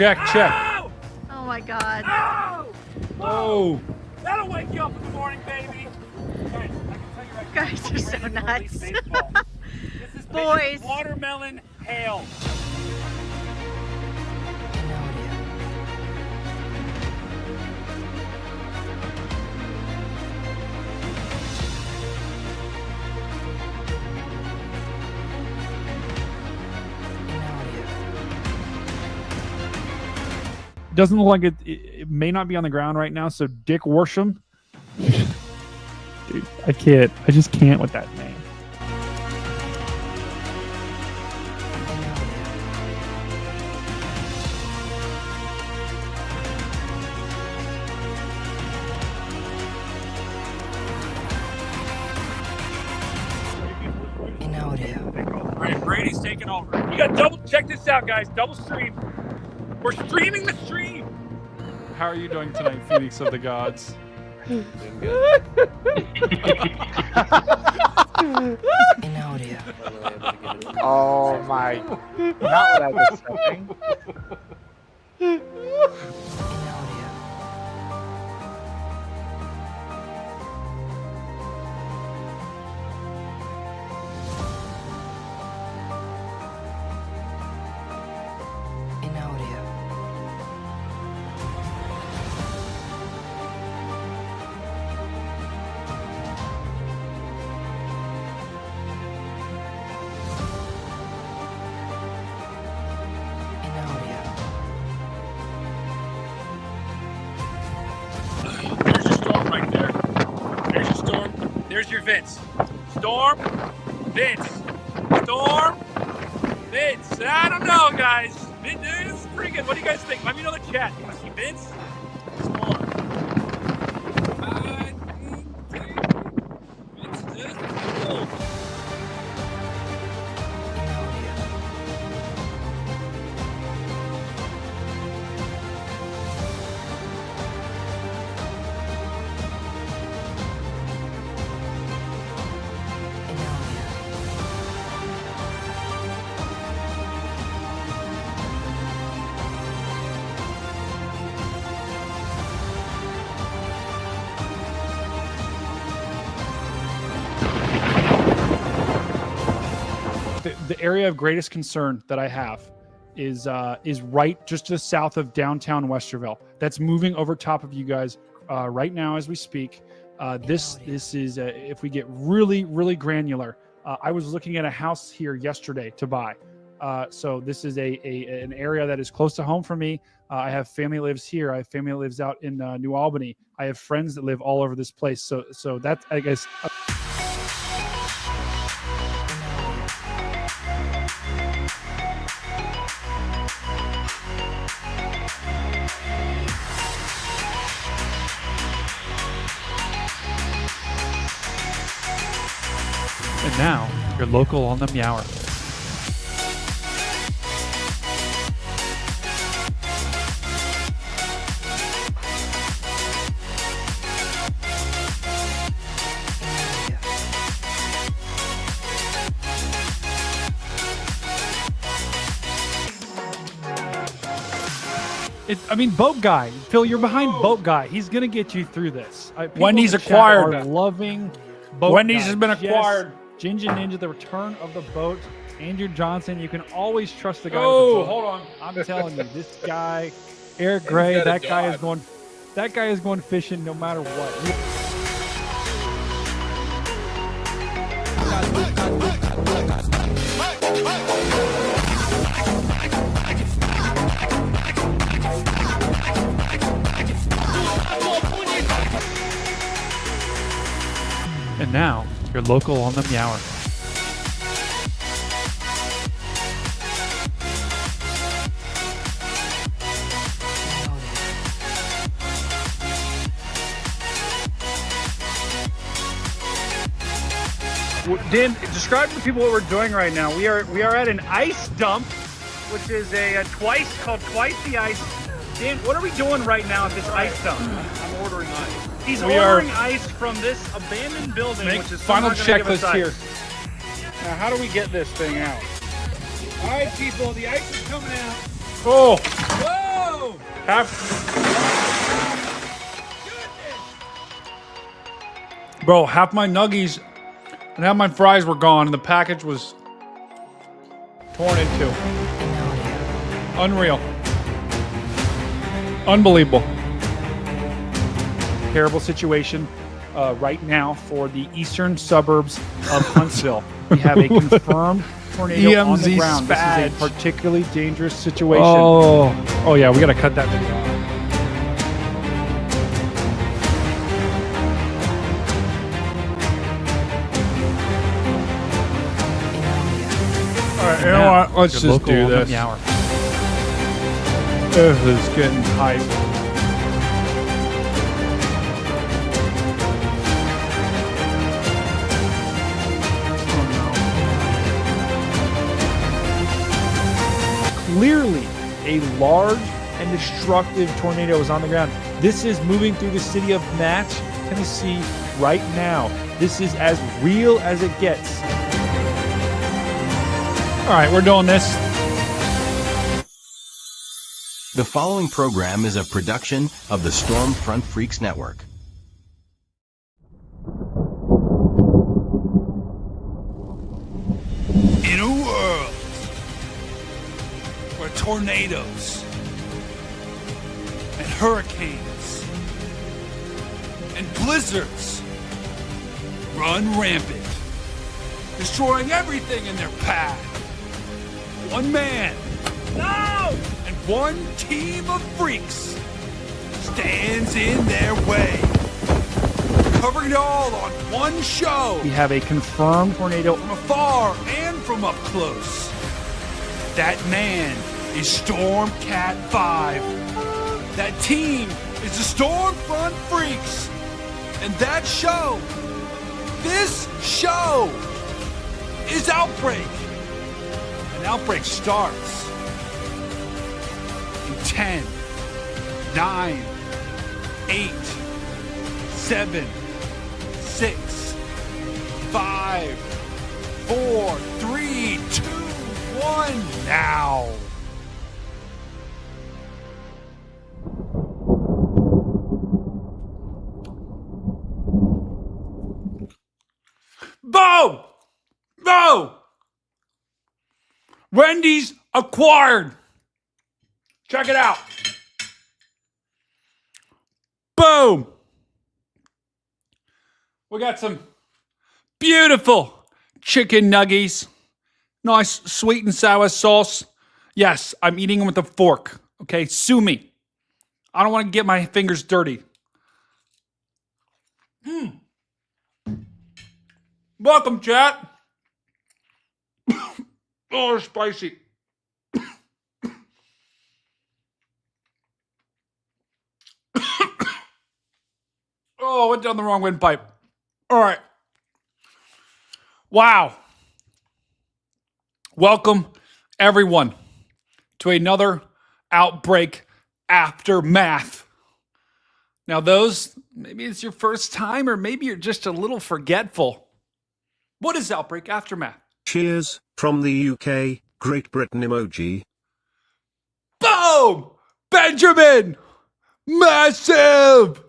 Check. Oh my God. Oh. That'll wake you up in the morning, baby. Guys, I can tell you right now, Guys are so Brandon nuts. This is Boys. watermelon hail. Doesn't look like it may not be on the ground right now, so Dick Worsham. Dude, I can't. I just can't with that name. All right, Brady's taking over. You got double. Check this out, guys. Double stream. We're streaming the stream. How are you doing tonight, Phoenix of the Gods? Doing good. Oh my! Not what I was saying. There's your storm right there. There's your storm. There's your Vince. Storm, Vince. Storm, Vince. I don't know, guys. Vince, this is pretty good. What do you guys think? Let me know in the chat. You want to see Vince? Storm. Vince, this is cool. The area of greatest concern that I have is right just to the south of downtown Westerville. That's moving over top of you guys right now as we speak. This is if we get really granular. I was looking at a house here yesterday to buy. So this is an area that is close to home for me. I have family that lives here. I have family that lives out in New Albany. I have friends that live all over this place. So that's, I guess. And now, your local on the Meower. Boat Guy. Phil, you're behind Boat Guy. He's going to get you through this. Wendy's in the chat acquired. are loving Boat Wendy's Guy. has been Yes. acquired. Ginger Ninja, the return of the boat. Andrew Johnson, you can always trust the guy. Oh, with the boat. hold on. I'm telling you, this guy, Eric Gray, got a that guy dog. is going fishing no matter what. And now, your local on the Meower. Dan, describe to people what we're doing right now. We are at an ice dump, which is called Twice the Ice. Dan, what are we doing right now at this ice dump? I'm ordering ice. He's We ordering are- ice from this abandoned building, Make which is final somehow gonna give us checklist here. ice. Now, how do we get this thing out? All right, people, the ice is coming out. Oh! Whoa! Bro, half my nuggies and half my fries were gone, and the package was torn into. Unreal. Unbelievable. Terrible situation right now for the eastern suburbs of Huntsville. We have a confirmed tornado on the ground. This is a particularly dangerous situation. Oh yeah, we got to cut that video off. All right, you know what? Let's just do this. This is getting hype. Clearly, a large and destructive tornado is on the ground. This is moving through the city of Natch, Tennessee right now. This is as real as it gets. All right, we're doing this. The following program is a production of the Stormfront Freaks Network. In a world where tornadoes and hurricanes and blizzards run rampant, destroying everything in their path, one man, and one team of freaks stands in their way, covering it all on one show. We have a confirmed tornado From afar and from up close. That man is Stormcat 5. That team is the Stormfront Freaks. And that show, this show, is Outbreak. And Outbreak starts in 10, 9, 8, 7, 6, 5, 4, 3, 2, 1, now. Bo! Bo! Wendy's acquired. Check it out. Boom! We got some beautiful chicken nuggies. Nice sweet and sour sauce. Yes, I'm eating them with a fork. Okay, sue me. I don't want to get my fingers dirty. Welcome, chat. Oh, they're spicy. Oh, went down the wrong windpipe. All right. Wow. Welcome, everyone, to another Outbreak Aftermath. Now, those, maybe it's your first time, or maybe you're just a little forgetful. What is Outbreak Aftermath? Cheers, from the UK, Great Britain emoji. Boom! Benjamin! Massive!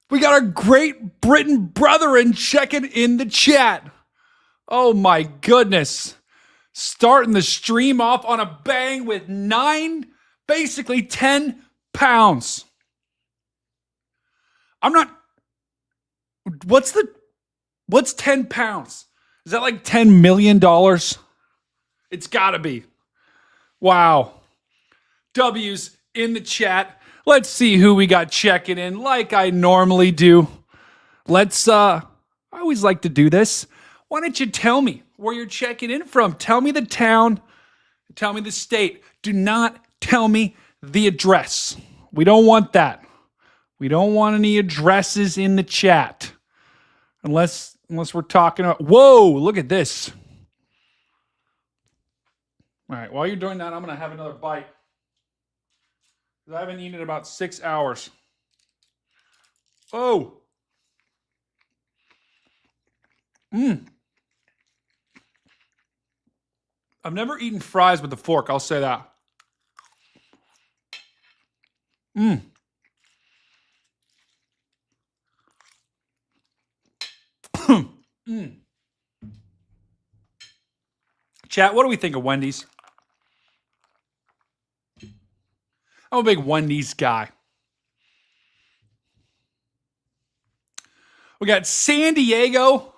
We got our Great Britain brethren checking in the chat. Oh my goodness. Starting the stream off on a bang with 10 pounds. I'm not, what's 10 pounds? Is that like $10 million? It's gotta be. Wow. W's in the chat. Let's see who we got checking in like I normally do. I always like to do this. Why don't you tell me where you're checking in from? Tell me the town. Tell me the state. Do not tell me the address. We don't want that. We don't want any addresses in the chat. Unless we're talking about, whoa, look at this. All right, while you're doing that, I'm going to have another bite. I haven't eaten in about 6 hours. Oh. I've never eaten fries with a fork, I'll say that. Mm. Mm. Chat, what do we think of Wendy's? I'm a big Wendy's guy. We got San Diego,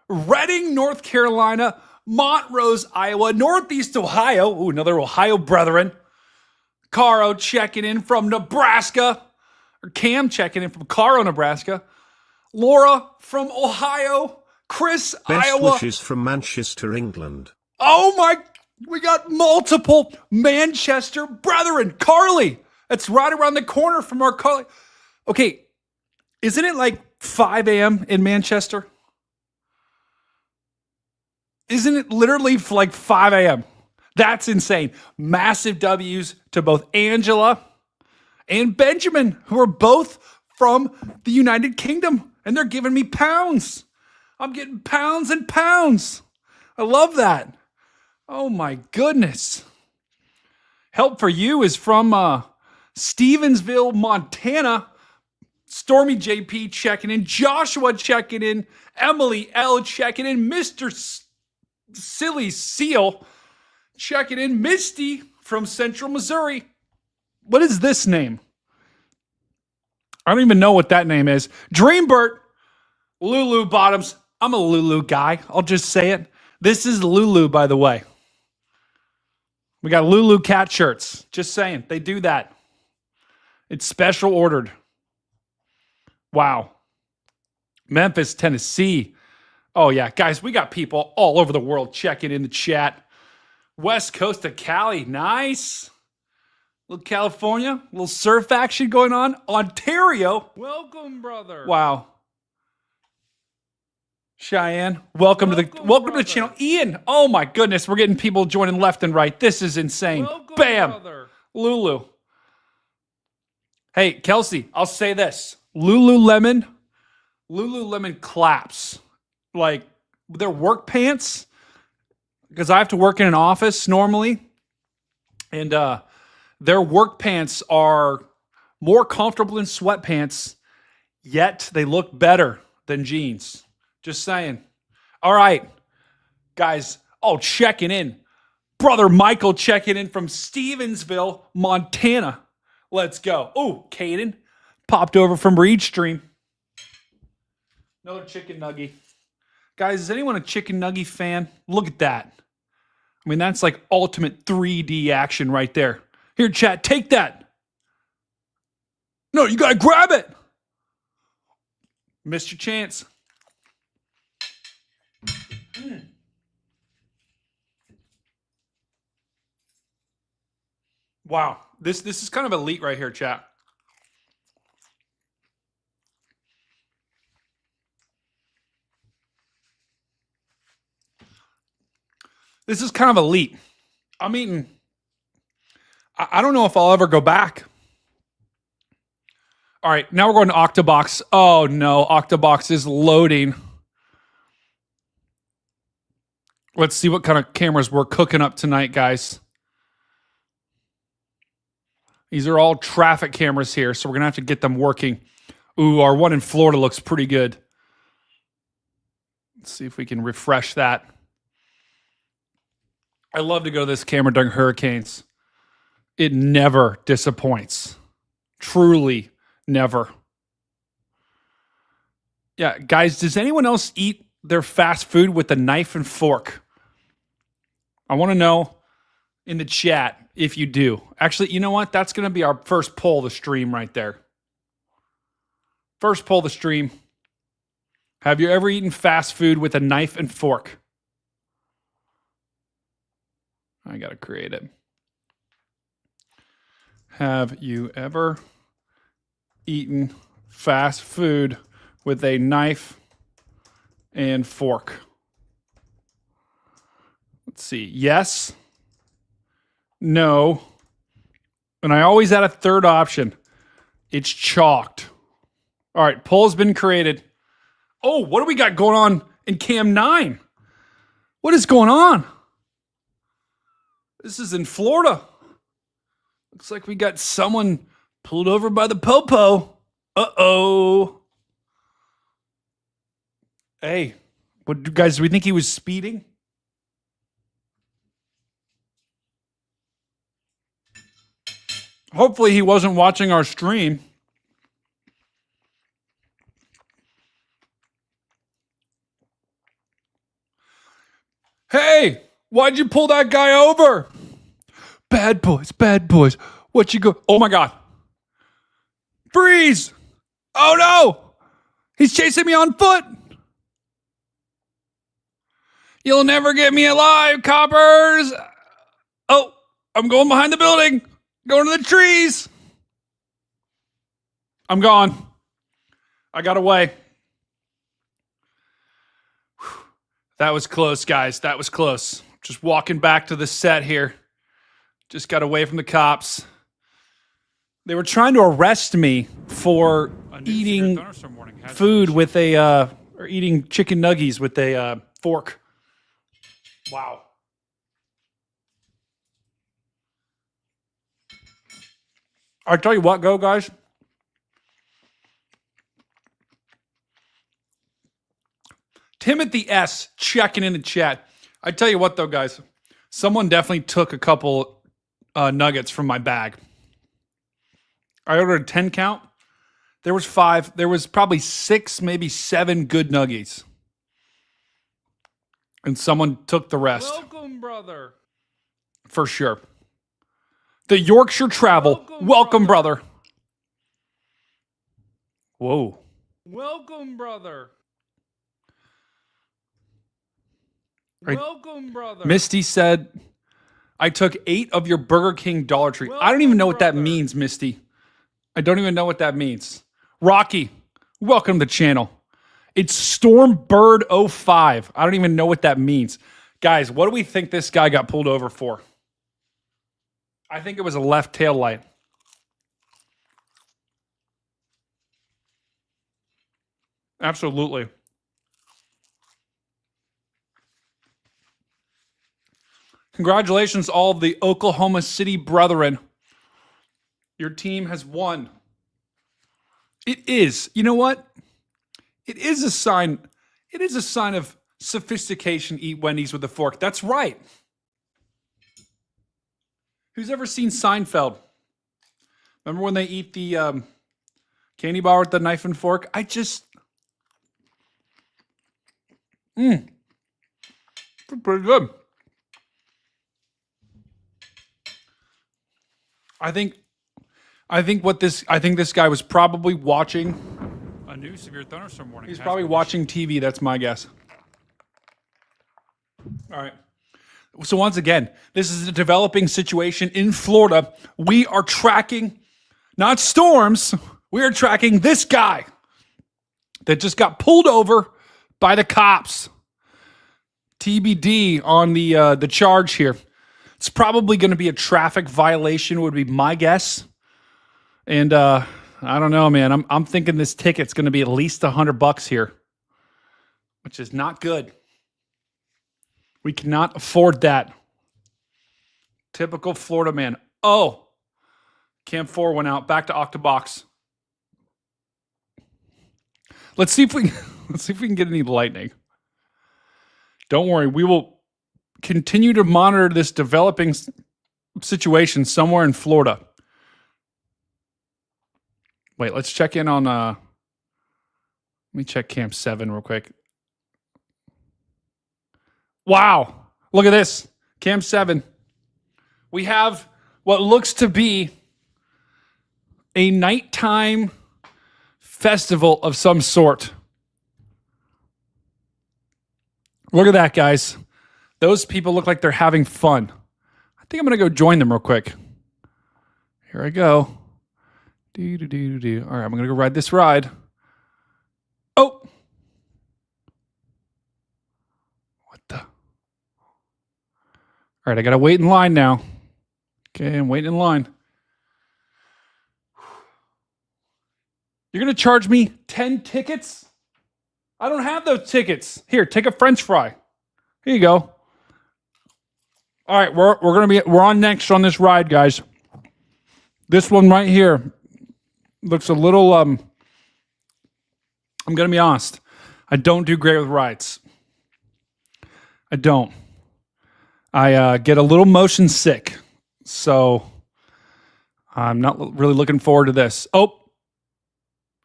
Reading, North Carolina, Montrose, Iowa, Northeast Ohio. Ooh, another Ohio brethren. Caro checking in from Nebraska. Or Cam checking in from Caro, Nebraska. Laura from Ohio. Chris, Best Iowa. wishes from Manchester, England. Oh my, we got multiple Manchester brethren. Carly, that's right around the corner from our Carly. Okay, isn't it like 5 a.m. in Manchester? Isn't it literally like 5 a.m.? That's insane. Massive W's to both Angela and Benjamin, who are both from the United Kingdom, and they're giving me pounds. I'm getting pounds and pounds. I love that. Oh my goodness. Help for You is from Stevensville, Montana. Stormy JP checking in. Joshua checking in. Emily L checking in. Mr. Silly Seal checking in. Misty from Central Missouri. What is this name? I don't even know what that name is. Dreambert. Lulu Bottoms. I'm a Lulu guy. I'll just say it. This is Lulu, by the way. We got Lulu cat shirts. Just saying. They do that. It's special ordered. Wow. Memphis, Tennessee. Oh, yeah. Guys, we got people all over the world checking in the chat. West Coast of Cali. Nice. Little California. Little surf action going on. Ontario. Welcome, brother. Wow. Cheyenne, welcome to the channel. Ian, oh my goodness, we're getting people joining left and right. This is insane. Welcome, Bam. brother. Lulu. Hey, Kelsey, I'll say this. Lululemon claps. Like their work pants, because I have to work in an office normally. And their work pants are more comfortable than sweatpants, yet they look better than jeans. Just saying. All right, guys. Oh, checking in. Brother Michael checking in from Stevensville, Montana. Let's go. Oh, Caden popped over from Reed Stream. Another chicken nugget. Guys, is anyone a chicken nugget fan? Look at that. I mean, that's like ultimate 3D action right there. Here, chat, take that. No, you got to grab it. Missed your chance. Wow, this is kind of elite right here, chat. This is kind of elite. I'm eating. I don't know if I'll ever go back. All right, now we're going to Octobox. Oh no, Octobox is loading. Let's see what kind of cameras we're cooking up tonight, guys. These are all traffic cameras here, so we're going to have to get them working. Ooh, our one in Florida looks pretty good. Let's see if we can refresh that. I love to go to this camera during hurricanes. It never disappoints. Truly never. Yeah, guys, does anyone else eat their fast food with a knife and fork? I want to know in the chat if you do. Actually, you know what? That's going to be our first poll of the stream right there. First poll of the stream. Have you ever eaten fast food with a knife and fork? I got to create it. Have you ever eaten fast food with a knife and fork? Let's see. Yes. No. And I always add a third option. It's chalked. All right. Poll's been created. Oh, what do we got going on in Cam 9? What is going on? This is in Florida. Looks like we got someone Pulled over by the popo. Uh-oh. Hey, what guys, do we think he was speeding? Hopefully he wasn't watching our stream. Hey, why'd you pull that guy over? Bad boys, bad boys. What you go? Oh my God. Freeze. Oh no. He's chasing me on foot. You'll never get me alive, coppers. Oh, I'm going behind the building. Going to the trees. I'm gone. I got away. That was close, guys. That was close. Just walking back to the set here. Just got away from the cops. They were trying to arrest me for eating food with or eating chicken nuggies with a fork. Wow. I tell you what, go guys. Timothy S. checking in the chat. I tell you what, though, guys. Someone definitely took a couple nuggets from my bag. I ordered a 10 count. There was 5. There was probably 6, maybe 7 good nuggies. And someone took the rest. Welcome, brother. For sure. The Yorkshire Travel. Welcome, brother. Whoa. Welcome, brother. Right. Welcome, brother. Misty said, I took 8 of your Burger King Dollar Tree. I don't even know what that means, Misty. I don't even know what that means. Rocky, welcome to the channel. It's Stormbird 05. I don't even know what that means. Guys, what do we think this guy got pulled over for? I think it was a left tail light. Absolutely. Congratulations, all of the Oklahoma City brethren. Your team has won. It is. You know what? It is a sign. It is a sign of sophistication. Eat Wendy's with a fork. That's right. Who's ever seen Seinfeld? Remember when they eat the candy bar with the knife and fork? Pretty good. I think this guy was probably watching A new severe thunderstorm warning. He's probably watching TV. That's my guess. All right. So once again, this is a developing situation in Florida. We are tracking, not storms. We are tracking this guy that just got pulled over by the cops. TBD on the charge here. It's probably going to be a traffic violation, would be my guess. And I don't know, man. I'm thinking this ticket's going to be at least $100 here, which is not good. We cannot afford that. Typical Florida man. Oh, Cam 4 went out. Back to Octobox. Let's see if we can get any lightning. Don't worry, we will continue to monitor this developing situation somewhere in Florida. Wait, let's check in on let me check Camp 7 real quick. Wow. Look at this. Camp 7. We have what looks to be a nighttime festival of some sort. Look at that, guys. Those people look like they're having fun. I think I'm going to go join them real quick. Here I go. All right, I'm going to go ride this ride. Oh. What the? All right, I got to wait in line now. Okay, I'm waiting in line. You're going to charge me 10 tickets? I don't have those tickets. Here, take a French fry. Here you go. All right, we're on next on this ride, guys. This one right here. Looks a little. I'm gonna be honest. I don't do great with rides. I don't. I get a little motion sick, so I'm not really looking forward to this. Oh,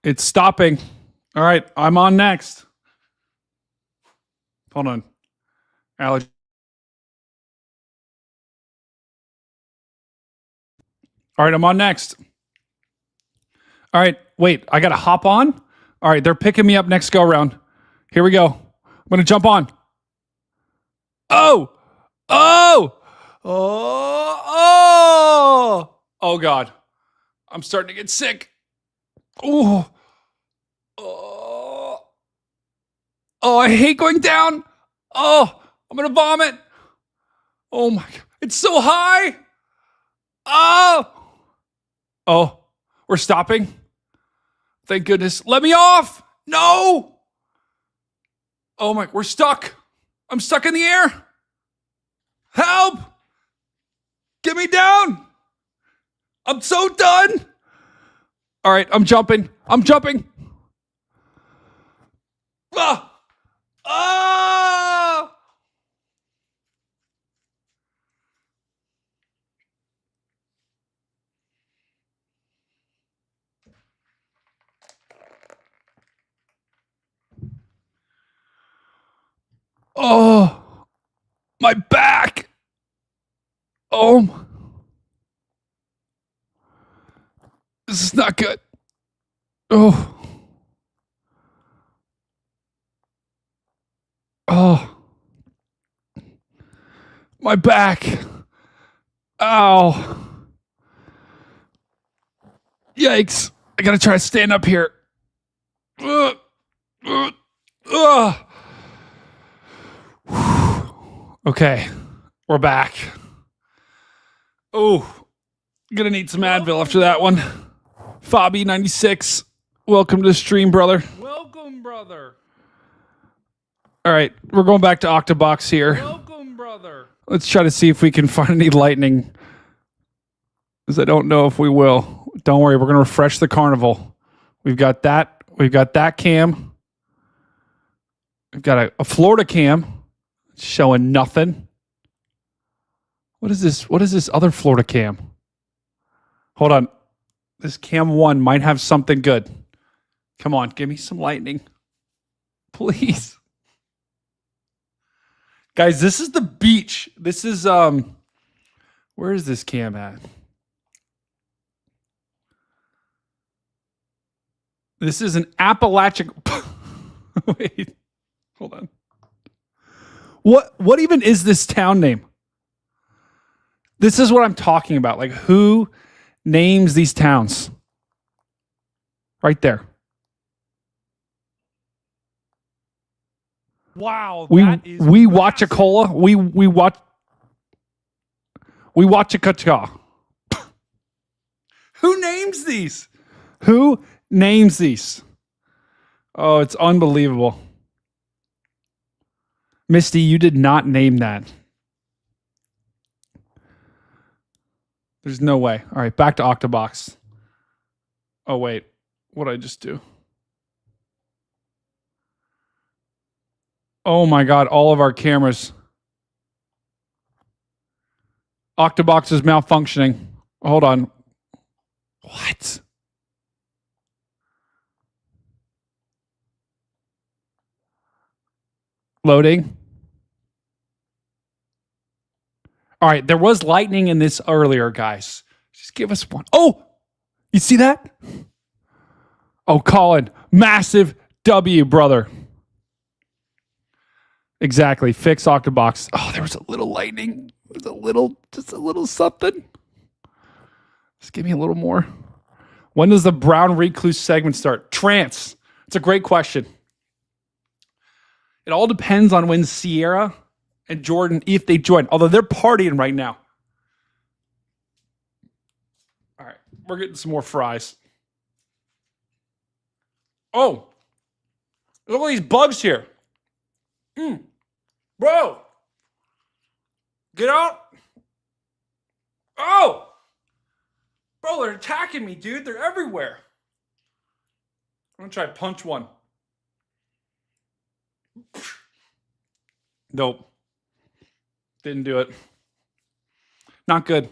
it's stopping. All right, I'm on next. Hold on, Alex. All right, I'm on next. All right, wait, I got to hop on? All right, they're picking me up next go round. Here we go. I'm going to jump on. Oh! Oh! Oh! Oh! Oh, God. I'm starting to get sick. Oh! Oh! Oh, I hate going down. Oh, I'm going to vomit. Oh, my God. It's so high. Oh! Oh, we're stopping. Thank goodness. Let me off. No. Oh my, we're stuck. I'm stuck in the air. Help. Get me down. I'm so done. All right, I'm jumping. Ah. Ah. Oh, my back. Oh, this is not good. Oh, oh, my back. Ow. Yikes. I gotta try to stand up here. Ugh. Ugh. Ugh. Okay, we're back. Oh, gonna need some Advil after that one. Fabi96, welcome to the stream, brother. Welcome, brother. All right, we're going back to Octobox here. Welcome, brother. Let's try to see if we can find any lightning, because I don't know if we will. Don't worry, we're gonna refresh the Carnival. We've got that. We've got that cam. We've got a Florida cam. Showing nothing. What is this? What is this other Florida cam? Hold on. This cam 1 might have something good. Come on, give me some lightning. Please. Guys, this is the beach. This is where is this cam at? This is an Appalachian. Wait. Hold on. What even is this town name? This is what I'm talking about. Like, who names these towns? Right there. Wow. We watch a cola. We watch a kacha. Who names these? Who names these? Oh, it's unbelievable. Misty, you did not name that. There's no way. All right, back to Octobox. Oh, wait. What did I just do? Oh, my God. All of our cameras. Octobox is malfunctioning. Hold on. What? Loading. All right, there was lightning in this earlier, guys. Just give us one. Oh, you see that? Oh, Colin, massive W, brother. Exactly. Fix Octobox. Oh, there was a little lightning. There's just a little something. Just give me a little more. When does the Brown Recluse segment start? Trance. It's a great question. It all depends on when Sierra and Jordan, if they join. Although they're partying right now. All right. We're getting some more fries. Oh. Look at all these bugs here. Bro. Get out. Oh. Bro, they're attacking me, dude. They're everywhere. I'm gonna try to punch one. Nope. Didn't do it. Not good.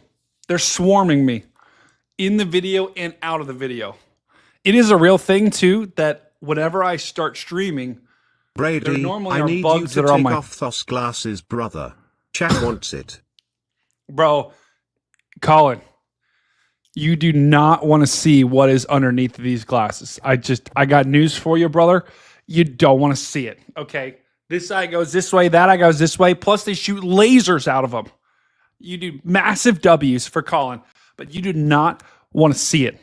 They're swarming me in the video and out of the video. It is a real thing too that whenever I start streaming, there Brady, normally I are need you bugs to that are on take my off those glasses, brother. Chat wants it. bro. Colin, you do not want to see what is underneath these glasses. I got news for you, brother. You don't want to see it. Okay. This eye goes this way, that eye goes this way. Plus, they shoot lasers out of them. You do massive W's for Colin, but you do not want to see it.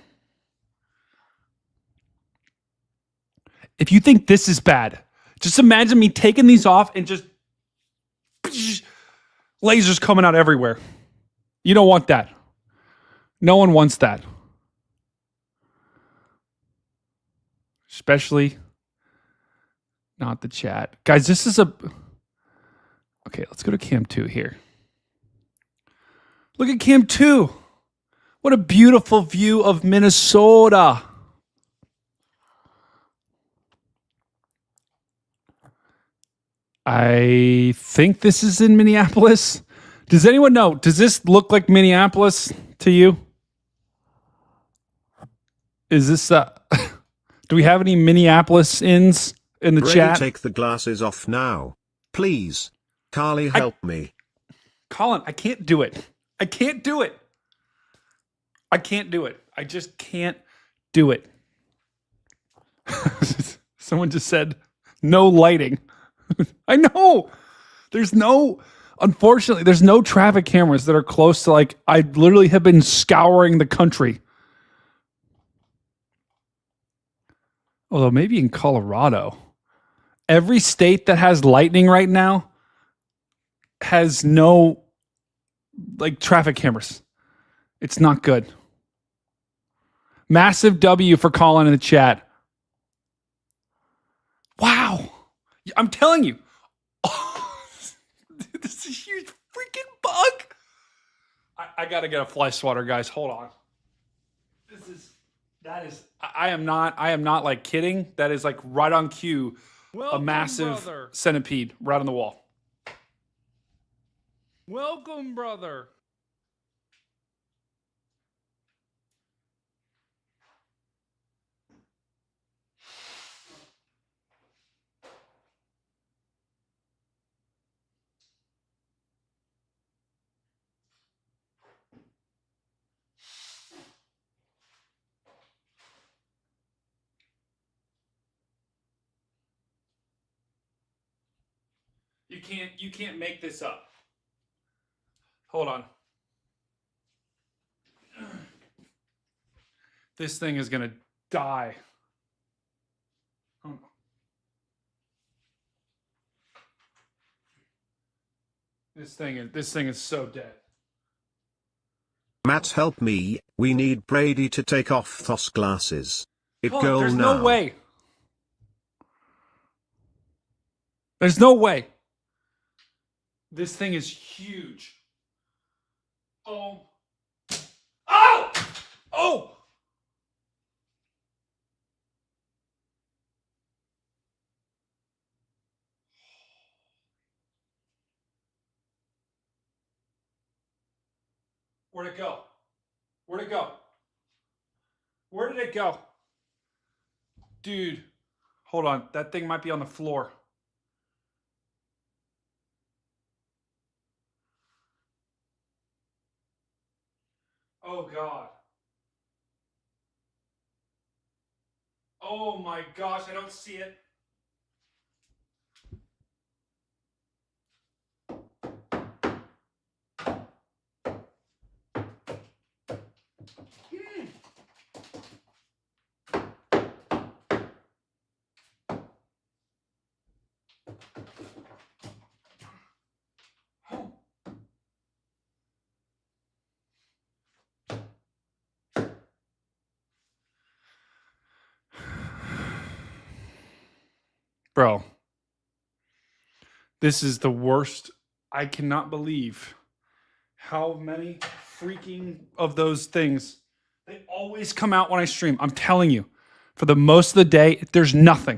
If you think this is bad, just imagine me taking these off and just lasers coming out everywhere. You don't want that. No one wants that. Especially not the chat. Guys, this is a... Okay, let's go to cam 2 here. Look at cam 2. What a beautiful view of Minnesota. I think this is in Minneapolis. Does anyone know? Does this look like Minneapolis to you? Is this do we have any Minneapolis-ins in the Brady, chat? take the glasses off now. Please. Carly, help me. Colin, I can't do it. I can't do it. I can't do it. I just can't do it. Someone just said no lighting. I know. Unfortunately, there's no traffic cameras that are close to, like, I literally have been scouring the country. Although maybe in Colorado. Every state that has lightning right now has no, like, traffic cameras. It's not good. Massive W for Colin in the chat. Wow. I'm telling you. This is a huge freaking bug. I gotta get a fly swatter, guys. Hold on. I am not like kidding. That is like right on cue. Welcome, A massive brother. centipede right on the wall. Welcome, brother. You can't make this up. Hold on. This thing is gonna die. This thing is so dead. Matt, help me. We need Brady to take off those glasses. It Colin, go there's now. no way. There's no way. This thing is huge. Oh. Oh! Oh! Where'd it go? Where'd it go? Where did it go? Dude, hold on. That thing might be on the floor. Oh, God. Oh, my gosh. I don't see it. Bro, this is the worst. I cannot believe how many freaking of those things. They always come out when I stream. I'm telling you. For the most of the day, there's nothing.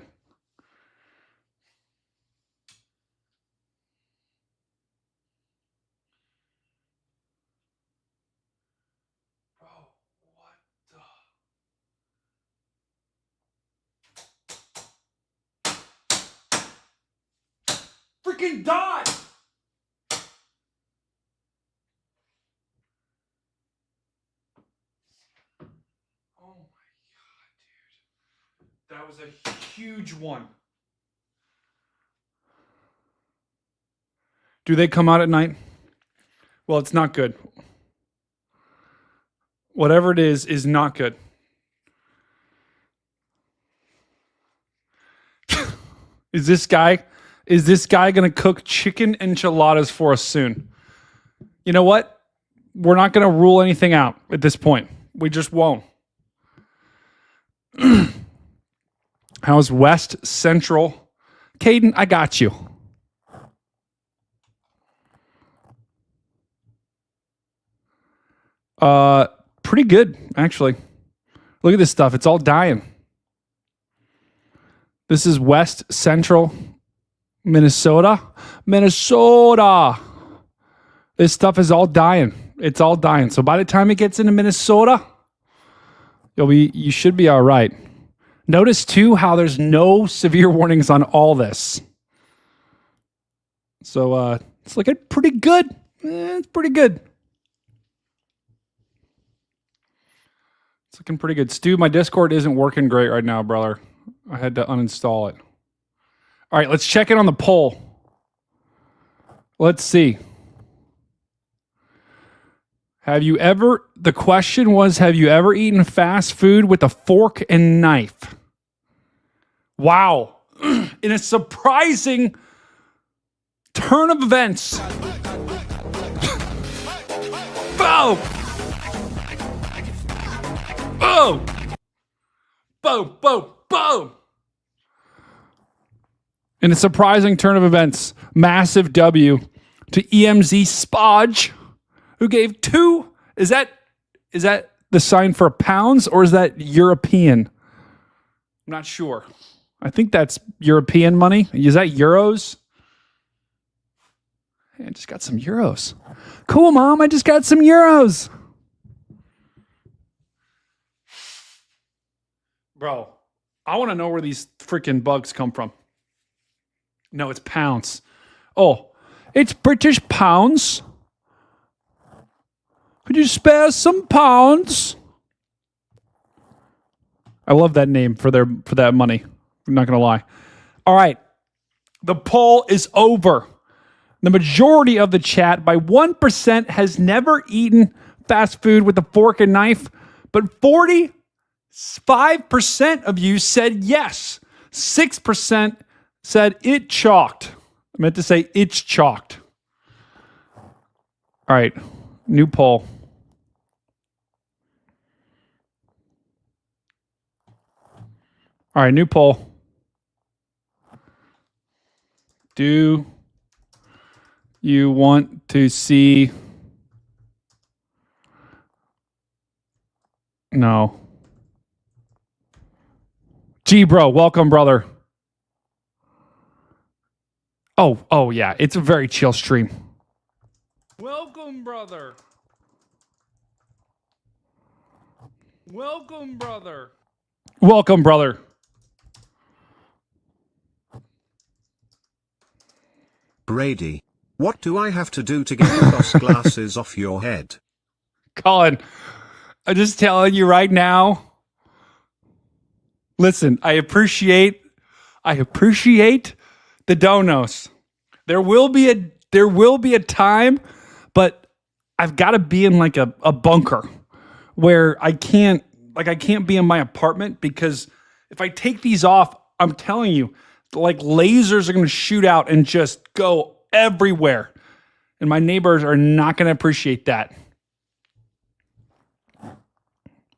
Bro, what the? Freaking die! Oh my God, dude. That was a huge one. Do they come out at night? Well, it's not good. Whatever it is not good. Is this guy going to cook chicken enchiladas for us soon? You know what? We're not going to rule anything out at this point. We just won't. How's West Central? Caden, I got you. Pretty good, actually. Look at this stuff. It's all dying. This is West Central Minnesota. Minnesota. This stuff is all dying. It's all dying. So by the time it gets into Minnesota, you should be all right. Notice too how there's no severe warnings on all this. So it's looking pretty good. It's pretty good. It's looking pretty good. Stu, my Discord isn't working great right now, brother. I had to uninstall it. All right, let's check in on the poll. Let's see. The question was, have you ever eaten fast food with a fork and knife? Wow. In a surprising turn of events. Boom! Boom! Boom, boom, boom! In a surprising turn of events, massive W to EMZ Spodge, who gave 2. Is that the sign for pounds, or is that European? I'm not sure. I think that's European money. Is that euros? Hey, I just got some euros. Cool, Mom. I just got some euros. Bro, I want to know where these freaking bugs come from. No, it's pounds. Oh, it's British pounds. Could you spare some pounds? I love that name for that money. I'm not going to lie. All right. The poll is over. The majority of the chat, by 1%, has never eaten fast food with a fork and knife, but 45% of you said yes. 6% said it chalked. I meant to say it's chalked. All right. New poll. All right, new poll. Do you want to see? No. G bro, welcome, brother. Oh yeah, it's a very chill stream. Welcome, brother. Welcome, brother. Welcome, brother. Brady, what do I have to do to get those glasses off your head? Colin, I'm just telling you right now. Listen, I appreciate the donos. There will be a time, but I've got to be in like a bunker where I can't be in my apartment, because if I take these off, I'm telling you, like lasers are going to shoot out and just go everywhere. And my neighbors are not going to appreciate that.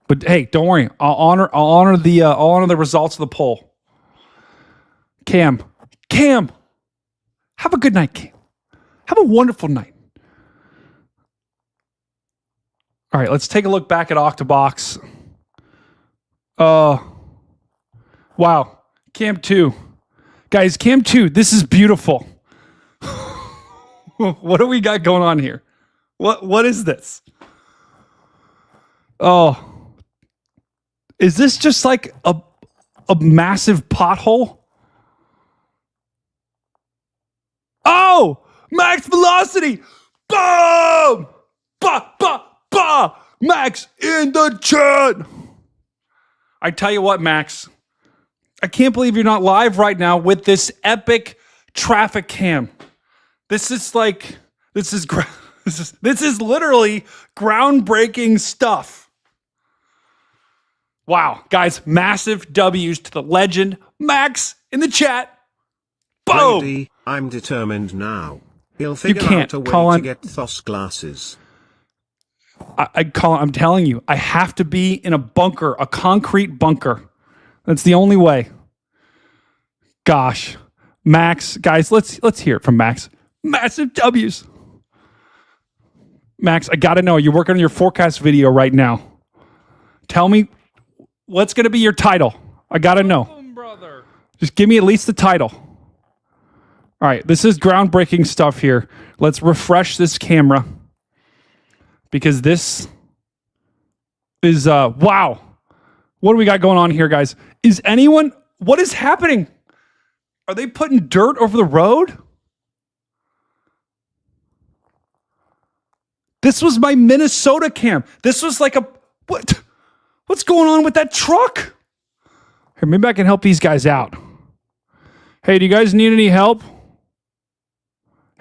But hey, don't worry. I'll honor the results of the poll. Cam, have a good night, Cam. Have a wonderful night. All right, let's take a look back at Octobox. Wow. Cam 2. Guys, Cam 2, this is beautiful. What do we got going on here? What is this? Oh. Is this just like a massive pothole? Oh! Max velocity! Boom! Ba, ba, ba! Max in the chat! I tell you what, Max. I can't believe you're not live right now with this epic traffic cam. This is like, this is literally groundbreaking stuff. Wow, guys, massive W's to the legend Max in the chat. Boom! Brady, I'm determined now. He'll You figure can't, out a way Colin. to get Thos glasses. I'm telling you, I have to be in a bunker, a concrete bunker. That's the only way. Gosh, Max, guys, let's hear it from Max. Massive W's. Max, I gotta know, you're working on your forecast video right now. Tell me, what's gonna be your title? I gotta know. Welcome, brother. Just give me at least the title. All right, this is groundbreaking stuff here. Let's refresh this camera because this is wow. What do we got going on here, guys? What is happening? Are they putting dirt over the road? This was my Minnesota cam. This was like what's going on with that truck? Here, maybe I can help these guys out. Hey, do you guys need any help?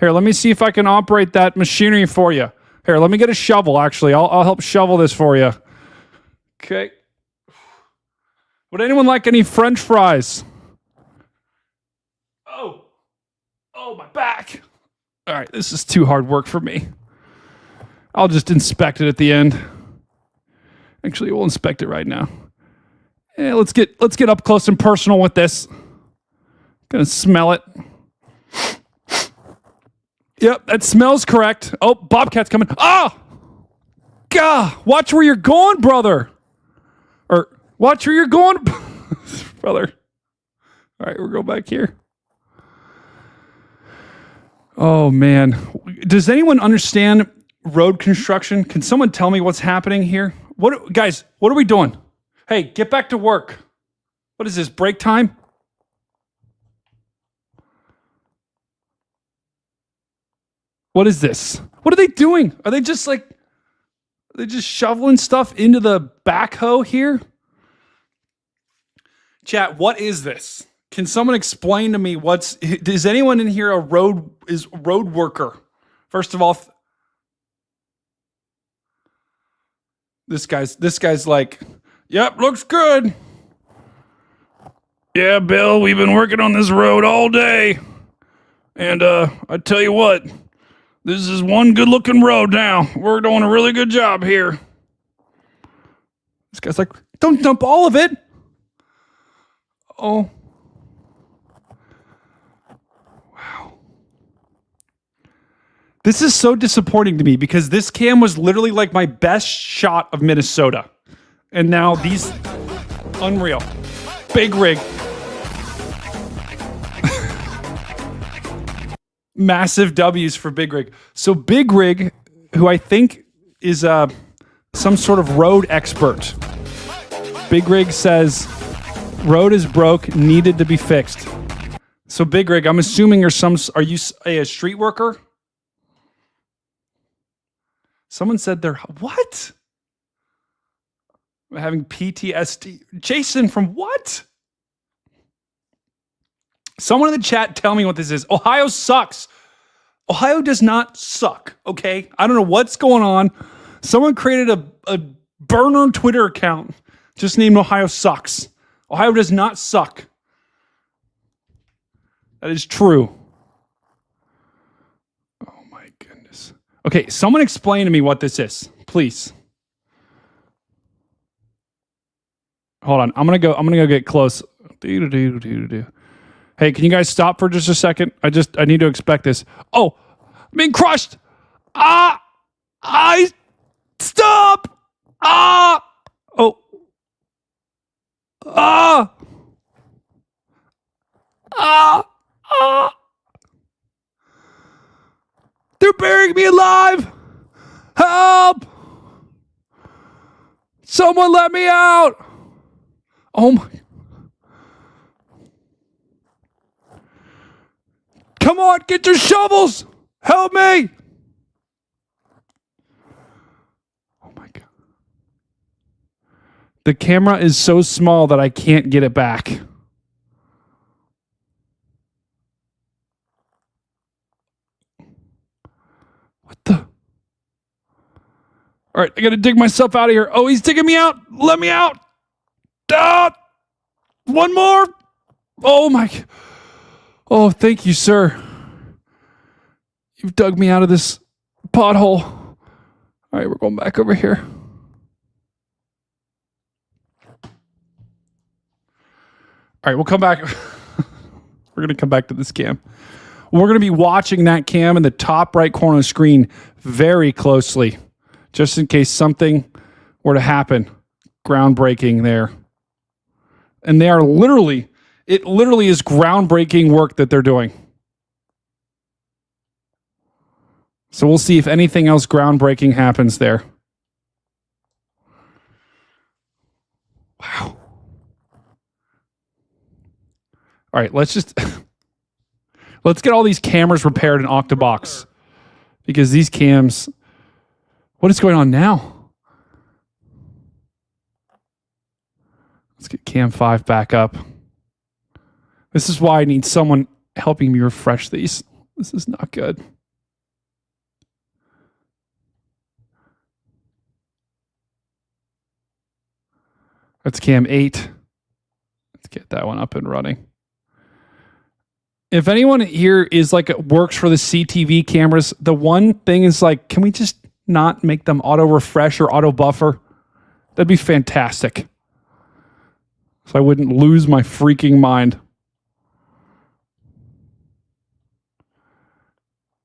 Here, let me see if I can operate that machinery for you. Here, let me get a shovel, actually. I'll help shovel this for you. Okay. Would anyone like any French fries? Oh, my back. All right, this is too hard work for me. I'll just inspect it at the end. Actually, we'll inspect it right now. Yeah, let's get up close and personal with this. Gonna smell it. Yep, that smells correct. Oh, Bobcat's coming. Ah! Gah! Watch where you're going, brother. Or watch where you're going, brother. All right, we'll go back here. Oh, man. Does anyone understand road construction? Can someone tell me what's happening here? Guys, what are we doing? Hey, get back to work. What is this, break time? What is this? What are they doing? Are they just shoveling stuff into the backhoe here? Chat, what is this? Can someone explain to me is anyone in here a road worker? First of all, this guy's like, yep, looks good. Yeah, Bill, we've been working on this road all day. And I tell you what, this is one good-looking road now. We're doing a really good job here. This guy's like, don't dump all of it. Oh. Wow. This is so disappointing to me because this cam was literally like my best shot of Minnesota. And now these... Unreal. Big rig. Massive W's for Big Rig. So Big Rig, who I think is some sort of road expert. Big Rig says, road is broke, needed to be fixed. So Big Rig, I'm assuming are you a street worker? Someone said they're, what? I'm having PTSD. Jason, from what? Someone in the chat tell me what this is. Ohio sucks. Ohio does not suck, okay? I don't know what's going on. Someone created a burner Twitter account just named Ohio sucks. Ohio does not suck. That is true. Oh my goodness. Okay, someone explain to me what this is, please. Hold on. I'm gonna go get close. Hey, can you guys stop for just a second? I need to expect this. Oh, I'm being crushed. Stop. Ah! Ah! They're burying me alive! Help! Someone let me out! Oh my... Come on, get your shovels! Help me! Oh my God. The camera is so small that I can't get it back. What the? All right, I gotta dig myself out of here. Oh, he's digging me out. Let me out. Ah! One more. Oh my. Oh, thank you, sir. You've dug me out of this pothole. All right, we're going back over here. All right, we'll come back. We're going to come back to this cam. We're going to be watching that cam in the top right corner of the screen very closely, just in case something were to happen. Groundbreaking there. And they are literally, it literally is groundbreaking work that they're doing. So we'll see if anything else groundbreaking happens there. Wow. All right, let's just let's get all these cameras repaired in Octobox, because these cams, what is going on now? Let's get cam 5 back up. This is why I need someone helping me refresh these. This is not good. That's cam 8. Let's get that one up and running. If anyone here is like works for the CTV cameras, the one thing is like, can we just not make them auto refresh or auto buffer? That'd be fantastic. So I wouldn't lose my freaking mind.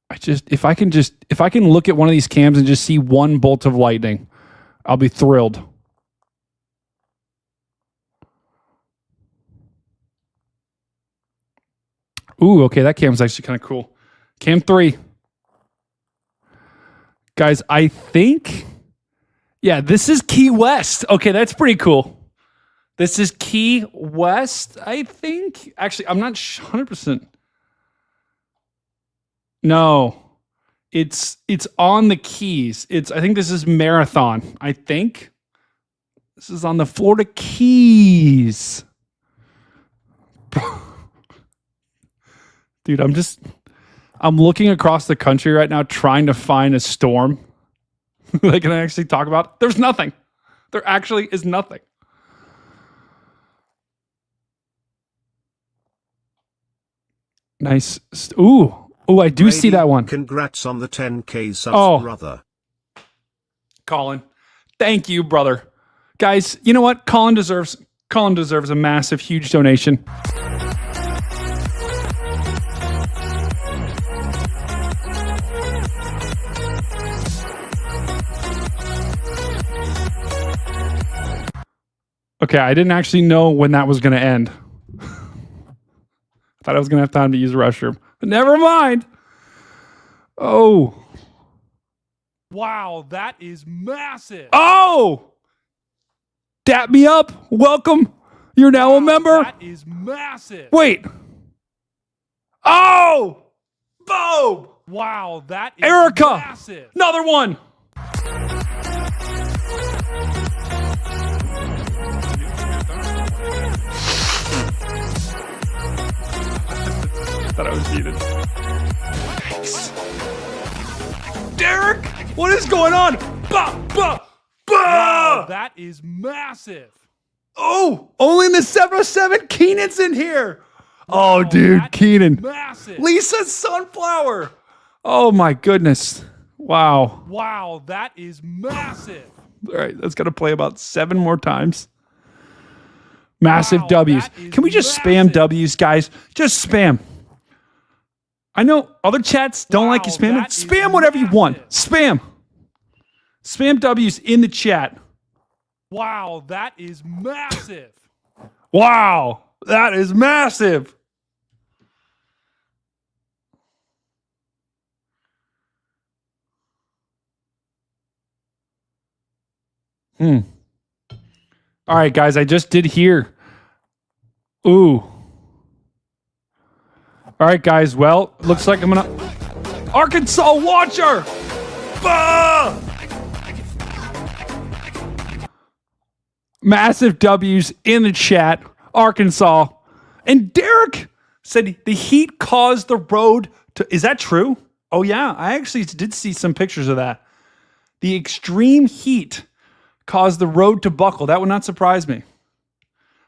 If I can look at one of these cams and just see one bolt of lightning, I'll be thrilled. Ooh, okay, that cam's actually kind of cool. Cam 3. Guys, I think... Yeah, this is Key West. Okay, that's pretty cool. This is Key West, I think. Actually, I'm not 100%. No. It's on the Keys. I think this is Marathon, I think. This is on the Florida Keys. Dude, I'm looking across the country right now trying to find a storm that I can actually talk about. There's nothing. There actually is nothing. Nice. Ooh, I do see that one. Congrats on the 10K subs, brother. Colin. Thank you, brother. Guys, you know what? Colin deserves a massive, huge donation. Okay, I didn't actually know when that was going to end. I thought I was going to have time to use the restroom. But never mind. Oh. Wow, that is massive. Oh! Dap me up. Welcome. You're now a member. That is massive. Wait. Oh! Boom! Wow, that is Erica. massive. Another one. Thought I was muted. Thanks. Derek, what is going on? Wow, that is massive. Oh, only in the 707. Keenan's in here. Oh, dude, Keenan. Massive. Lisa's sunflower. Oh my goodness. Wow. Wow, that is massive. All right, that's gonna play about 7 more times. Massive Wow, W's. that is Can we just massive. spam W's, guys? Just spam. I know other chats don't like you Wow, spamming. that is Spam whatever you want. massive. Spam. Spam W's in the chat. Wow, that is massive. Wow, that is massive. All right, guys, I just did hear. Ooh. All right, guys. Well, looks like I'm gonna. Arkansas Watcher! Bah! Massive W's in the chat. Arkansas. And Derek said the heat caused the road to. Is that true? Oh, yeah. I actually did see some pictures of that. The extreme heat caused the road to buckle. That would not surprise me.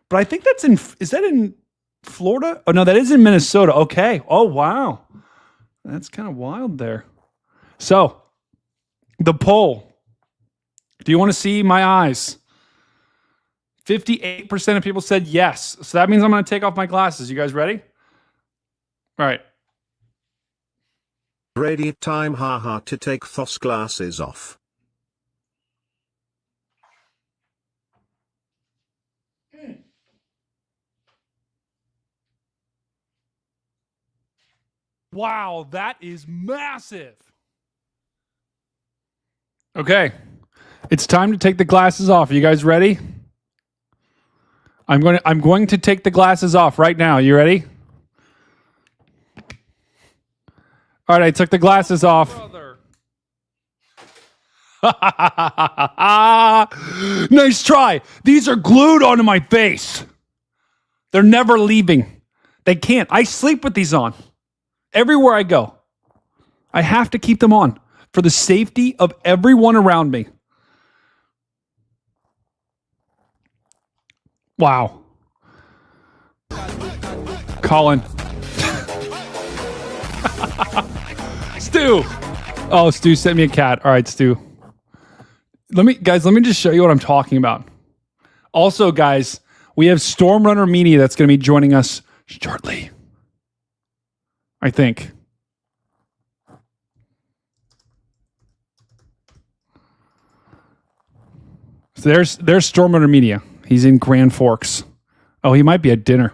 But I think that's in. Is that in Florida? Oh, no, that is in Minnesota. Okay. Oh, wow. That's kind of wild there. So, the poll. Do you want to see my eyes? 58% of people said yes. So that means I'm going to take off my glasses. You guys ready? All right. Brady, time haha to take those glasses off. Wow, that is massive. Okay. It's time to take the glasses off. Are you guys ready? I'm going to take the glasses off right now. You ready? All right, I took the glasses off. Nice try. These are glued onto my face. They're never leaving. They can't. I sleep with these on everywhere I go. I have to keep them on for the safety of everyone around me. Wow. Colin. Stu. Oh, Stu sent me a cat. All right, Stu. Let me just show you what I'm talking about. Also, guys, we have Storm Runner Media that's going to be joining us shortly. I think. So there's Storm Runner Media. He's in Grand Forks. Oh, he might be at dinner.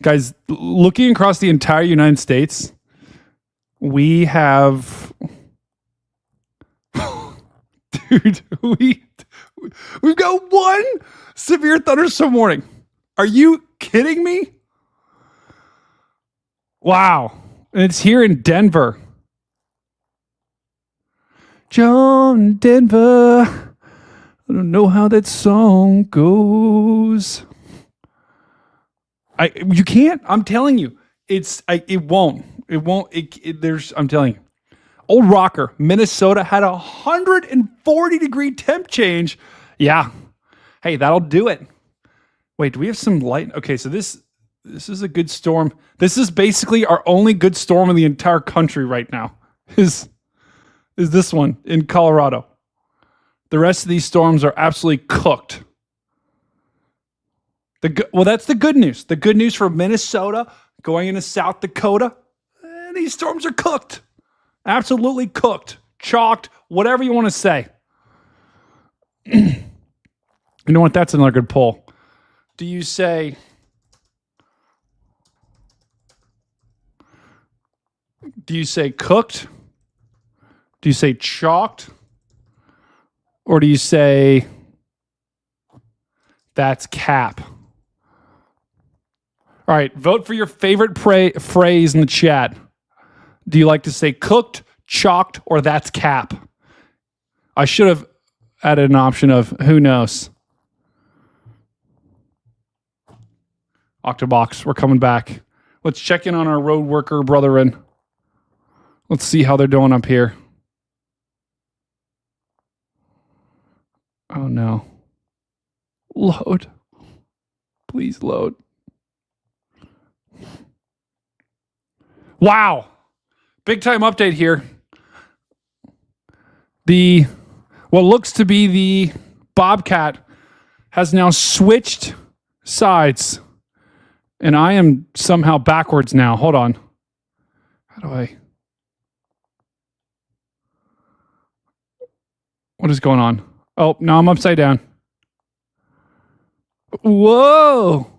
Guys, looking across the entire United States, we have... Dude, we've got one severe thunderstorm warning. Are you kidding me? Wow. And it's here in Denver. John Denver. I don't know how that song goes. You can't. I'm telling you. It won't. I'm telling you. Old Rocker, Minnesota had a 140-degree temp change. Yeah. Hey, that'll do it. Wait, do we have some light? Okay, so this is a good storm. This is basically our only good storm in the entire country right now. Is this one in Colorado. The rest of these storms are absolutely cooked. That's the good news. The good news for Minnesota going into South Dakota, these storms are cooked. Absolutely cooked, chalked, whatever you want to say. You know what? That's another good poll. Do you say cooked? Do you say chalked? Or do you say that's cap? All right, vote for your favorite phrase in the chat. Do you like to say cooked, chalked, or that's cap? I should have added an option of who knows. Octobox, we're coming back. Let's check in on our road worker brethren. Let's see how they're doing up here. Oh no. Load. Please load. Wow. Big time update here. What looks to be the Bobcat has now switched sides. And I am somehow backwards now. Hold on. How do I... What is going on? Oh, no, I'm upside down. Whoa.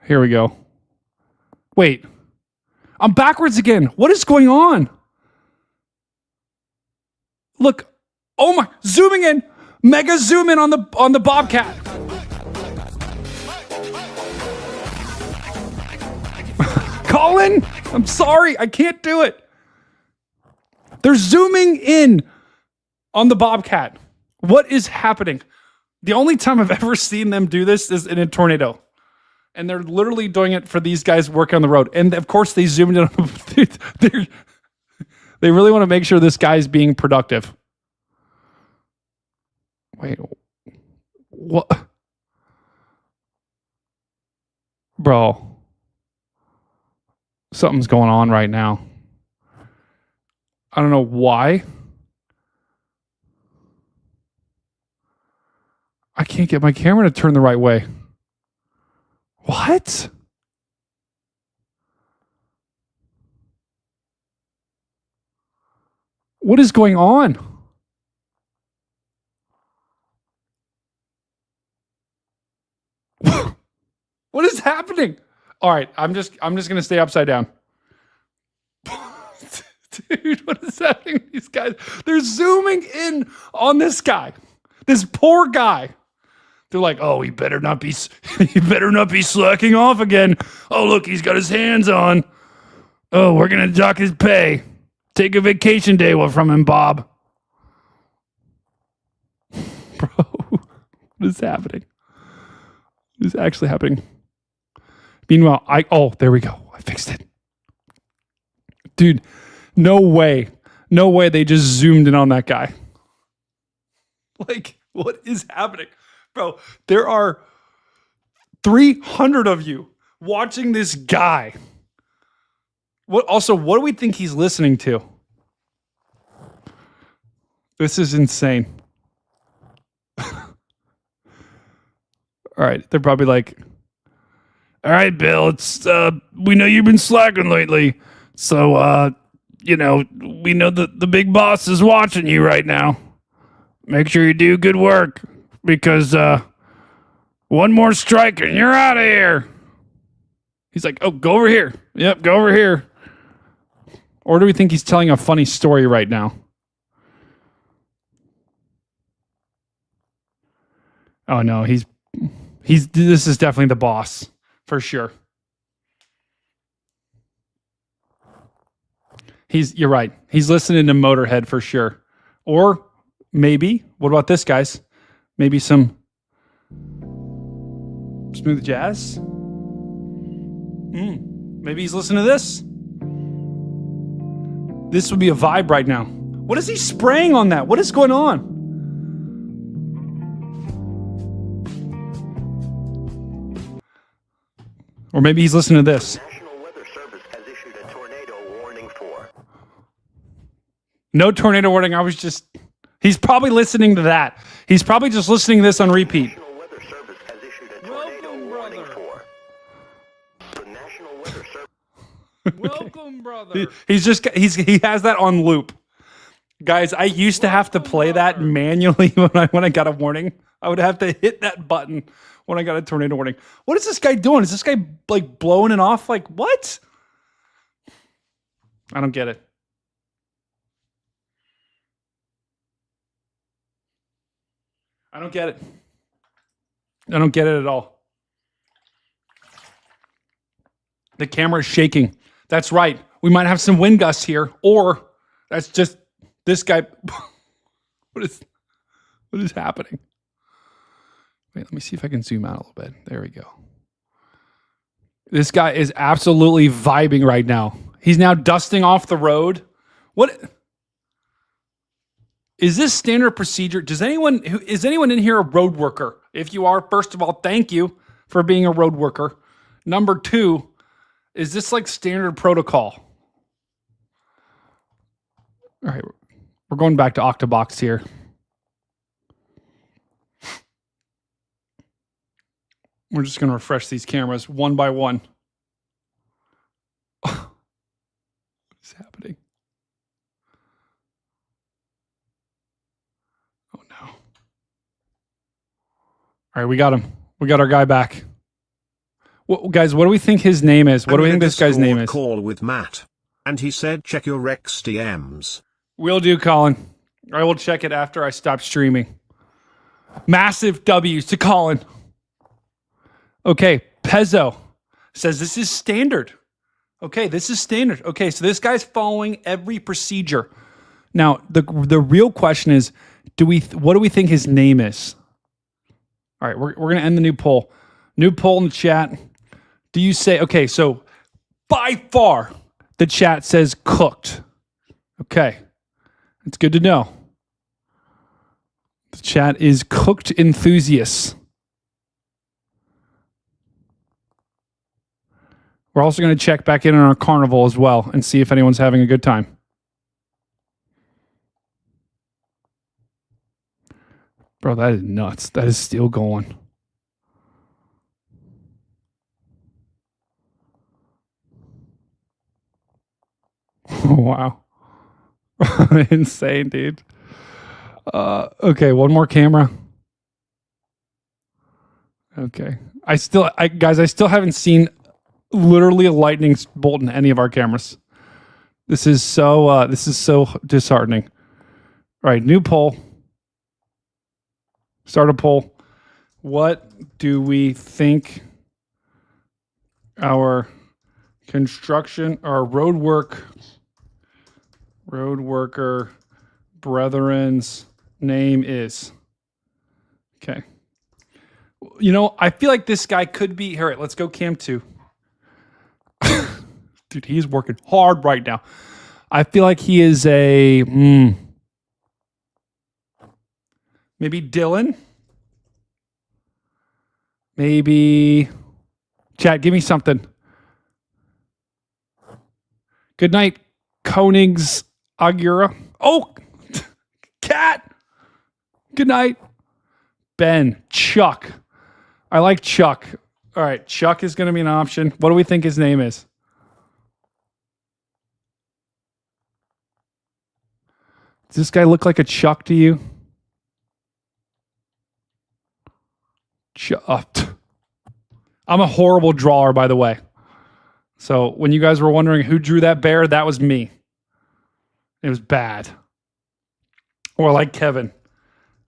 Here we go. Wait. I'm backwards again. What is going on? Look. Oh my, zooming in. Mega zoom in on the Bobcat. Colin, I'm sorry. I can't do it. They're zooming in on the Bobcat. What is happening? The only time I've ever seen them do this is in a tornado. And they're literally doing it for these guys working on the road. And of course they zoomed in on they really want to make sure this guy's being productive. Wait. What? Bro. Something's going on right now. I don't know why. I can't get my camera to turn the right way. What? What is going on? What is happening? All right, I'm just gonna stay upside down. Dude, what is happening? These guys, they're zooming in on this guy, this poor guy. They're like, oh, he better not be slacking off again. Oh, look, he's got his hands on. Oh, we're gonna dock his pay. Take a vacation day from him, Bob. Bro, what is happening? What is actually happening? Meanwhile, there we go. I fixed it. Dude, no way. No way they just zoomed in on that guy. Like, what is happening? Bro, there are 300 of you watching this guy. What do we think he's listening to? This is insane. All right, they're probably like, all right, Bill, it's we know you've been slacking lately. So we know the big boss is watching you right now. Make sure you do good work because one more strike and you're out of here. He's like, oh, go over here. Yep, go over here. Or do we think he's telling a funny story right now? Oh no, this is definitely the boss for sure. You're right. He's listening to Motorhead for sure. Or maybe, what about this, guys? Maybe some smooth jazz? Maybe he's listening to this. This would be a vibe right now. What is he spraying on that? What is going on? Or maybe he's listening to this. National Weather Service has issued a tornado warning for. No tornado warning. He's probably listening to that. He's probably just listening to this on repeat. National Weather Service has issued a tornado warning for. The National Weather Service. Welcome, brother. He has that on loop. Guys, I used to have to play that manually when I got a warning. I would have to hit that button when I got a tornado warning. What is this guy doing? Is this guy like blowing it off? Like what? I don't get it. I don't get it. I don't get it at all. The camera is shaking. That's right. We might have some wind gusts here, or that's just this guy. What is happening? Wait, let me see if I can zoom out a little bit. There we go. This guy is absolutely vibing right now. He's now dusting off the road. What is this standard procedure? Is anyone in here a road worker? If you are, first of all, thank you for being a road worker. Number two, is this like standard protocol? All right, we're going back to Octobox here. We're just going to refresh these cameras one by one. What is happening? Oh no. All right, we got him. We got our guy back. Guys, what do we think his name is? What do we think this guy's name is? Call with Matt, and he said check your Rex DMs. Will do, Colin. I will check it after I stop streaming. Massive W's to Colin. Okay, Pezzo says this is standard. Okay, this is standard. Okay, so this guy's following every procedure. Now, the real question is, what do we think his name is? All right, we're going to end the new poll. New poll in the chat. Do you say, okay, so by far, the chat says cooked. Okay, it's good to know. The chat is cooked enthusiasts. We're also going to check back in on our Carnival as well and see if anyone's having a good time. Bro, that is nuts. That is still going. Wow. Insane, dude. Okay, one more camera. Okay. I still haven't seen literally a lightning bolt in any of our cameras. This is so disheartening. All right, new poll. Start a poll. What do we think our construction, our roadworker brethren's name is? Okay. You know, I feel like this guy could be. All right, let's go cam 2. Dude, he's working hard right now. I feel like he is a maybe Dylan. Maybe chat, give me something. Good night, Koenigs Agura. Oh, Cat. Good night. Ben, Chuck. I like Chuck. All right, Chuck is going to be an option. What do we think his name is? Does this guy look like a Chuck to you? Chuck. I'm a horrible drawer, by the way. So when you guys were wondering who drew that bear, that was me. It was bad. Or like Kevin.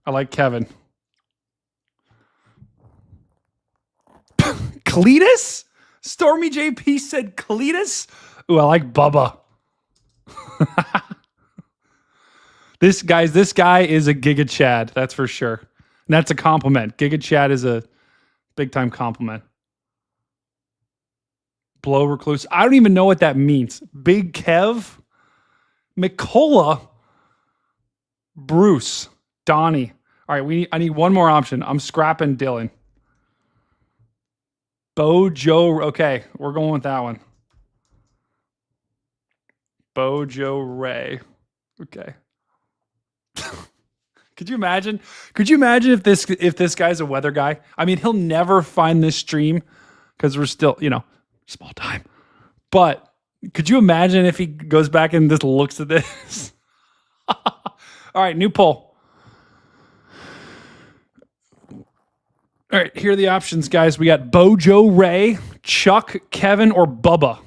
I like Kevin. Cletus? Stormy JP said Cletus? Ooh, I like Bubba. This guy is a Giga Chad, that's for sure. And that's a compliment. Giga Chad is a big time compliment. Blow recluse. I don't even know what that means. Big Kev, Mikola, Bruce, Donnie. All right, I need one more option. I'm scrapping Dylan. Bojo. Okay, we're going with that one. Bojo Ray. Okay. Could you imagine? Could you imagine if this guy's a weather guy? I mean, he'll never find this stream because we're still, small time. But could you imagine if he goes back and just looks at this? All right, new poll. All right, here are the options, guys. We got Bojo Ray, Chuck, Kevin, or Bubba.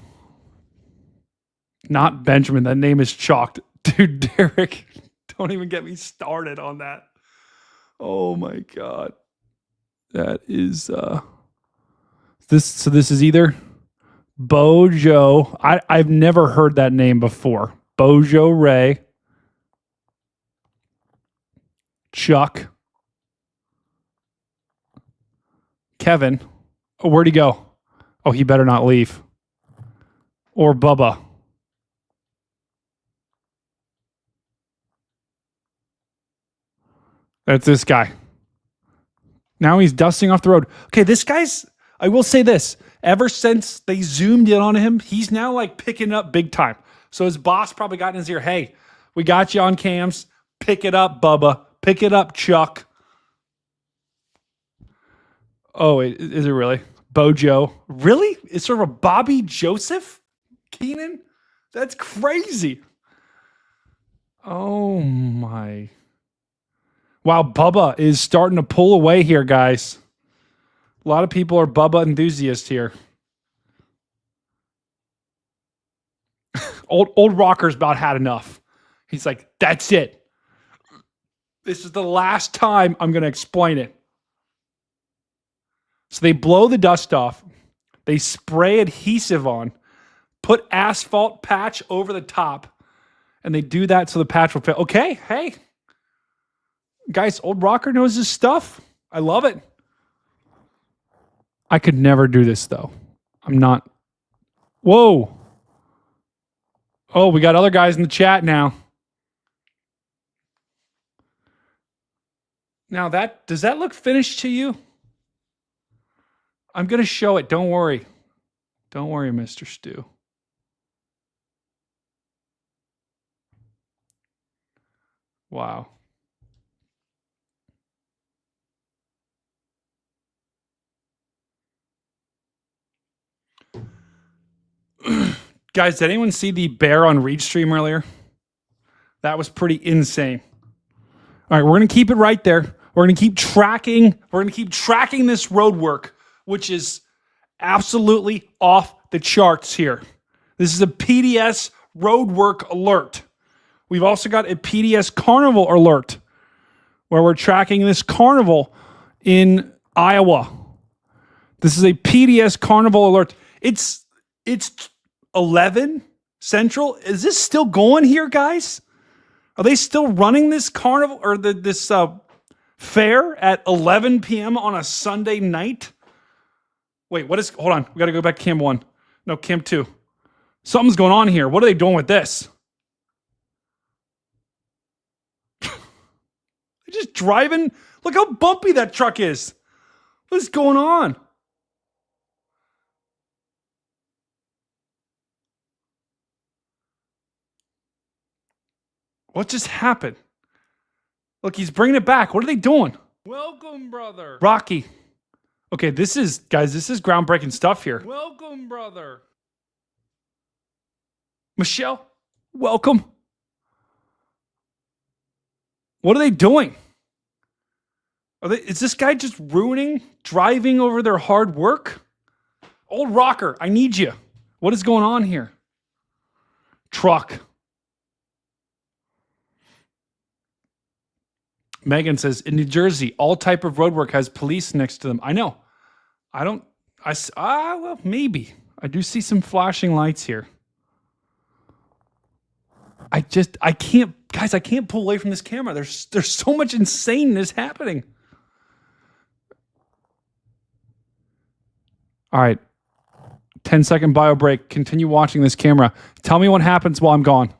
Not Benjamin. That name is chalked. Dude, Derek, don't even get me started on that. Oh my God. That is this. So this is either Bojo. I've never heard that name before. Bojo Ray, Chuck, Kevin. Oh, where'd he go? Oh, he better not leave. Or Bubba. That's this guy. Now he's dusting off the road. Okay, this guy's, I will say this, ever since they zoomed in on him, he's now like picking up big time. So his boss probably got in his ear, hey, we got you on cams. Pick it up, Bubba. Pick it up, Chuck. Oh, is it really? Bojo. Really? It's sort of a Bobby Joseph Keenan? That's crazy. Oh my. Wow, Bubba is starting to pull away here, guys. A lot of people are Bubba enthusiasts here. Old Rocker's about had enough. He's like, that's it. This is the last time I'm going to explain it. So they blow the dust off. They spray adhesive on, put asphalt patch over the top, and they do that so the patch will fit. Okay, hey. Guys, old rocker knows his stuff. I love it. I could never do this, though. I'm not. Whoa. Oh, we got other guys in the chat now. Now, does that look finished to you? I'm going to show it. Don't worry. Don't worry, Mr. Stu. Wow. Guys, did anyone see the bear on Reach stream earlier? That was pretty insane. All right, we're going to keep it right there. We're going to keep tracking. We're going to keep tracking this road work, which is absolutely off the charts here. This is a PDS road work alert. We've also got a PDS Carnival alert where we're tracking this carnival in Iowa. This is a PDS Carnival alert. It's 11 Central. Is this still going here, guys? Are they still running this carnival or this fair at 11 p.m. on a Sunday night? Wait, hold on. We got to go back to Cam 1. No, Cam 2. Something's going on here. What are they doing with this? They're just driving. Look how bumpy that truck is. What is going on? What just happened? Look, he's bringing it back. What are they doing? Welcome, brother. Rocky. Okay, this is groundbreaking stuff here. Welcome, brother. Michelle, welcome. What are they doing? Is this guy just driving over their hard work? Old rocker, I need you. What is going on here? Truck. Megan says, in New Jersey, all type of roadwork has police next to them. I know. Well, maybe. I do see some flashing lights here. I can't pull away from this camera. There's so much insaneness happening. All right. 10-second bio break. Continue watching this camera. Tell me what happens while I'm gone.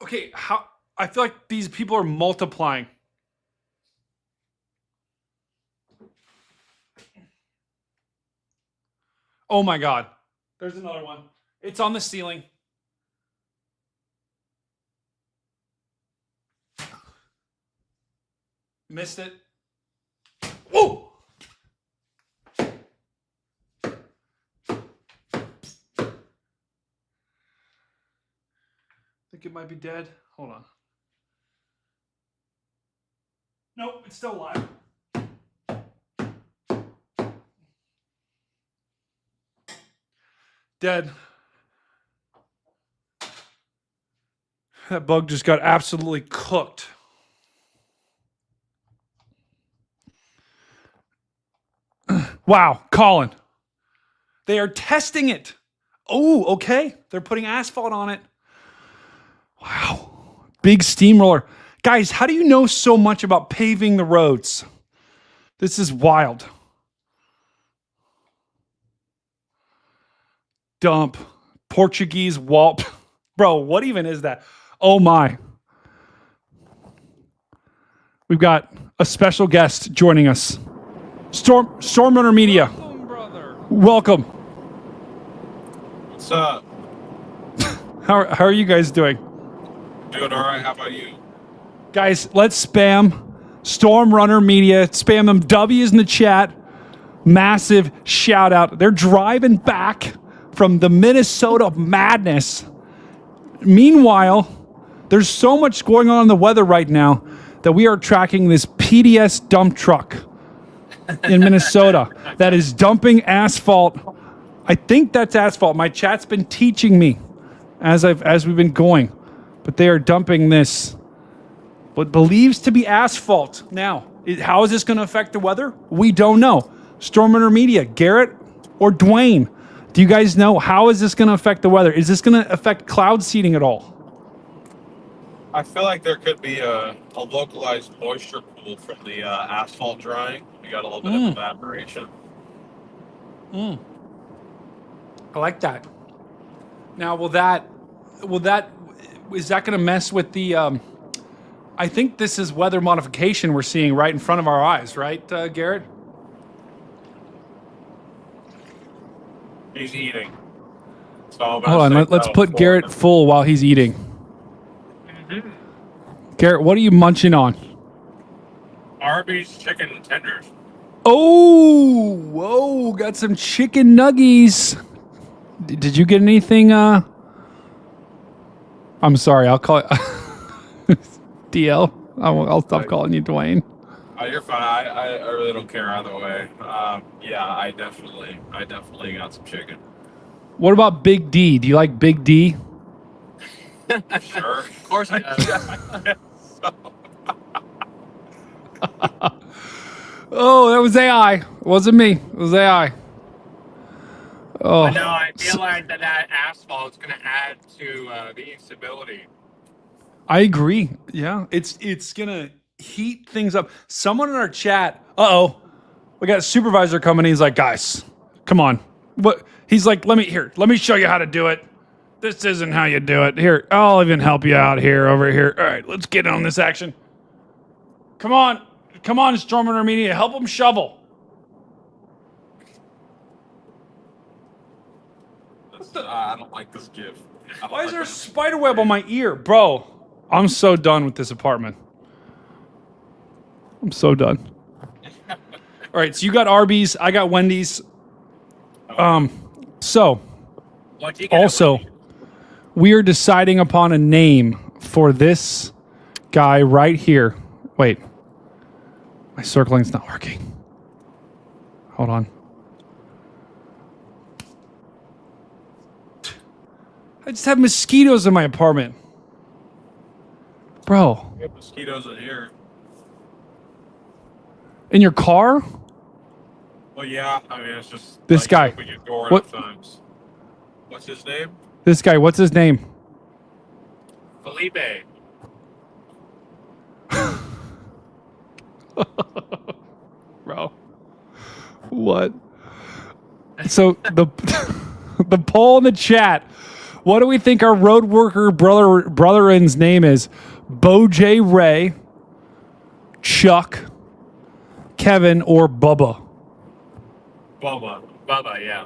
Okay, I feel like these people are multiplying. Oh my God. There's another one. It's on the ceiling. Missed it. Whoa! Think it might be dead. Hold on. Nope, it's still alive. Dead. That bug just got absolutely cooked. Wow, Colin. They are testing it. Oh, okay. They're putting asphalt on it. Wow. Big steamroller. Guys, how do you know so much about paving the roads? This is wild. Dump. Portuguese wall. Bro, what even is that? Oh my. We've got a special guest joining us. Storm Runner Media. Welcome, brother. Welcome. What's up? How are you guys doing? Doing all right. How about you? Guys, let's spam Storm Runner Media. Spam them W's in the chat. Massive shout out. They're driving back from the Minnesota madness. Meanwhile, there's so much going on in the weather right now that we are tracking this PDS dump truck in Minnesota that is dumping asphalt. I think that's asphalt. My chat's been teaching me as we've been going, but they are dumping this, what believes to be asphalt. Now, how is this going to affect the weather? We don't know. Stormrunner Media, Garrett or Dwayne, do you guys know how is this going to affect the weather? Is this going to affect cloud seeding at all? I feel like there could be a localized moisture pool from the asphalt drying. We got a little bit of evaporation. I like that. Now, is that going to mess with the? I think this is weather modification we're seeing right in front of our eyes, right, Garrett? He's eating. So I'm Hold on, let's put Garrett full while he's eating. Mm-hmm. Garrett, what are you munching on? Arby's chicken tenders. Oh, whoa, got some chicken nuggies. Did you get anything? I'm sorry, I'll call it DL. I'll stop calling you Dwayne. Oh, you're fine. I really don't care either way. Yeah, I definitely got some chicken. What about Big D? Do you like Big D? Sure. Of course I do. Oh, that was AI. It wasn't me. It was AI. Oh. No, I feel like that asphalt is going to add to the instability. I agree. Yeah, it's gonna heat things up. Someone in our chat. We got a supervisor coming. He's like, guys, come on. What? He's like, let me show you how to do it. This isn't how you do it. Here, I'll even help you out here, over here. All right, let's get on this action. Come on, Stormrunner Media, help them shovel. I don't like this gift. Why is there a spider web on my ear, bro? I'm so done with this apartment. I'm so done. All right, so you got Arby's, I got Wendy's. So also, we are deciding upon a name for this guy right here. Wait, my circling's not working. Hold on. I just have mosquitoes in my apartment. Bro. We have mosquitoes in here. In your car? Well, yeah. I mean, it's just this guy. Open your door What? Times. What's his name? This guy. What's his name? Felipe. Bro. What? So the the poll in the chat. What do we think our road worker brother-in's name is? Bo J. Ray, Chuck, Kevin, or Bubba? Bubba, yeah.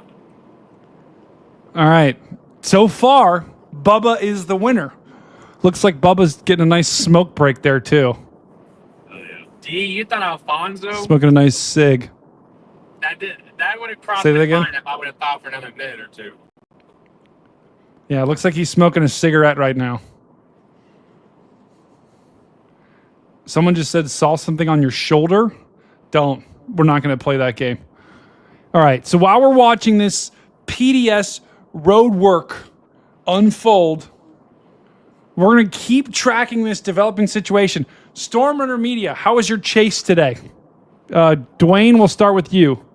All right. So far, Bubba is the winner. Looks like Bubba's getting a nice smoke break there, too. D, you thought Alfonso? Smoking a nice cig. That would have crossed Say that my again? mind if I would have thought for another minute or two. Yeah, it looks like he's smoking a cigarette right now. Someone just saw something on your shoulder. Don't. We're not going to play that game. All right, so while we're watching this PDS roadwork unfold, We're going to keep tracking this developing situation. Storm Runner Media, how was your chase today? Dwayne, we'll start with you.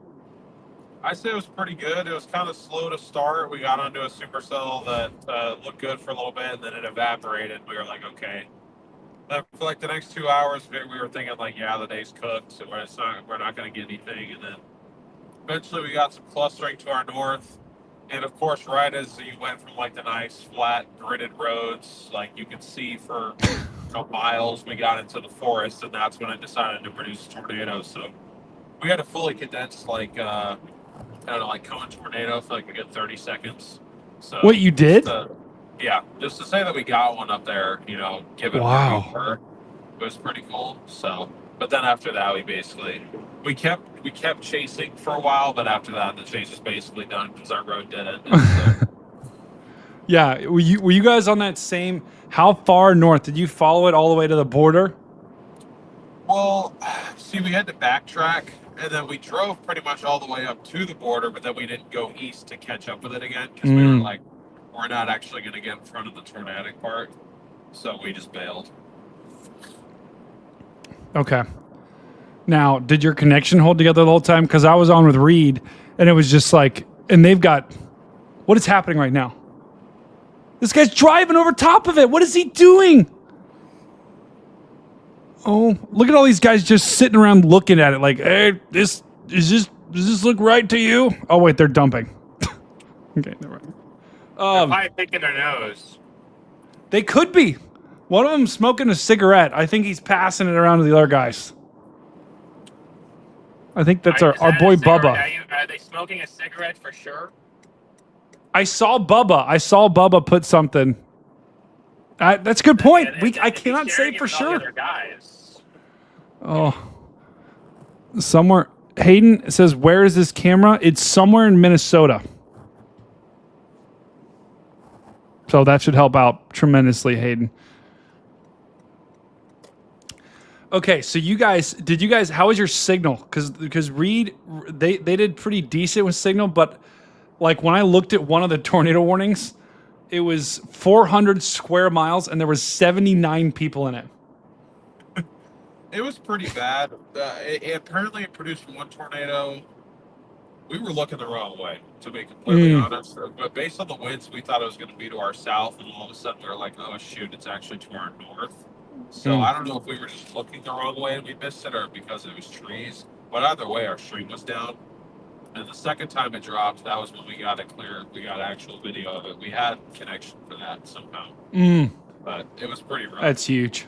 I say it was pretty good. It was kind of slow to start. We got onto a supercell that looked good for a little bit, and then it evaporated. We were like, okay. Then for like the next 2 hours, we were thinking like, yeah, the day's cooked, so we're not going to get anything. And then eventually we got some clustering to our north. And of course, right as you went from like the nice flat gridded roads, like you could see for miles, we got into the forest, and that's when it decided to produce tornadoes. So we had to fully condense like like cone tornado for like a good 30 seconds. So What, you did? Yeah, just to say that we got one up there, given where we were, it was pretty cool. So, but then after that, we kept chasing for a while, but after that, the chase was basically done because our road dead ended. So. Yeah, were you guys on that same? How far north did you follow it all the way to the border? Well, see, we had to backtrack, and then we drove pretty much all the way up to the border, but then we didn't go east to catch up with it again because we were like, we're not actually going to get in front of the tornadic part, so we just bailed. Okay. Now, did your connection hold together the whole time? Because I was on with Reed, and it was just like, and they've got, what is happening right now? This guy's driving over top of it. What is he doing? Oh, look at all these guys just sitting around looking at it like, hey, does this look right to you? Oh, wait, they're dumping. Okay, never mind. They're probably picking their nose. They could be. One of them smoking a cigarette. I think he's passing it around to the other guys. I think that's our boy Bubba. Are they smoking a cigarette for sure? I saw Bubba put something. That's a good point. I cannot say for sure. Oh. Somewhere. Hayden says, where is this camera? It's somewhere in Minnesota. So that should help out tremendously, Hayden. Okay, so how was your signal? Because Reed, they did pretty decent with signal, but like when I looked at one of the tornado warnings, it was 400 square miles and there was 79 people in it. It was pretty bad. Apparently it produced one tornado. We were looking the wrong way, to be completely honest. But based on the winds, we thought it was going to be to our south, and all of a sudden we were like, oh shoot, it's actually to our north. So I don't know if we were just looking the wrong way and we missed it, or because it was trees. But either way, our stream was down. And the second time it dropped, that was when we got it clear. We got actual video of it. We had connection for that somehow. But it was pretty rough. That's huge.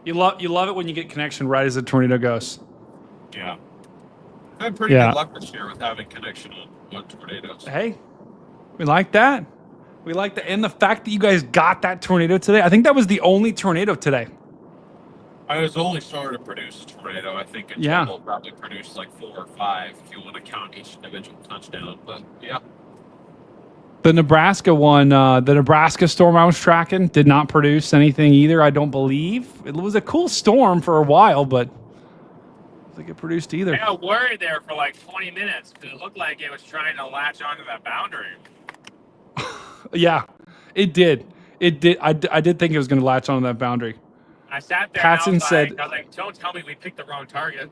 You love it when you get connection right as the tornado goes. Yeah. I had pretty good luck this year with having connection on tornadoes. Hey, we like that. We like that. And the fact that you guys got that tornado today, I think that was the only tornado today. I was only starting to produce a tornado. I think in total probably produced like 4 or 5 if you want to count each individual touchdown. But yeah. The Nebraska one, the Nebraska storm I was tracking did not produce anything either, I don't believe. It was a cool storm for a while, but I don't think it produced either. I got worried there for like 20 minutes because it looked like it was trying to latch onto that boundary. Yeah, it did. It did. I did think it was going to latch onto that boundary. I sat there Patson and said, I was like, don't tell me we picked the wrong target.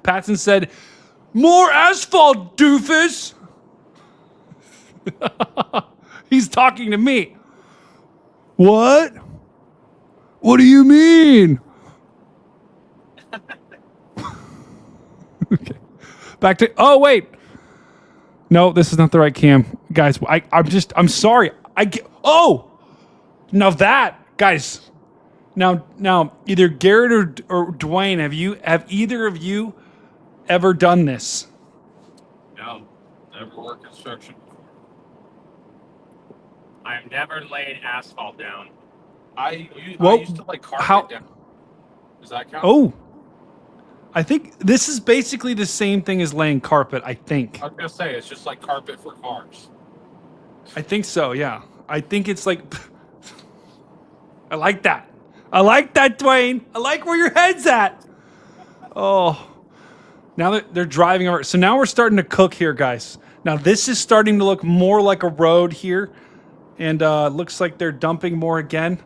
Patson said, more asphalt, doofus. He's talking to me. What? What do you mean? Okay. Back to, oh, wait. No, this is not the right cam. Guys, I'm sorry. Now that, guys, now either Garrett or Dwayne, have either of you ever done this? No, never worked construction before. I've never laid asphalt down. I used to lay carpet down. Does that count? Oh, I think this is basically the same thing as laying carpet, I think. I was going to say, it's just like carpet for cars. I think so, yeah. I think it's like... I like that. I like that, Dwayne. I like where your head's at. Oh. Now that they're driving over. So now we're starting to cook here, guys. Now this is starting to look more like a road here. and looks like they're dumping more again.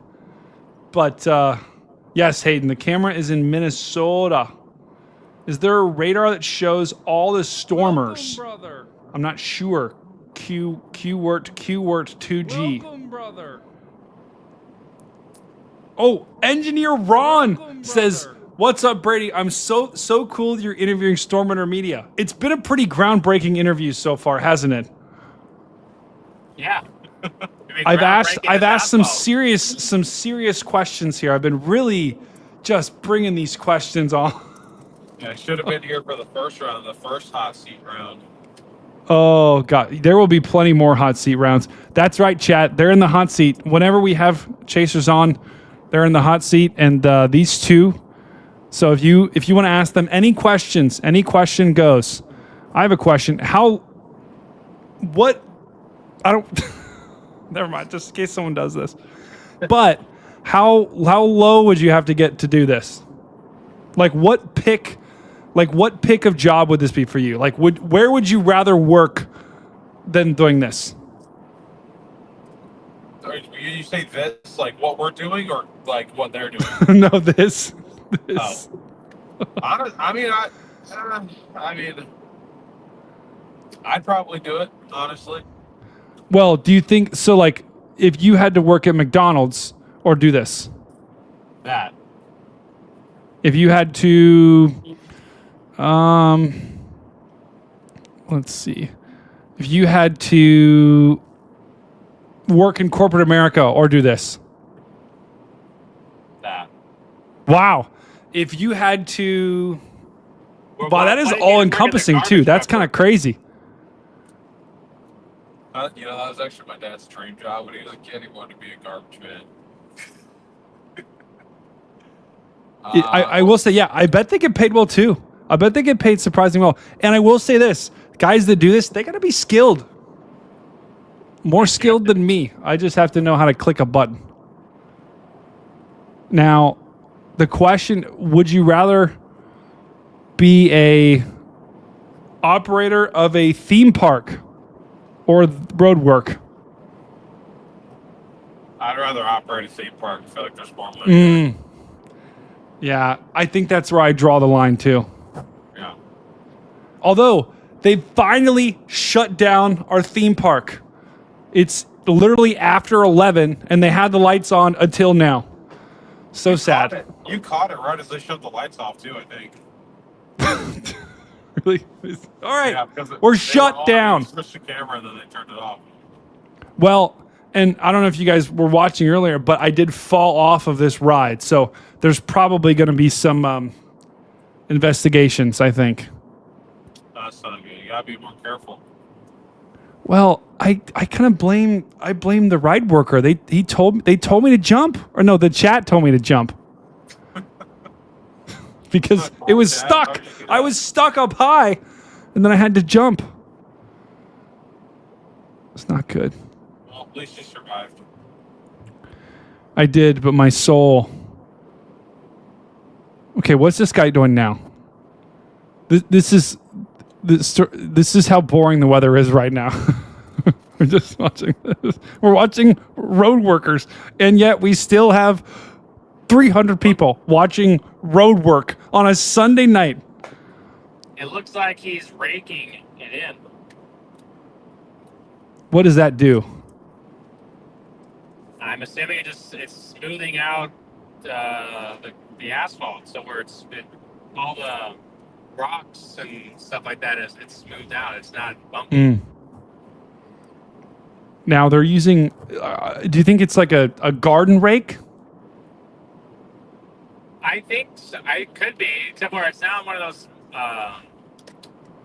But yes, Hayden, the camera is in Minnesota. Is there a radar that shows all the stormers? Welcome, brother. I'm not sure. QWERT 2G. Welcome, brother. Oh, Engineer Ron Welcome, says, brother. "What's up, Brady? I'm so cool you're interviewing Stormrunner Media. It's been a pretty groundbreaking interview so far, hasn't it?" Yeah. I've asked some serious questions here. I've been really just bringing these questions on. Yeah, I should have been here for the first round, the first hot seat round. Oh God, there will be plenty more hot seat rounds. That's right, chat. They're in the hot seat. Whenever we have chasers on, they're in the hot seat, and these two. So if you want to ask them any questions, any question goes. I have a question. What? I don't. Never mind. Just in case someone does this. But how low would you have to get to do this? Like what pick of job would this be for you? Like where would you rather work than doing this? You say this, like what we're doing, or like what they're doing? No, this. Oh. I mean, I'd probably do it, honestly. Well, do you think so? Like, if you had to work at McDonald's or do this, That. if you had to, let's see, if you had to work in corporate America or do this, That. wow. If you had to, Well, wow, that is why did you all bring in the encompassing too. garbage That's truck? kind of crazy. That was actually my dad's dream job when he was a kid. He wanted to be a garbage man. I will say, yeah, I bet they get paid well too. I bet they get paid surprisingly well. And I will say this, guys that do this, they got to be skilled. More skilled than me. I just have to know how to click a button. Now, the question, would you rather be a operator of a theme park or road work? I'd rather operate a theme park. I feel like there's more money. Yeah, I think that's where I draw the line too. Yeah. Although they finally shut down our theme park. It's literally after 11 and they had the lights on until now. So sad. You caught it right as they shut the lights off too, I think. Really? All right. Yeah, because We're they shut were on, down. You switched the camera and then they turned it off. Well, and I don't know if you guys were watching earlier, but I did fall off of this ride. So there's probably going to be some investigations, I think. That's not good. You gotta be more careful. Well, I kind of blame the ride worker. They told me to jump, or no, the chat told me to jump because it was stuck. I was stuck up high, and then I had to jump. It's not good. Well, at least you survived. I did, but my soul. Okay, what's this guy doing now? This is how boring the weather is right now. We're just watching this. We're watching road workers, and yet we still have 300 people watching road work on a Sunday night. It looks like he's raking it in. What does that do? I'm assuming it's smoothing out the asphalt, so where all the rocks and stuff like that it's smoothed out. It's not bumpy. Now they're using. Do you think it's like a garden rake? I think so. I could be, except where it's not one of those.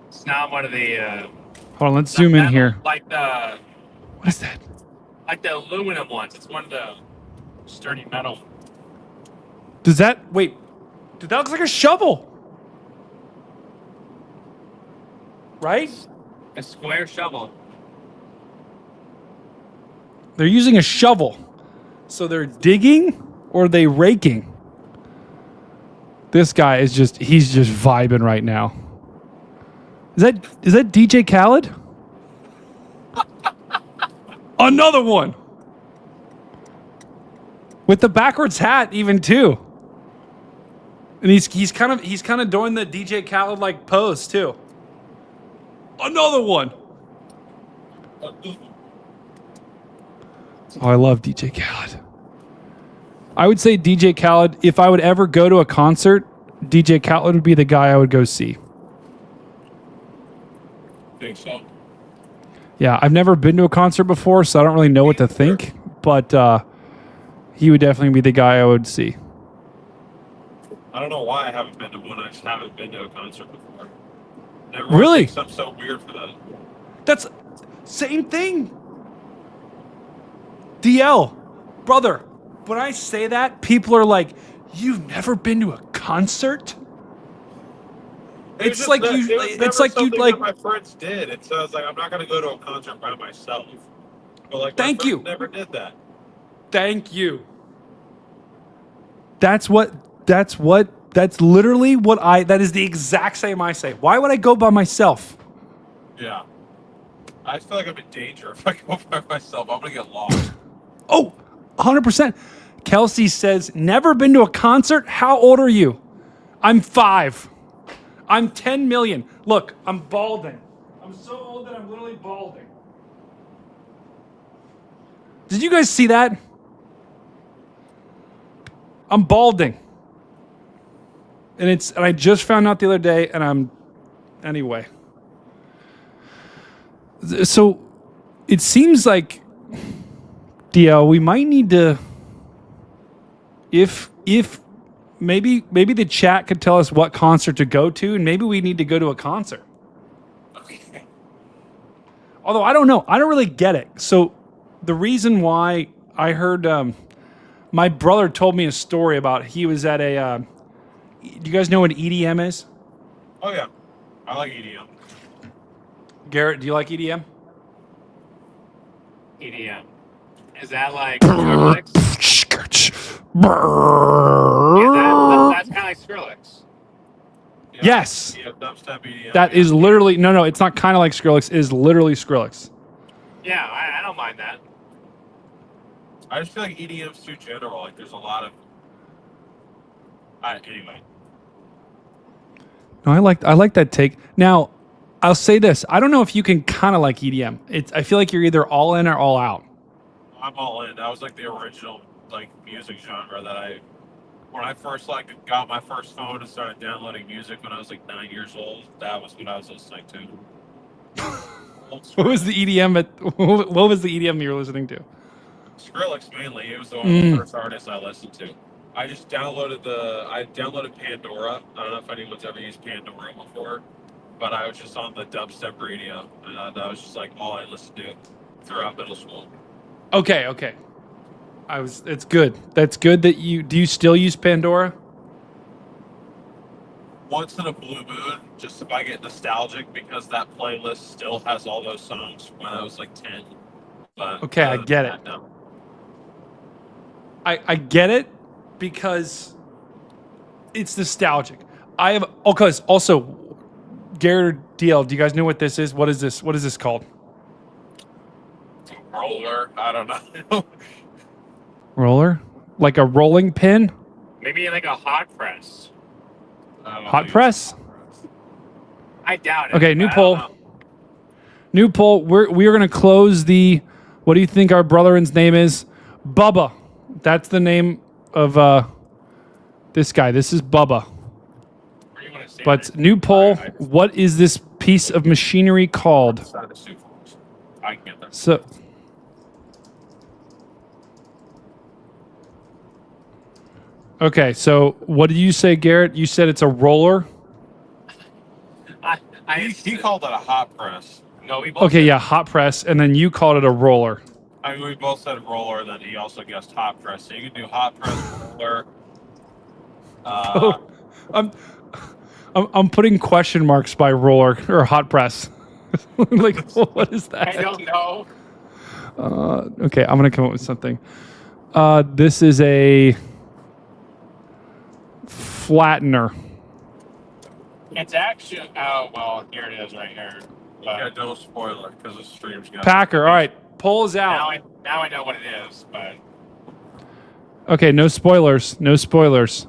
It's not one of the. Hold on, let's zoom in metal, here. Like the. What is that? Like the aluminum ones. It's one of the sturdy metal. Does that wait? That looks like a shovel, right? A square shovel. They're using a shovel, so they're digging or they raking. This guy is he's just vibing right now. Is that DJ Khaled? Another one. With the backwards hat, even too. And he's kind of doing the DJ Khaled like pose too. Another one. Oh, I love DJ Khaled. I would say DJ Khaled, if I would ever go to a concert, DJ Khaled would be the guy I would go see. Think so. Yeah, I've never been to a concert before, so I don't really know what to think, but he would definitely be the guy I would see. I don't know why I haven't been to one. I just haven't been to a concert before. Everyone Really? thinks I'm so weird for that. That's same thing. DL, brother, when I say that, people are like, "You've never been to a concert?" It's like you. It's like you like. My friends did. It says like I'm not going to go to a concert by myself. But like, Thank you. Never did that. Thank you. That's literally what that is the exact same I say. Why would I go by myself? Yeah. I feel like I'm in danger if I go by myself. I'm going to get lost. Oh, 100%. Kelsey says, never been to a concert? How old are you? I'm 5. I'm 10 million. Look, I'm balding. I'm so old that I'm literally balding. Did you guys see that? I'm balding. And I just found out the other day, and anyway. So it seems like, DL, we might need to, if maybe the chat could tell us what concert to go to, and maybe we need to go to a concert. Okay. Although I don't know. I don't really get it. So the reason why I heard, my brother told me a story about he was at a, do you guys know what EDM is? Oh, yeah. I like EDM. Garrett, do you like EDM? EDM. Is that like Skrillex? That's kind of like Skrillex. Yeah, Yes. Yeah, dubstep EDM. That is literally, no, it's not kind of like Skrillex. It is literally Skrillex. Yeah, I don't mind that. I just feel like EDM's too general. Like, there's a lot of... anyway. No, I like that take. Now, I'll say this. I don't know if you can kind of like EDM. I feel like you're either all in or all out. I'm all in. That was like the original like music genre that when I first like got my first phone and started downloading music when I was like 9 years old. That was what I was listening to. What was the EDM? What was the EDM you were listening to? Skrillex mainly. It was the one of the first artists I listened to. I just downloaded Pandora. I don't know if anyone's ever used Pandora before, but I was just on the dubstep radio, and that was just like all I listened to throughout middle school. Okay. It's good. That's good that do you still use Pandora? Once in a blue moon, just if I get nostalgic, because that playlist still has all those songs when I was like 10. But okay, I get it. No. I get it because it's nostalgic. Because also, Garrett or DL, do you guys know what this is? What is this? What is this called? Roller? I don't know. Roller? Like a rolling pin? Maybe like a hot press. Hot press? I doubt it. Okay, new poll. New poll. We're going to close the... What do you think our brother-in's name is? Bubba. That's the name of this guy. This is Bubba. But new poll. What is this piece of machinery called? I can get that. So... Okay, so what did you say, Garrett? You said it's a roller? He called it a hot press. No, we both Okay, yeah, hot press, and then you called it a roller. I mean, we both said roller, then he also guessed hot press. So you can do hot press, roller. I'm putting question marks by roller or hot press. Like, what is that? I don't know. Okay, I'm gonna come up with something. This is a flattener. It's actually... Oh, well, here it is right here. Yeah, don't spoil it, because the stream's got... Packer, all right, poll is out. Now I know what it is, but... Okay, no spoilers. No spoilers.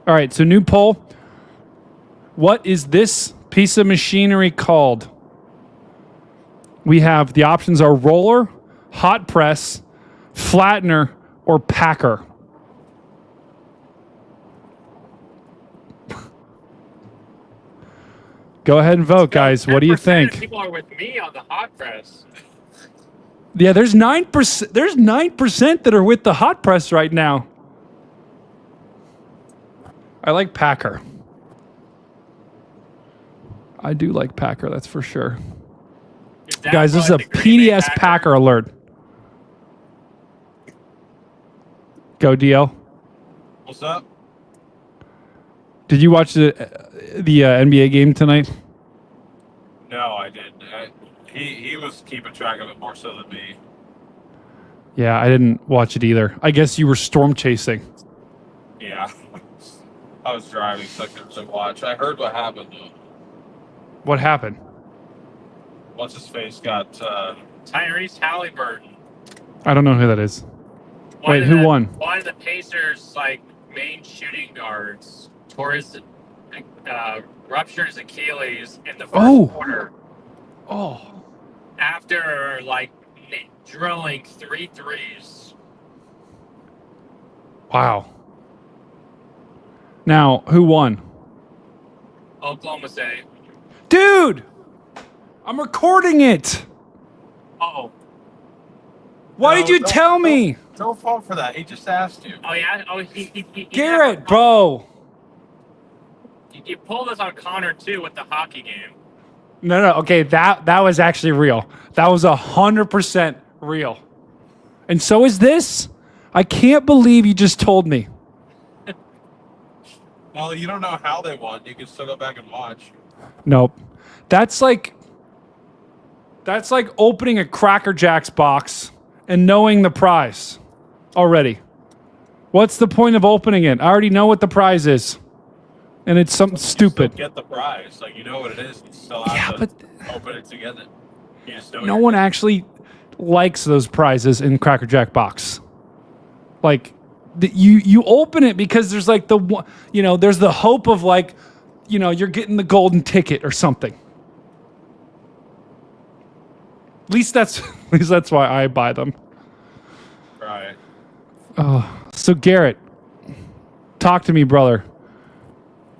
All right, so new poll. What is this piece of machinery called? We have the options are roller, hot press, flattener, or packer. Go ahead and vote, guys. What do you 10% think? of people are with me on the hot press. Yeah, there's 9%. There's 9% that are with the hot press right now. I like packer. I do like packer, that's for sure. Guys, this is a PDS packer alert. Go, DL. What's up? Did you watch the NBA game tonight? No, I didn't. He was keeping track of it more so than me. Yeah, I didn't watch it either. I guess you were storm chasing. Yeah. I was driving, so I couldn't watch. I heard what happened, though. What happened? What's his face got Tyrese Halliburton. I don't know who that is. Wait, who won? One of the Pacers' main shooting guards tore his ruptured his Achilles in the first quarter. Oh. After drilling 3 threes. Wow. Now, who won? Oklahoma City. Dude! I'm recording it! Oh. Why did you tell me? Don't fall for that. He just asked you. Oh, yeah? Oh, he Garrett, bro! You pulled us on Connor, too, with the hockey game. No, okay, that was actually real. That was 100% real. And so is this. I can't believe you just told me. Well, you don't know how they won. You can still go back and watch. Nope. That's like opening a Cracker Jacks box and knowing the prize already. What's the point of opening it? I already know what the prize is. And it's something stupid. Still get the prize. You know what it is. You still have to open it together. You just know No one actually likes those prizes in Cracker Jack box. You open it because there's there's the hope of you're getting the golden ticket or something. At least that's why I buy them. Right. So Garrett, talk to me, brother.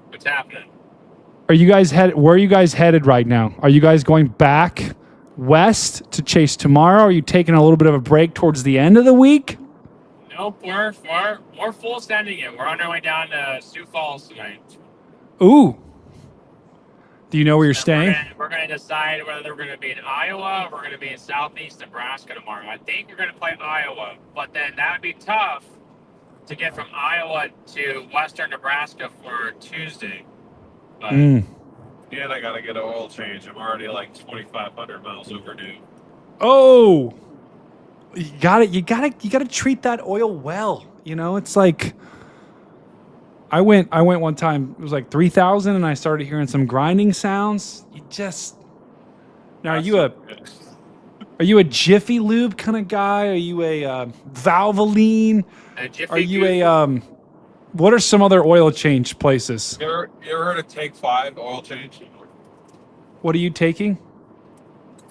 What's happening? Where are you guys headed right now? Are you guys going back west to chase tomorrow? Are you taking a little bit of a break towards the end of the week? Nope, we're full sending it. We're on our way down to Sioux Falls tonight. Ooh. Do you know where you're staying? We're going to decide whether we're going to be in Iowa or we're going to be in southeast Nebraska tomorrow. I think we're going to play Iowa, but then that would be tough to get from Iowa to western Nebraska for Tuesday. But Yeah, I got to get an oil change. I'm already 2,500 miles overdue. Oh. You gotta treat that oil well. It's like I went one time, it was 3,000 and I started hearing some grinding sounds. Now are you a Jiffy Lube kind of guy? Are you a Valvoline? Are you what are some other oil change places? You ever heard of Take 5 oil change? What are you taking?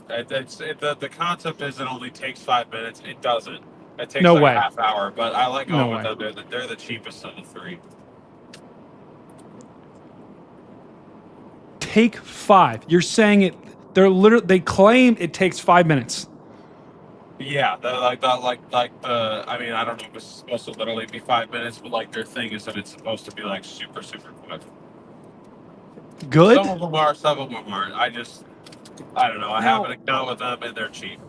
The concept is it only takes 5 minutes. It doesn't. It takes No a way. half hour, but I like No going way. with them. They're the cheapest of the 3. Take 5. You're saying it. They claim it takes 5 minutes. Yeah, I don't know if it's supposed to literally be 5 minutes, but their thing is that it's supposed to be super, super quick. Good. Some of them are, some of them aren't. I don't know. I have an account with them and they're cheap.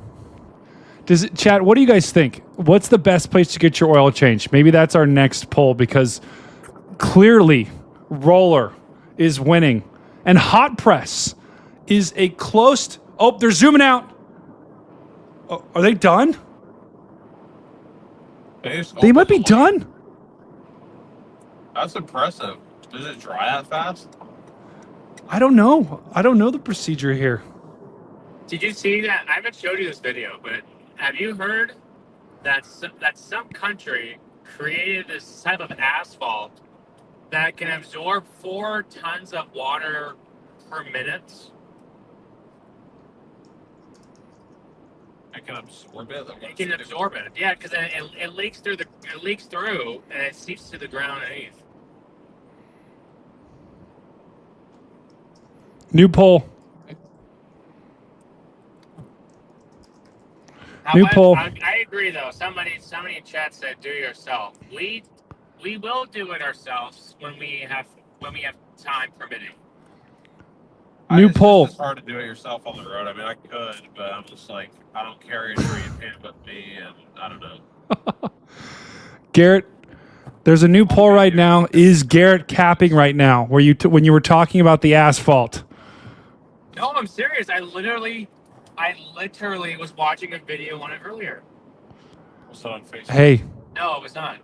Chad, what do you guys think? What's the best place to get your oil change? Maybe that's our next poll because clearly roller is winning and hot press is a close. Oh, they're zooming out. Oh, are they done? They might be done. That's impressive. Does it dry that fast? I don't know. I don't know the procedure here. Did you see that? I haven't showed you this video, but have you heard that some country created this type of asphalt that can absorb 4 tons of water per minute. I can absorb it. It can absorb it, yeah, because it leaks through and it seeps to the ground underneath. New poll. New poll. I agree though. Somebody in chat said do it yourself. We will do it ourselves when we have time permitting. New poll. It's hard to do it yourself on the road. I mean, I could, but I'm just like, I don't carry a tree and pan with me, and I don't know. Garrett, there's a new poll right now. Is Garrett capping right now? When you were talking about the asphalt? No, I'm serious. I literally was watching a video on it earlier. Was it on Facebook? Hey. No, it was not.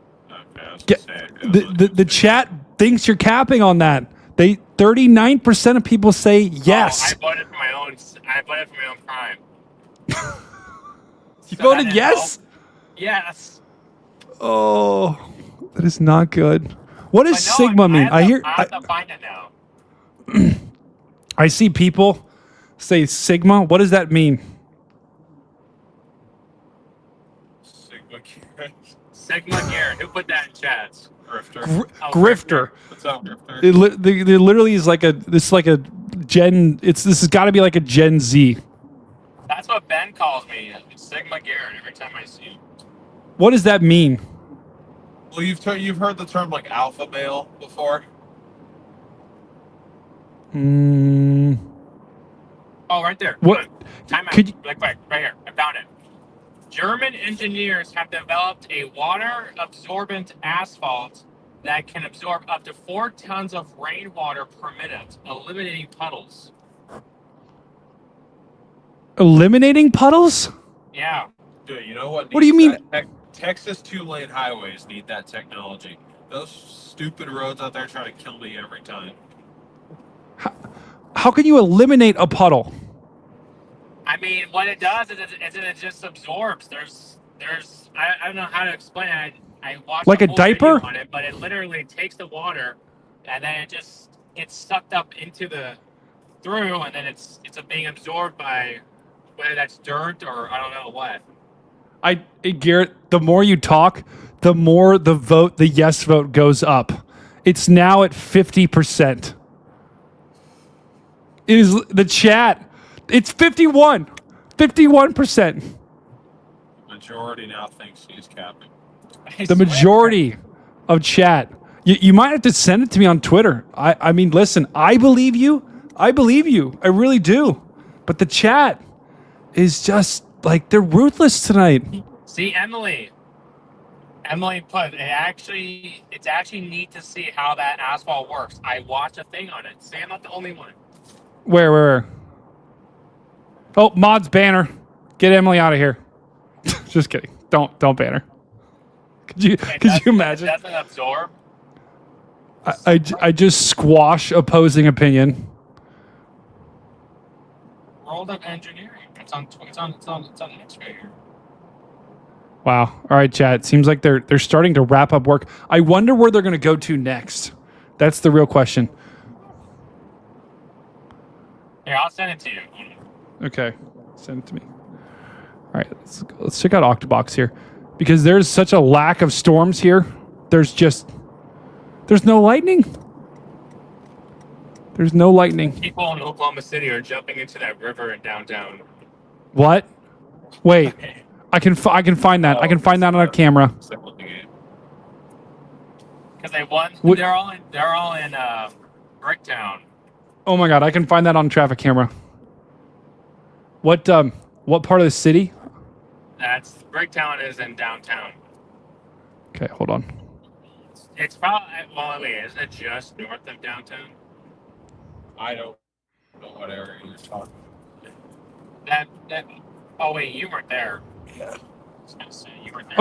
Okay, the chat thinks you're capping on that. 39% of people say yes. Oh, I voted for my own crime. You voted yes? Help? Yes. Oh, that is not good. What does Sigma mean? I have to find it now. I see people say Sigma. What does that mean? Sigma Garrett. Who put that in chat? Grifter. Grifter. What's up, Grifter? It literally is like a Gen. This has got to be like a Gen Z. That's what Ben calls me. It's Sigma Garrett every time I see him. What does that mean? Well, you've heard the term like alpha male before. Oh, right there. What? Time out. Could you, right here. I found it. German engineers have developed a water-absorbent asphalt that can absorb up to 4 tons of rainwater per minute, eliminating puddles. Eliminating puddles? Yeah. Dude, you know what? What do you mean? Texas 2-lane highways need that technology. Those stupid roads out there try to kill me every time. How can you eliminate a puddle? I mean, what it does is it just absorbs. I don't know how to explain it. I watched like a diaper on it, but it literally takes the water and then it just gets sucked up into through, and then it's being absorbed by whether that's dirt or I don't know what. Garrett, the more you talk, the more the yes vote goes up. It's now at 50%. It is the chat. It's 51%. Majority now thinks he's capping. The majority of chat. You might have to send it to me on Twitter. I mean, listen, I believe you. I really do. But the chat is just like, they're ruthless tonight. See, Emily put it's actually neat to see how that asphalt works. I watched a thing on it. See, I'm not the only one. Where? Oh, Mod's banner. Get Emily out of here. Just kidding. Don't ban her. Could you imagine? It doesn't absorb. I just squash opposing opinion. World of engineering. It's on X-ray here. Wow. All right, chat. Seems like they're starting to wrap up work. I wonder where they're going to go to next. That's the real question. Here, I'll send it to you. Okay, send it to me. All right, let's check out Octobox here, because there's such a lack of storms here. There's no lightning. There's no lightning. People in Oklahoma City are jumping into that river in downtown. What? Wait, I can find that. I can find that on a camera. Because they won. They're all in Bricktown. Oh my God, I can find that on traffic camera. What part of the city? That's Bricktown is in downtown. Okay, hold on. It's probably isn't it just north of downtown? I don't know what area you're talking about. That oh wait, you weren't there. Yeah. I was gonna say you weren't there.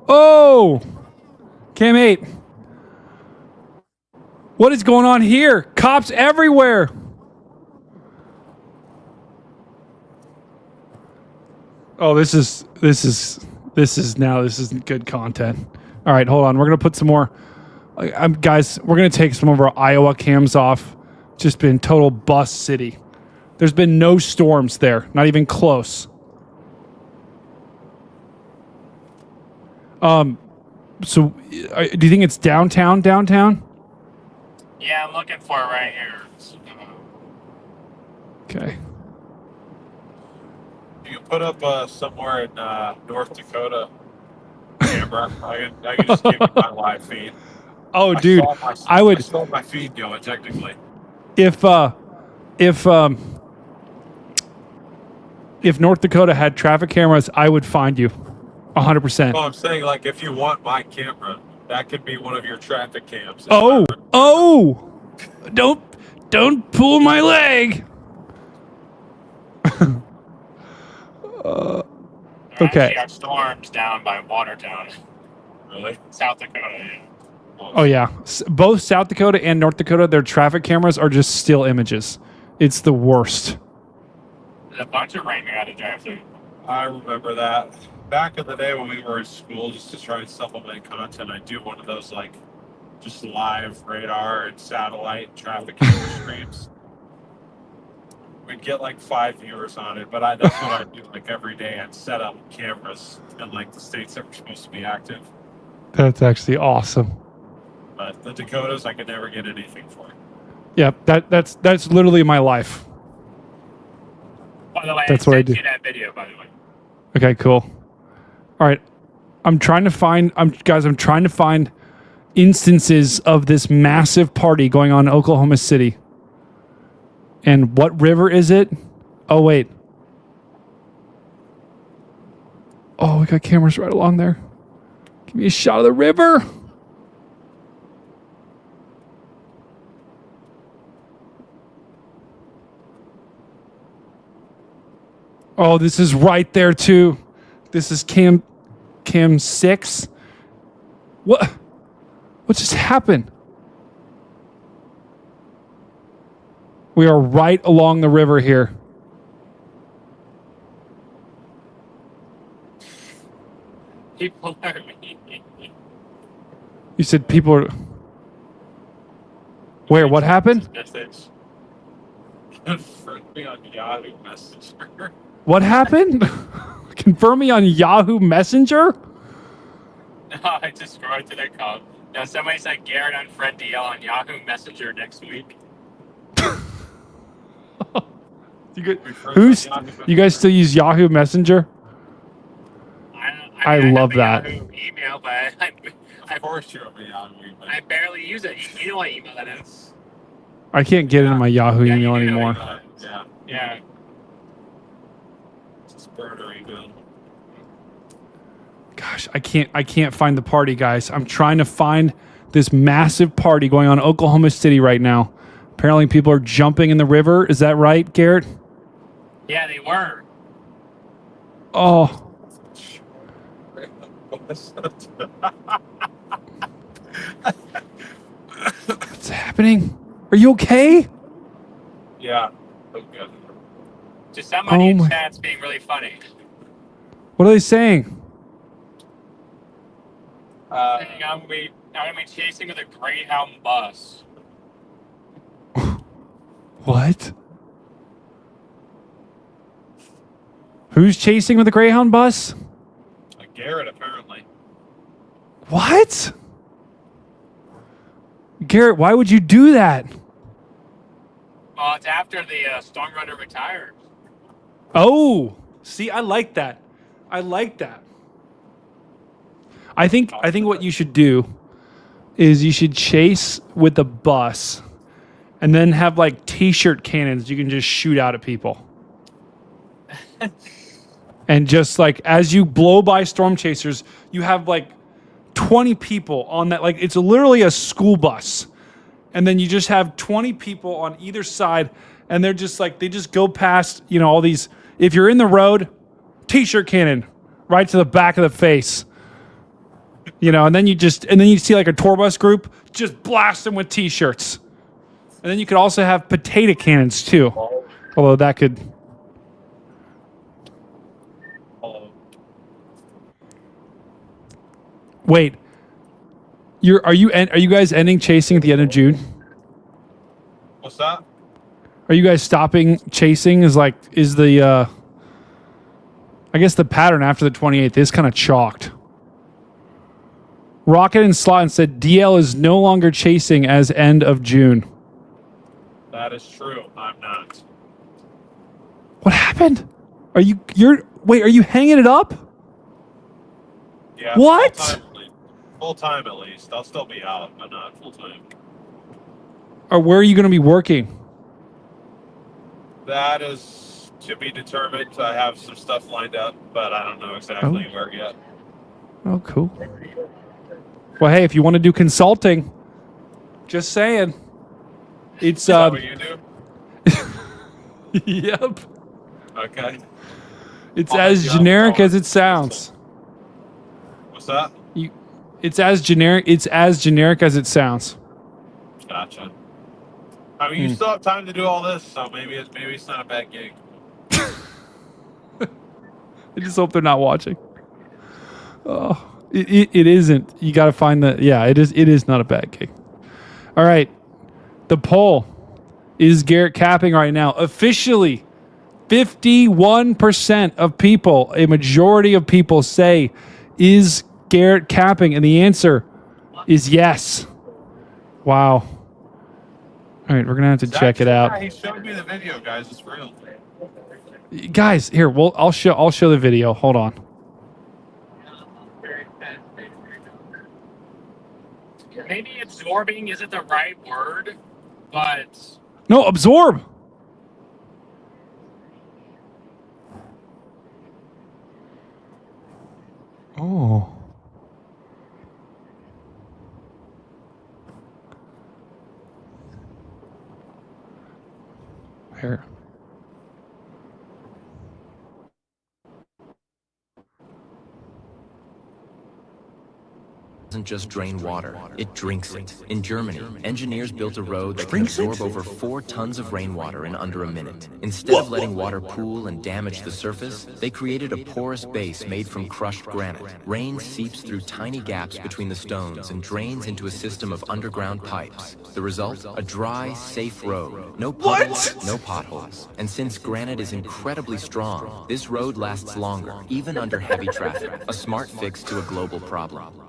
Oh! Cam 8. What is going on here? Cops everywhere. Oh, this is This is good content. All right, hold on. We're gonna put some more. Guys, we're gonna take some of our Iowa cams off. Just been total bust city. There's been no storms there, not even close. So, do you think it's downtown? Yeah, I'm looking for it right here. Okay. You can put up somewhere in North Dakota camera. I can just give you my live feed. Oh, dude, I stole my feed going technically. If North Dakota had traffic cameras, I would find you, 100%. Well, I'm saying, like, if you want my camera, that could be one of your traffic cams. Oh! Don't pull my leg. Okay. Got storms down by Watertown. Really? South Dakota. Yeah. Oh yeah, both South Dakota and North Dakota, their traffic cameras are just still images. It's the worst. There's a bunch of rain we had to drive through. I remember that. Back in the day when we were in school, just to try and supplement content, I'd do one of those, like, just live radar and satellite traffic camera streams. We'd get like 5 viewers on it, but that's what I'd do like every day. I'd set up cameras in like the states that were supposed to be active. That's actually awesome. But the Dakotas, I could never get anything for. Yeah, that's literally my life. By the way, That's I what I sent do. you that video, by the way. Okay, cool. All right, I'm trying to find instances of this massive party going on in Oklahoma City. And what river is it? Oh, wait. Oh, we got cameras right along there. Give me a shot of the river. Oh, this is right there too. This is cam 6. What just happened? We are right along the river here. People are You said people are... Where? What happened? Message. Confirm me on Yahoo Messenger. What happened? Confirm me on Yahoo Messenger? No, I just scrolled to their code. Now somebody said Garrett unfriend DL on Yahoo Messenger next week. You guys still use Yahoo Messenger? I love that. Yahoo email, but Of course you're on Yahoo email. I barely use it. You know what email that is? I can't get into my Yahoo Yeah, email you do know anymore. Yeah, Yeah. it's burner email. Gosh, I can't find the party, guys. I'm trying to find this massive party going on in Oklahoma City right now. Apparently people are jumping in the river. Is that right, Garrett? Yeah, they were. Oh, what's happening? Are you okay? Yeah, okay. Just somebody in my- chat's being really funny. What are they saying? Saying I'm gonna be chasing with a Greyhound bus. What? Who's chasing with the Greyhound bus? Garrett, apparently. What? Garrett, why would you do that? Well, it's after the Stormrunner retired. Oh, see, I like that. I think what you should do is you should chase with the bus and then have like t-shirt cannons you can just shoot out at people. And just like as you blow by storm chasers, you have like 20 people on that. Like it's literally a school bus. And then you just have 20 people on either side. And they're just like, they just go past, all these. If you're in the road, t-shirt cannon right to the back of the face. And then you see like a tour bus group, just blast them with t-shirts. And then you could also have potato cannons too. Although that could... Wait. Are you guys ending chasing at the end of June? What's that? Are you guys stopping chasing? Is the I guess the pattern after the 28th is kind of chalked. Rocket and Slot said DL is no longer chasing as end of June. That is true. I'm not. What happened? Are you hanging it up? Yeah. What? Full time at least. I'll still be out, but not full time. Or where are you going to be working? That is to be determined. I have some stuff lined up, but I don't know exactly where yet. Oh, cool. Well, hey, if you want to do consulting, just saying. It's Is that what you do? Yep. Okay. It's as generic as it sounds. What's that? It's as generic as it sounds. Gotcha. I mean, you still have time to do all this, so maybe it's not a bad gig. I just hope they're not watching. Oh, it isn't. You got to find the. Yeah, it is. It is not a bad gig. All right, the poll is Garrett capping right now. Officially, 51% of people, a majority of people say, is Garrett capping, and the answer is yes. Wow. All right, we're gonna have to check it out. He showed me the video, guys. It's real. Guys, here, I'll show the video. Hold on. Maybe absorbing isn't the right word, but No, absorb. Oh. Here. Doesn't just drain water, it drinks it. In Germany, engineers built a road that can absorb over 4 tons of rainwater in under a minute. Instead of letting water pool and damage the surface, they created a porous base made from crushed granite. Rain seeps through tiny gaps between the stones and drains into a system of underground pipes. The result? A dry, safe road. No puddles, no potholes. And since granite is incredibly strong, this road lasts longer, even under heavy traffic. A smart fix to a global problem.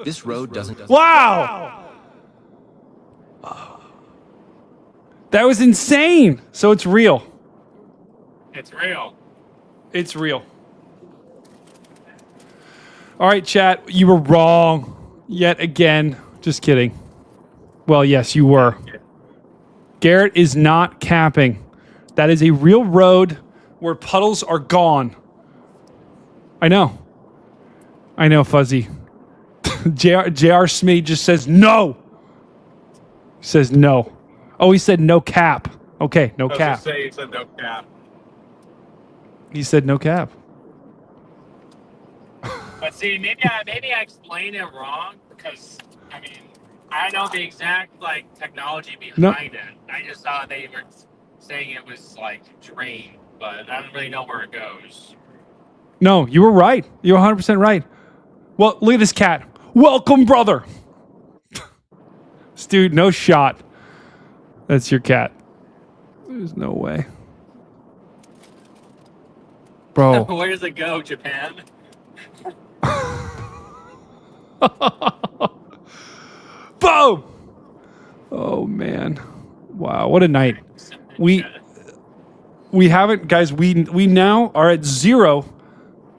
This road doesn't... Wow! That was insane. So it's real. it's real. It's real. All right, chat. You were wrong yet again. Just kidding. Well, yes, you were. Garrett is not capping. That is a real road where puddles are gone. I know, Fuzzy. J.R. Smee just says no. He says no. Oh, he said no cap. Okay, no cap. He said no cap. He said no cap. But see, maybe I explained it wrong because I mean I know the exact technology behind it. I just thought they were saying it was drain, but I don't really know where it goes. No, you were right. You're 100% right. Well, look at this cat. Welcome, brother. Dude, no shot. That's your cat. There's no way. Bro. Where does it go, Japan? Boom! Oh, man. Wow, what a night. We haven't, guys, we now are at 0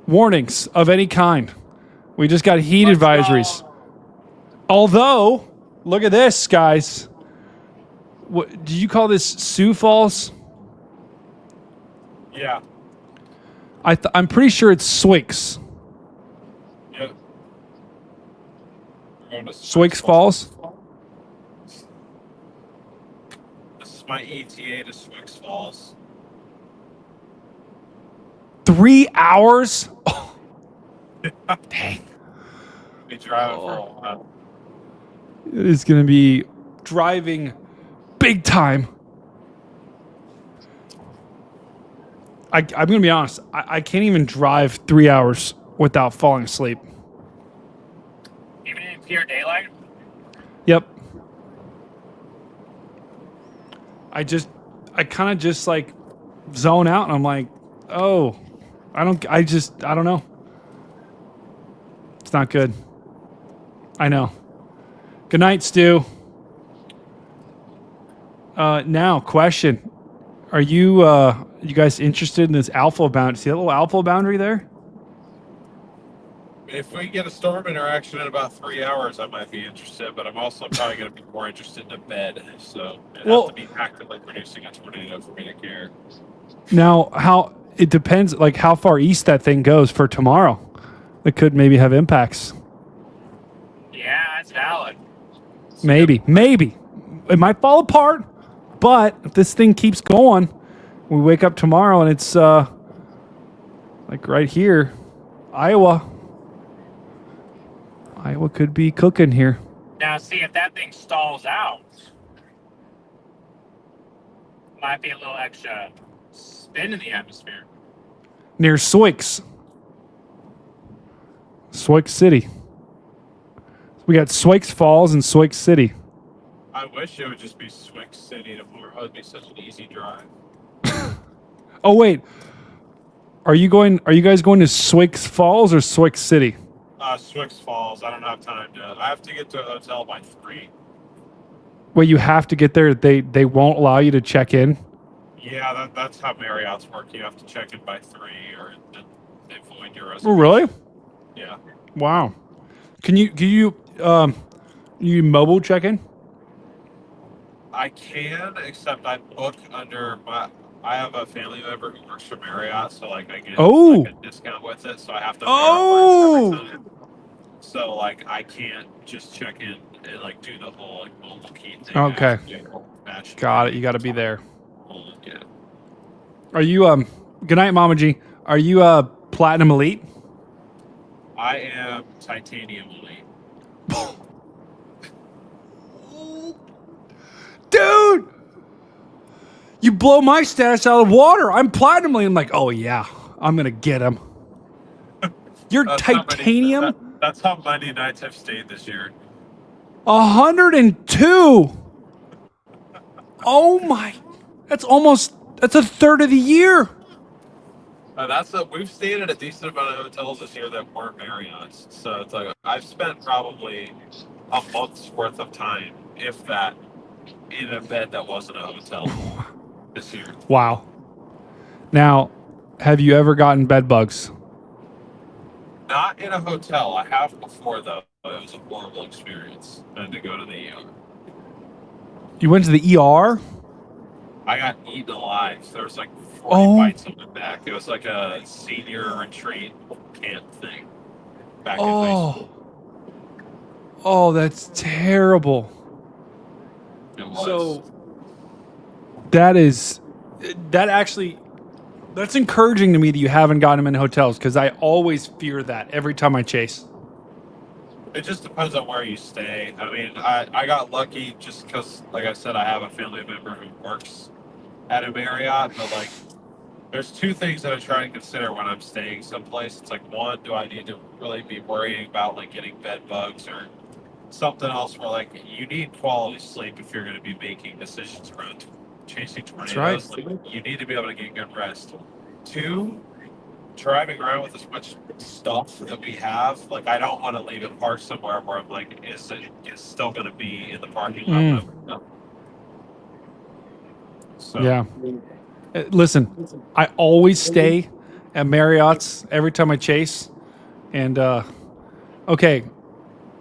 warnings of any kind. We just got heat advisories. Although, look at this, guys. What did you call this? Sioux Falls? Yeah. I'm pretty sure it's Swix. Yep. Swix Falls? This is my ETA to Swix Falls. 3 hours? Oh. Dang. Be driving for a while. It is going to be driving big time. I'm going to be honest. I can't even drive 3 hours without falling asleep. pure daylight? Yep. I kind of just like zone out and I'm like, oh, I don't know. It's not good. I know. Good night, Stu. Now, question. Are you guys interested in this alpha boundary? See that little alpha boundary there? If we get a storm interaction in about 3 hours, I might be interested, but I'm also probably going to be more interested in bed. So it'd have to be actively producing a tornado for me to care. Now, it depends, like how far east that thing goes for tomorrow. It could maybe have impacts. Yeah, that's valid. Maybe. It might fall apart, but if this thing keeps going, we wake up tomorrow and it's like right here, Iowa. Iowa could be cooking here. Now, see, if that thing stalls out, might be a little extra spin in the atmosphere. Near Swix City. We got Swix Falls and Swix City. I wish it would just be Swix City tomorrow. It would be such an easy drive. Oh wait, are you guys going to Swix Falls or Swix City? Swix Falls. I don't have time to. I have to get to a hotel by 3. Wait, you have to get there. They won't allow you to check in. Yeah, that's how Marriott's work. You have to check in by 3, or they void your reservation. Oh really? Yeah. Wow. Can you mobile check in? I can, except I book under my. I have a family member who works for Marriott, so like I get like a discount with it. So I have to. Every time. So like I can't just check in and like do the whole like mobile key thing. Okay. Got it. You got to be there. Yeah. Are you good night, Mama G. Are you Platinum Elite? I am Titanium Elite. Dude! You blow my status out of the water. I'm Platinum Elite. I'm like, oh yeah, I'm gonna get him. You're Titanium? That's how many nights I've stayed this year. 102. Oh my, that's a third of the year. We've stayed at a decent amount of hotels this year that weren't Marriott's. So it's like I've spent probably a month's worth of time, if that, in a bed that wasn't a hotel this year. Wow. Now, have you ever gotten bed bugs? Not in a hotel. I have before, though. It was a horrible experience. I had to go to the ER. You went to the ER? I got eaten alive. There was like 40 bites on my back. It was like a senior retreat camp thing back in high school. Oh, that's terrible. It was. So that's encouraging to me that you haven't gotten them in hotels, because I always fear that every time I chase. It just depends on where you stay. I mean, I got lucky just because, like I said, I have a family member who works at a Marriott, but like there's two things that I try to consider when I'm staying someplace. It's like, one, do I need to really be worrying about like getting bed bugs or something else where like you need quality sleep if you're going to be making decisions around chasing tornadoes. That's right. Like, you need to be able to get good rest. Two, driving around with as much stuff that we have, like I don't want to leave it parked somewhere where I'm like, is it still going to be in the parking lot? So. Yeah. Listen, I always stay at Marriott's every time I chase. And, okay,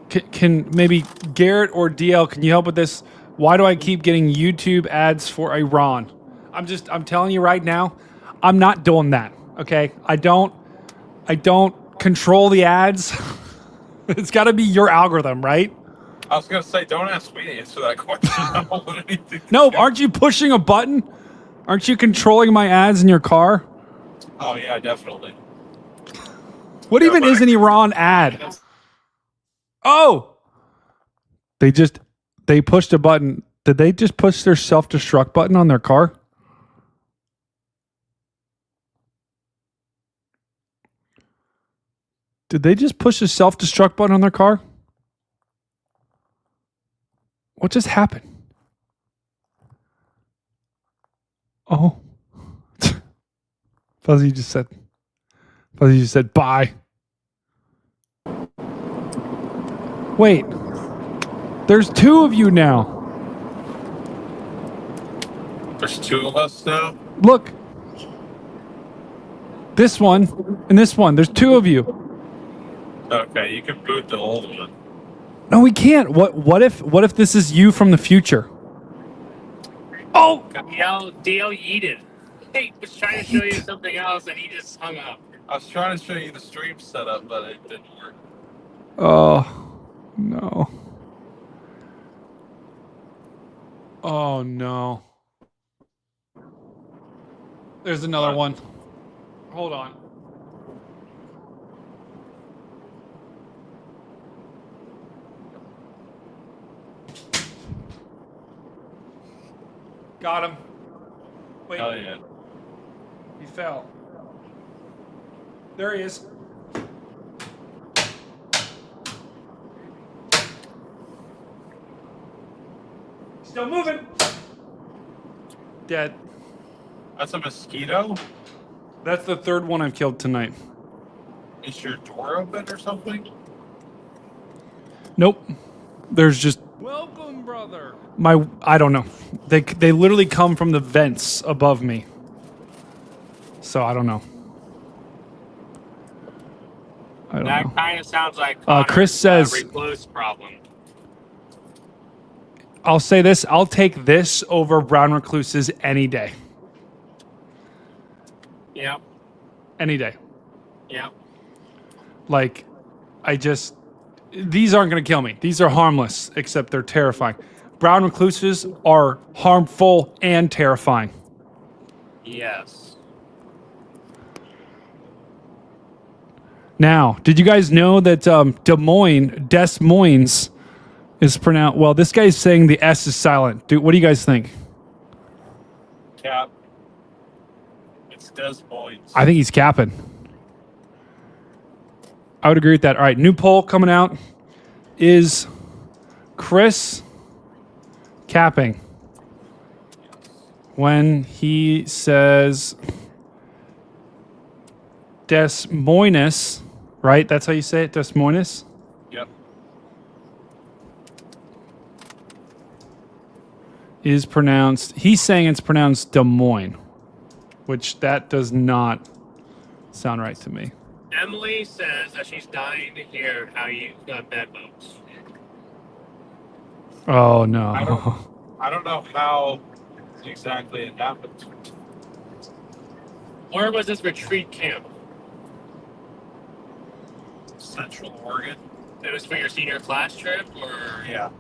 can maybe Garrett or DL, can you help with this? Why do I keep getting YouTube ads for Iran? I'm telling you right now, I'm not doing that. Okay. I don't control the ads. It's got to be your algorithm, right? I was going to say, don't ask me to answer that question. I don't want anything. No, aren't you pushing a button? Aren't you controlling my ads in your car? Oh, yeah, definitely. What even is an Iran ad? Oh! They pushed a button. Did they just push their self-destruct button on their car? Did they just push the self-destruct button on their car? What just happened? Oh. Fuzzy just said bye. Wait. There's two of you now. There's two of us now? Look. This one and this one. There's two of you. Okay, you can boot the old one. No, we can't. What if this is you from the future? Oh! DL yeeted. He was trying to show you something else and he just hung up. I was trying to show you the stream setup, but it didn't work. Oh, no. Oh, no. There's another one. Hold on. Got him. Wait. Oh, yeah. He fell. There he is. Still moving. Dead. That's a mosquito? That's the third one I've killed tonight. Is your door open or something? Nope. There's just Welcome, brother. I don't know. They literally come from the vents above me. So I don't know. I don't know. That kind of sounds like Chris says recluse problem. I'll say this, I'll take this over brown recluses any day. Yep. Any day. Yep. Like, these aren't going to kill me. These are harmless, except they're terrifying. Brown recluses are harmful and terrifying. Yes. Now, did you guys know that Des Moines is pronounced... Well, this guy's saying the S is silent. Dude, what do you guys think? Cap. It's Des Moines. I think he's capping. I would agree with that. All right, new poll coming out. Is Chris capping when he says Des Moines, right? That's how you say it, Des Moines? Yep. Is pronounced... He's saying it's pronounced Des Moines, which that does not sound right to me. Emily says that she's dying to hear how you got bed bugs. Oh, no. I don't know how exactly it happened. Where was this retreat camp? Central Oregon. It was for your senior class trip, or Yeah.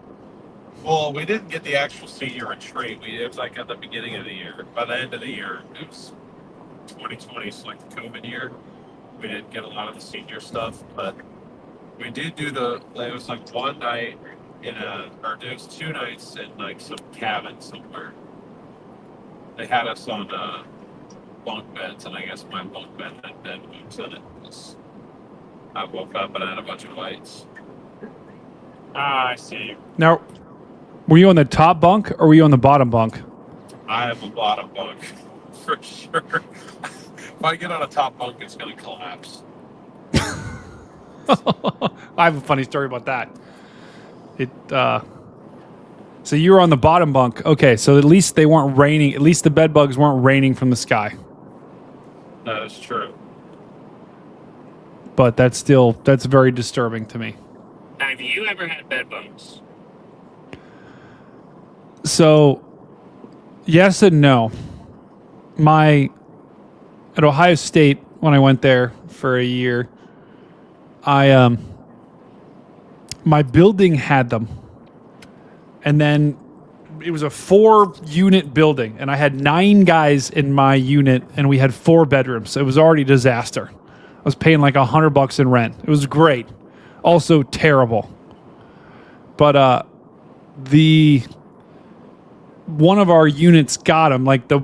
Well, we didn't get the actual senior retreat. It was like at the beginning of the year. By the end of the year, it was 2020, so like the COVID year. We didn't get a lot of the senior stuff, but we did do it was like one night or it was 2 nights in like some cabin somewhere. They had us on bunk beds, and I guess my bunk bed had bed bugs in it. I woke up and I had a bunch of lights. I see. Now, were you on the top bunk or were you on the bottom bunk? I have a bottom bunk for sure. If I get on a top bunk, it's going to collapse. I have a funny story about that. So you were on the bottom bunk. Okay, so at least they weren't raining. At least the bed bugs weren't raining from the sky. That is true. But that's very disturbing to me. Have you ever had bed bugs? So, yes and no. At Ohio State, when I went there for a year, my building had them. And then it was a 4-unit building, and I had 9 guys in my unit, and we had 4 bedrooms. So it was already a disaster. I was paying like $100 in rent. It was great. Also terrible. But one of our units got them, like the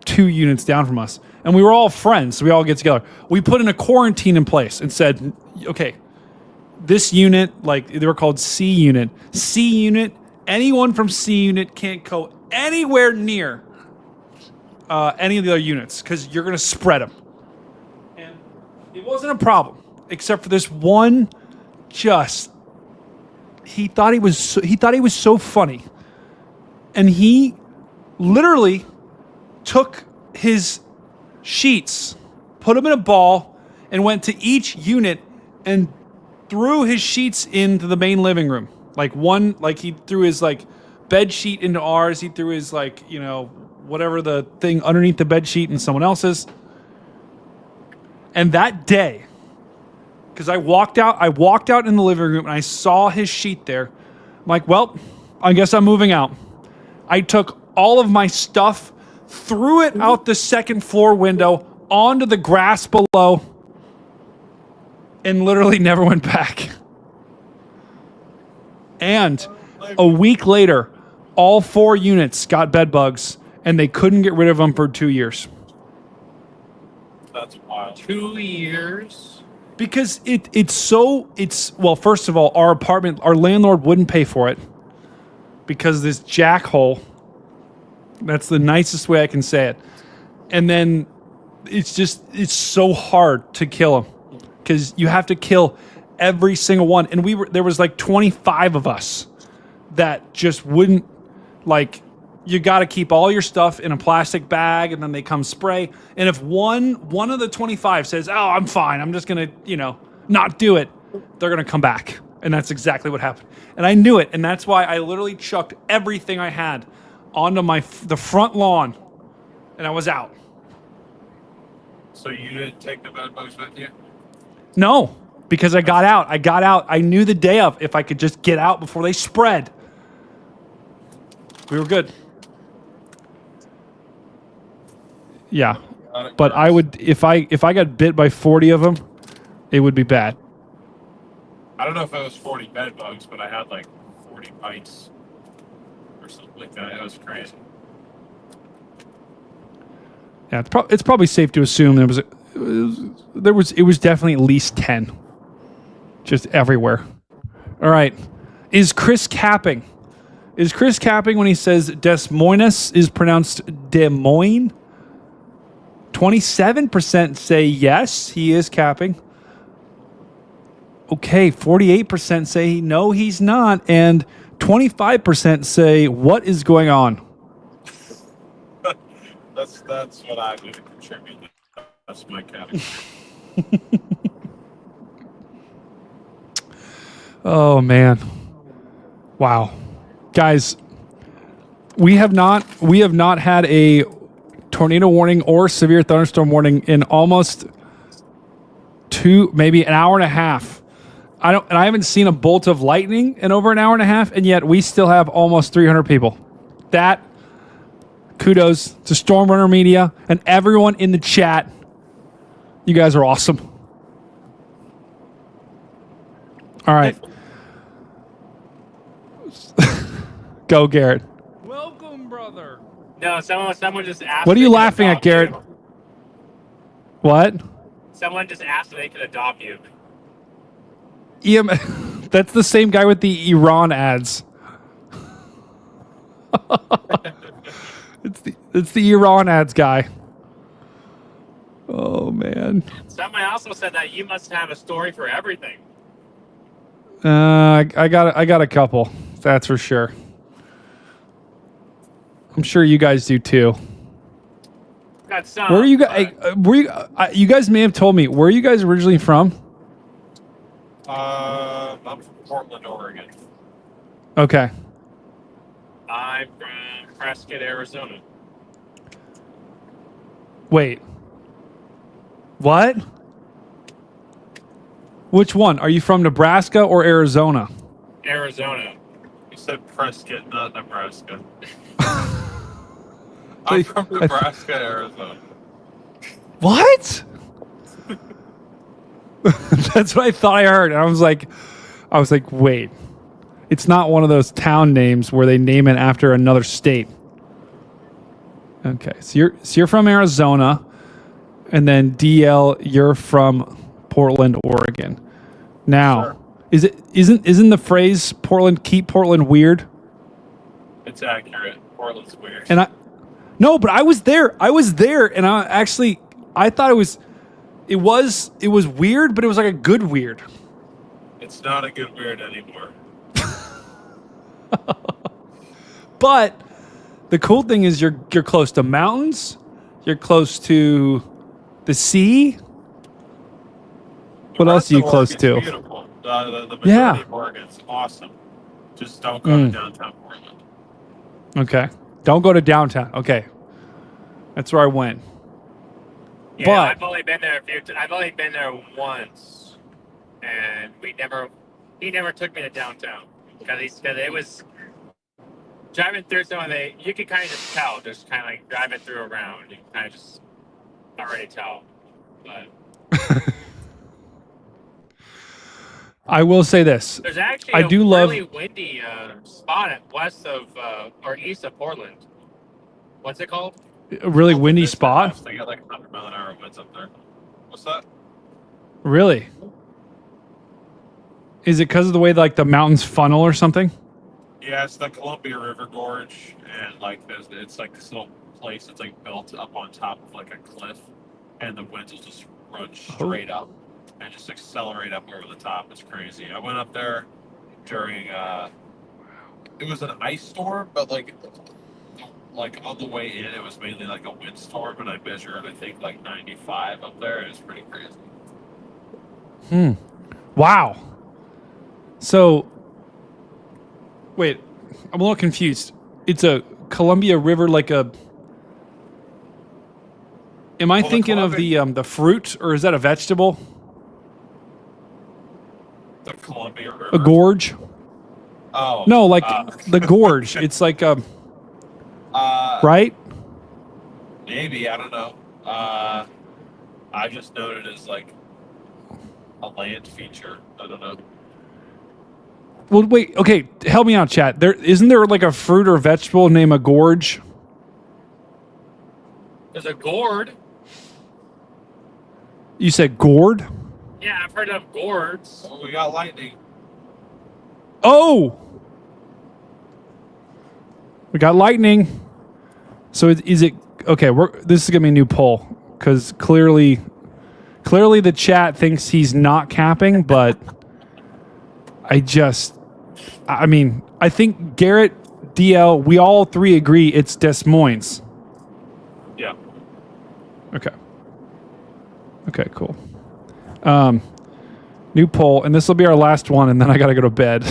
2 units down from us. And we were all friends, so we all get together. We put in a quarantine in place and said, okay, this unit, like they were called C unit. C unit, Anyone from C unit can't go anywhere near any of the other units because you're going to spread them. And it wasn't a problem, except for this one. He thought he was so funny, and he literally took his sheets, put them in a ball, and went to each unit and threw his sheets into the main living room. Like he threw his bed sheet into ours. He threw his whatever the thing underneath the bed sheet in someone else's. And that day, because I walked out in the living room and I saw his sheet there. I'm like, well, I guess I'm moving out. I took all of my stuff, threw it out the second floor window onto the grass below, and literally never went back. And a week later, all 4 units got bed bugs, and they couldn't get rid of them for 2 years. That's wild. 2 years? Because well, first of all, our landlord wouldn't pay for it because this jackhole. That's the nicest way I can say it. And then it's so hard to kill them because you have to kill every single one. And there was 25 of us that just wouldn't, you got to keep all your stuff in a plastic bag and then they come spray. And if one of the 25 says, oh, I'm fine, I'm just going to, not do it, they're going to come back. And that's exactly what happened. And I knew it. And that's why I literally chucked everything I had onto the front lawn and I was out. So you didn't take the bed bugs with you? No, because I got out. I knew the day of if I could just get out before they spread. We were good. Yeah. But I would, if I got bit by 40 of them, it would be bad. I don't know if it was 40 bed bugs, but I had 40 bites or something like that. It was crazy. Yeah, it's probably safe to assume it was definitely at least 10, just everywhere. All right, is Chris capping? Is Chris capping when he says Des Moines is pronounced Des Moines? 27% say yes, he is capping. Okay, 48% say no, he's not, and 25% say what is going on. That's what I do to contribute. That's my category. Oh man. Wow. Guys, we have not had a tornado warning or severe thunderstorm warning in almost maybe an hour and a half. I haven't seen a bolt of lightning in over an hour and a half, and yet we still have almost 300 people. That kudos to Stormrunner Media and everyone in the chat. You guys are awesome. All right. Go, Garrett. Welcome, brother. No, someone just asked. What are you laughing at, Garrett? What? Someone just asked if they could adopt you. That's the same guy with the Iran ads. It's the Iran ads guy. Oh man. Someone also said that you must have a story for everything. I got a couple. That's for sure. I'm sure you guys do too. Got some. Where are you guys? You guys may have told me. Where are you guys originally from? I'm from Portland, Oregon. Okay. I'm from Prescott, Arizona. Wait. What? Which one? Are you from Nebraska or Arizona? Arizona. You said Prescott, not Nebraska. I'm from Nebraska, Arizona. What? That's what I thought I heard. And I was like, wait. It's not one of those town names where they name it after another state. Okay, so you're from Arizona, and then DL, you're from Portland, Oregon. Now, Sure. isn't the phrase Portland keep Portland weird? It's accurate. Portland's weird. And but I was there. And I thought it was weird, but it was like a good weird. It's not a good weird anymore. But the cool thing is you're close to mountains. You're close to the sea. What else are you close to? Beautiful. The majority of Oregon's awesome. Just don't go to downtown Portland. Okay. Don't go to downtown. Okay. That's where I went. Yeah, but I've only been there I've only been there once, and he never took me to downtown because it was driving through some of you could kind of just tell, just kind of like driving through around, you can kind of just already tell. But I will say this. There's actually I do love really windy spot at west of or east of Portland. What's it called? a really windy spot. They got like 100-mile-an-hour winds up there. What's that? Really? Is it because of the way like the mountains funnel or something? Yeah, it's the Columbia River Gorge, and like it's like this little place that's like built up on top of like a cliff, and the winds will just run straight up and just accelerate up over the top. It's crazy. I went up there during it was an ice storm, but like on the way in, it was mainly like a windstorm, and I measured I think like 95 up there. It was pretty crazy. Wow. So, wait, I'm a little confused. It's a Columbia River, like a. Am I thinking of the fruit, or is that a vegetable? The Columbia River. A gorge. Oh. No, like the gorge. It's like a. Right. Maybe, I don't know. I just noted it as like a land feature. I don't know. Well, wait. Okay, help me out, chat. Isn't there like a fruit or vegetable named a gorge? There's a gourd. You said gourd? Yeah, I've heard of gourds. Oh, we got lightning. Oh, we got lightning. So is it okay? This is gonna be a new poll because clearly the chat thinks he's not capping, but I think Garrett, DL, we all three agree it's Des Moines. Yeah. Okay, cool. New poll, and this will be our last one, and then I gotta go to bed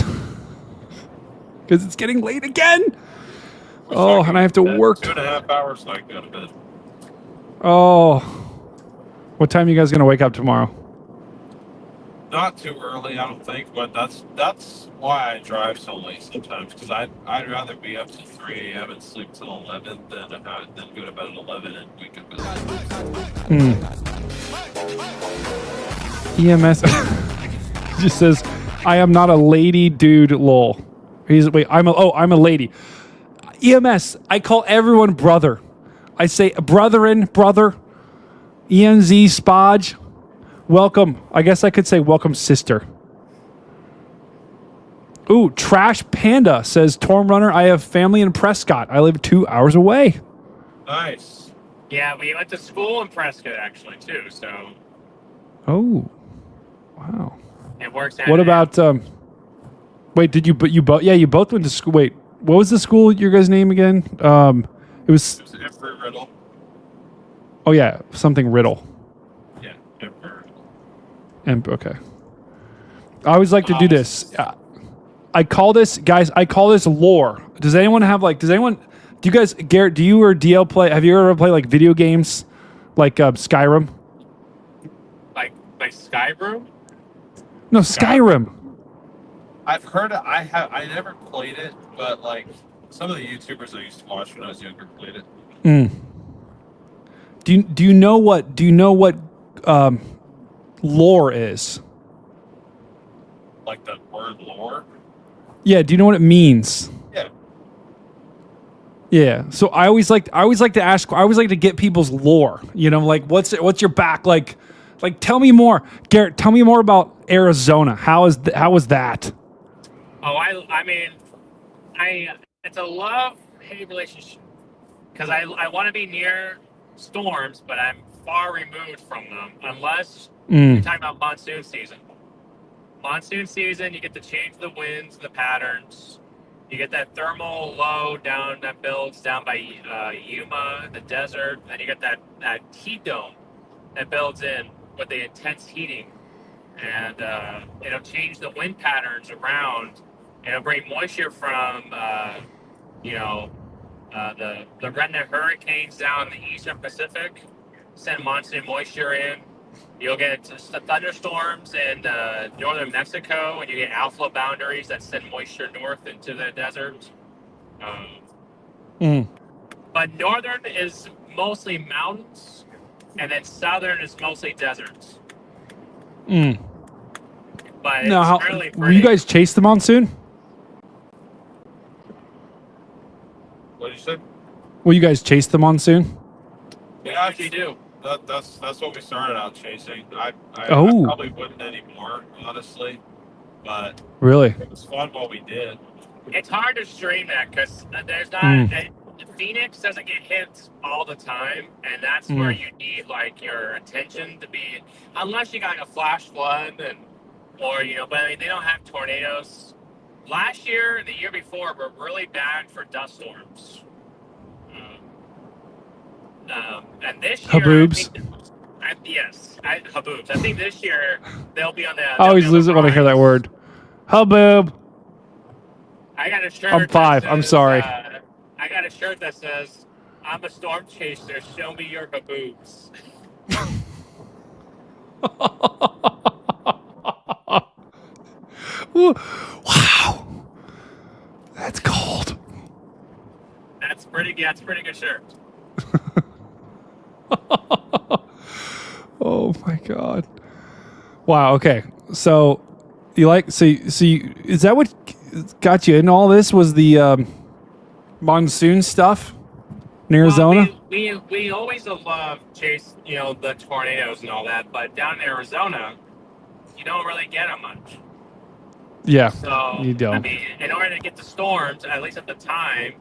because it's getting late again. And I have to work. 2.5 hours, so I can go to bed. Oh, what time are you guys gonna wake up tomorrow? Not too early, I don't think, but that's why I drive so late sometimes, because I'd rather be up to 3 a.m. and sleep till 11 than go to bed at 11 and wake up at 11. EMS just says, "I am not a lady, dude." Lol. I'm a lady. EMS. I call everyone brother. I say brethren, brother. ENZ Spodge. Welcome. I guess I could say welcome, sister. Ooh, Trash Panda says, Torm Runner, I have family in Prescott. I live 2 hours away. Nice. Yeah, we went to school in Prescott, actually, too, so... Oh. Wow. It works out. What about, wait, you both went to school. Wait, what was the school, your guys' name again? It was Emperor Riddle. Oh, yeah, something Riddle. Yeah, Emperor Riddle. Okay. I always like to do this. I call this lore. Do you guys, Garrett, do you or DL play, have you ever played like video games like Skyrim? Like Skyrim? No, Skyrim. I've heard it. I never played it, but like some of the YouTubers I used to watch when I was younger played it. Do you know what lore is? Like the word lore? Yeah, do you know what it means? Yeah. Yeah. So I always like to get people's lore. You know, like what's your back like tell me more. Garrett, tell me more about Arizona. How was that? Oh, I mean, it's a love-hate relationship because I want to be near storms, but I'm far removed from them unless you're talking about monsoon season. Monsoon season, you get to change the winds and the patterns. You get that thermal low down that builds down by Yuma, the desert. Then you get that heat dome that builds in with the intense heating. And it'll change the wind patterns around. And it'll bring moisture from, the redneck hurricanes down in the eastern Pacific, send monsoon moisture in. You'll get thunderstorms in northern Mexico, and you get outflow boundaries that send moisture north into the desert. But northern is mostly mountains, and then southern is mostly deserts. But Now, it's really will you guys chase the monsoon? What did you say? Will you guys chase the monsoon? Yeah, you do. That's what we started out chasing. I probably wouldn't anymore, honestly. But Really? it was fun while we did. It's hard to stream that because there's not. Phoenix doesn't get hit all the time, and that's where you need like your attention to be. Unless you got like a flash flood, but I mean they don't have tornadoes. Last year and the year before were really bad for dust storms. And this year, Haboobs. haboobs. I think this year they'll be on the. I always lose it when I hear that word. Haboob. I got a shirt. I'm 5. Says, I'm sorry. I got a shirt that says, "I'm a storm chaser. Show me your haboobs." Wow, that's cold. That's pretty good shirt. Oh my god! Wow. Okay, so you is that what got you in all this? Was the monsoon stuff in Arizona? Well, we always love chase the tornadoes and all that, but down in Arizona, you don't really get them much. Yeah, so you don't. I mean, in order to get the storms, at least at the time,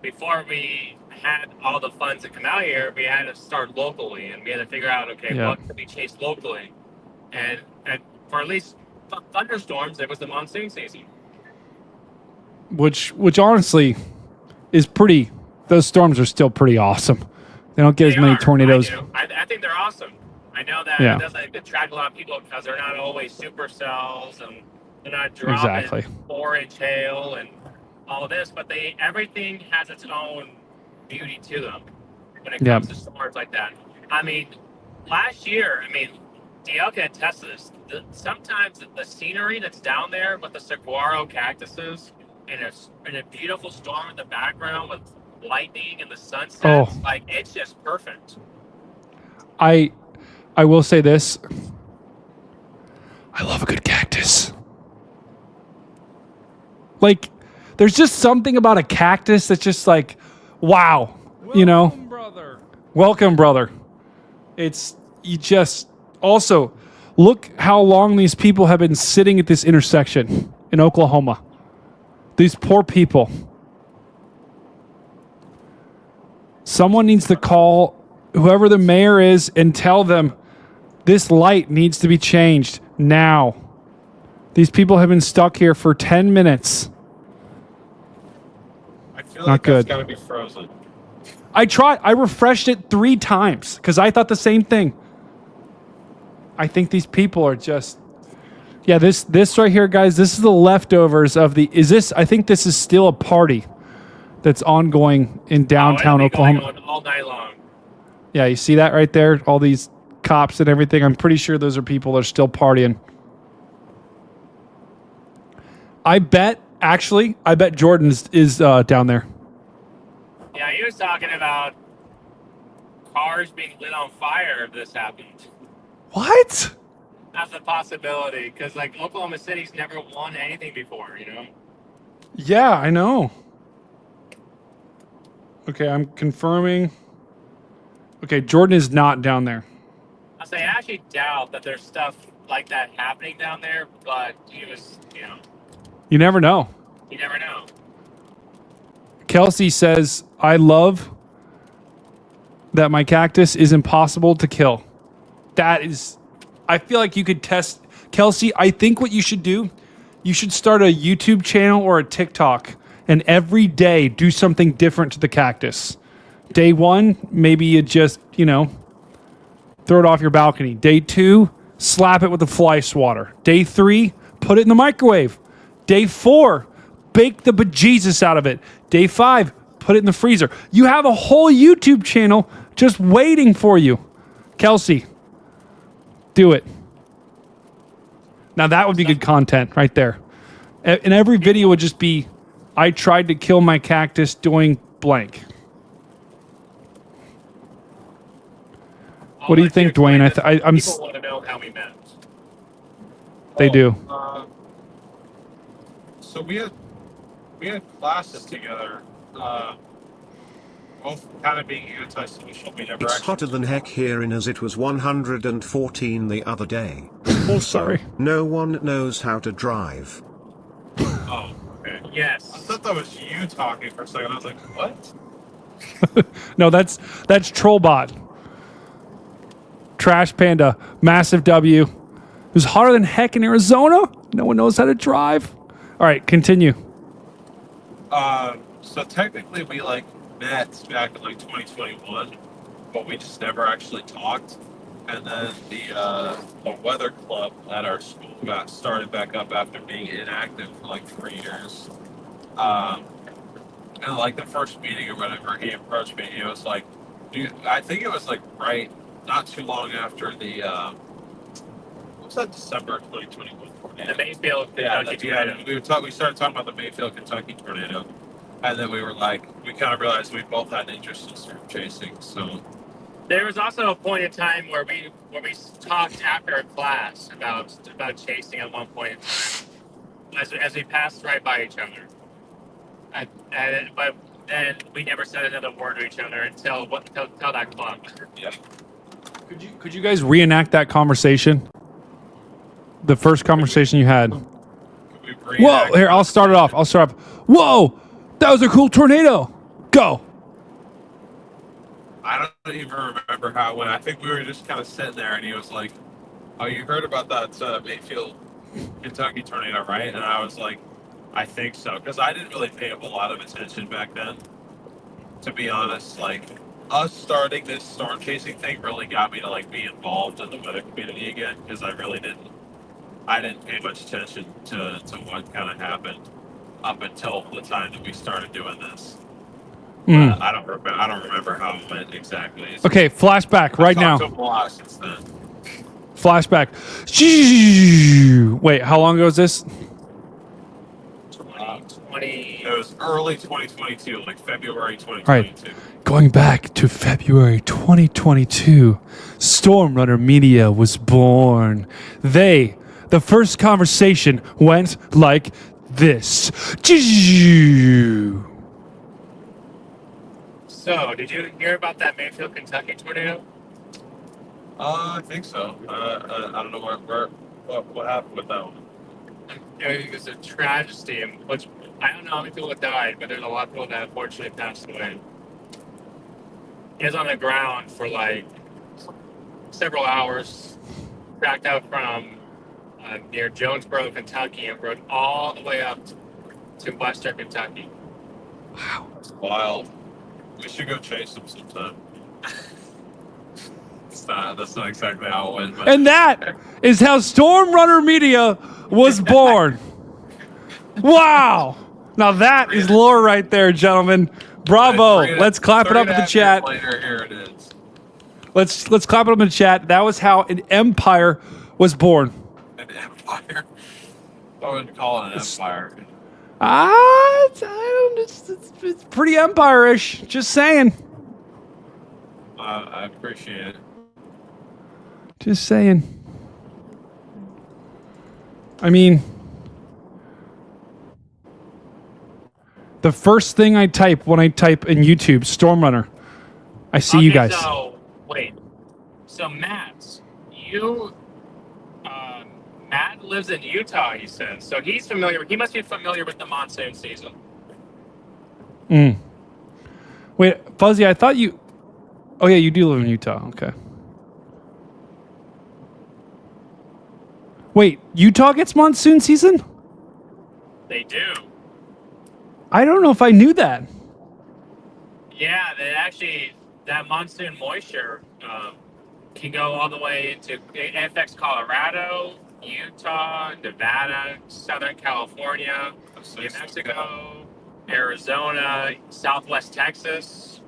before we had all the funds to come out here, we had to start locally, and we had to figure out, what could be chased locally, and for at least thunderstorms, it was the monsoon season. Which honestly is pretty. Those storms are still pretty awesome. They don't get as many tornadoes. I think they're awesome. I know that it doesn't attract a lot of people because they're not always supercells and they're not dropping 4-inch hail and all of this, but everything has its own beauty to them when it comes to storms like that. I mean, last year, DL can attest to this. Sometimes the scenery that's down there with the saguaro cactuses and a beautiful storm in the background with lightning and the sunset, it's just perfect. I will say this. I love a good cactus. Like, there's just something about a cactus that's just like, wow, Welcome, brother. Welcome, brother. You just also look how long these people have been sitting at this intersection in Oklahoma. These poor people. Someone needs to call whoever the mayor is and tell them this light needs to be changed now. These people have been stuck here for 10 minutes. I feel like that's got to be frozen. I tried. I refreshed it 3 times because I thought the same thing. I think these people are just... Yeah, this right here, guys, this is the leftovers of the... I think this is still a party that's ongoing in downtown Oklahoma. Going on all night long. Yeah, you see that right there? All these cops and everything. I'm pretty sure those are people that are still partying. I bet Jordan is down there. Yeah, he was talking about cars being lit on fire if this happened. What? That's a possibility, because Oklahoma City's never won anything before, Yeah, I know. Okay, I'm confirming. Okay, Jordan is not down there. I actually doubt that there's stuff like that happening down there, but he was, You never know. You never know. Kelsey says, I love that my cactus is impossible to kill. That is, I feel like you could test. Kelsey, I think what you should do, you should start a YouTube channel or a TikTok and every day do something different to the cactus. Day 1, maybe you just, throw it off your balcony. Day 2, slap it with a fly swatter. Day 3, put it in the microwave. Day 4, bake the bejesus out of it. Day 5, put it in the freezer. You have a whole YouTube channel just waiting for you. Kelsey, do it. Now that would be good content right there. And every video would just be, I tried to kill my cactus doing blank. What do you think, Dwayne? I'm. People want to know how we met. They do. So we had classes together. Both kind of being antisocial. We never It's actually hotter than heck here in as it was 114 the other day. Also, Sorry. no one knows how to drive. Oh, okay. Yes. I thought that was you talking for a second. I was like, what? No, that's Trollbot. Trash Panda, massive W. It was hotter than heck in Arizona. No one knows how to drive. All right, continue. So technically we met back in 2021, but we just never actually talked. And then the weather club at our school got started back up after being inactive for 3 years. And the first meeting or whatever, he approached me. He was like, dude, I think it was right, not too long after the, what was that, December 2021 tornado? The Mayfield, We started talking about the Mayfield, Kentucky tornado. And then we kind of realized we both had interest in storm chasing. So there was also a point in time where we talked after a class about chasing at one point in time, as we passed right by each other. But then we never said another word to each other until that club. yeah. Could you guys reenact that conversation? The first conversation you had. Whoa! Here, I'll start it off. Whoa! That was a cool tornado. Go. I don't even remember how it went. I think we were just kind of sitting there, and he was like, "Oh, you heard about that Mayfield, Kentucky tornado, right?" And I was like, "I think so," because I didn't really pay a lot of attention back then. To be honest, us starting this storm chasing thing really got me to be involved in the weather community again, because I didn't pay much attention to what kind of happened up until the time that we started doing this. I don't remember how it went exactly. Okay, flashback right now. I've talked to him a lot since then. Flashback. Wait, how long ago was this? 2020. It was early 2022, February 2022. Right. Going back to February 2022, Storm Runner Media was born. The first conversation went like this. So, did you hear about that Mayfield, Kentucky tornado? I think so. I don't know what happened with that one. It was a tragedy, which I don't know how many people have died, but there's a lot of people that unfortunately passed away. He was on the ground for several hours, backed out from near Jonesboro, Kentucky, and rode all the way up to Western Kentucky. Wow. That's wild. We should go chase him sometime. That's not exactly how it went. But. And that is how Storm Runner Media was born. Wow. Now that is lore right there, gentlemen. Bravo. Let's clap it up in the chat. Later, here it is. Let's clap it up in the chat. That was how an empire was born. An empire? I wouldn't call it an empire. It's pretty empire-ish. Just saying. I appreciate it. Just saying. I mean, the first thing I type when I type in YouTube, Storm Runner, I see you guys. So, wait. So, Matt, Matt lives in Utah, he says. So, he must be familiar with the monsoon season. Fuzzy, I thought you. Oh yeah, you do live in Utah. Okay. Wait, Utah gets monsoon season? They do. I don't know if I knew that. Yeah, they actually, that monsoon moisture can go all the way into, it affects Colorado, Utah, Nevada, Southern California, New Mexico, Arizona, Southwest Texas.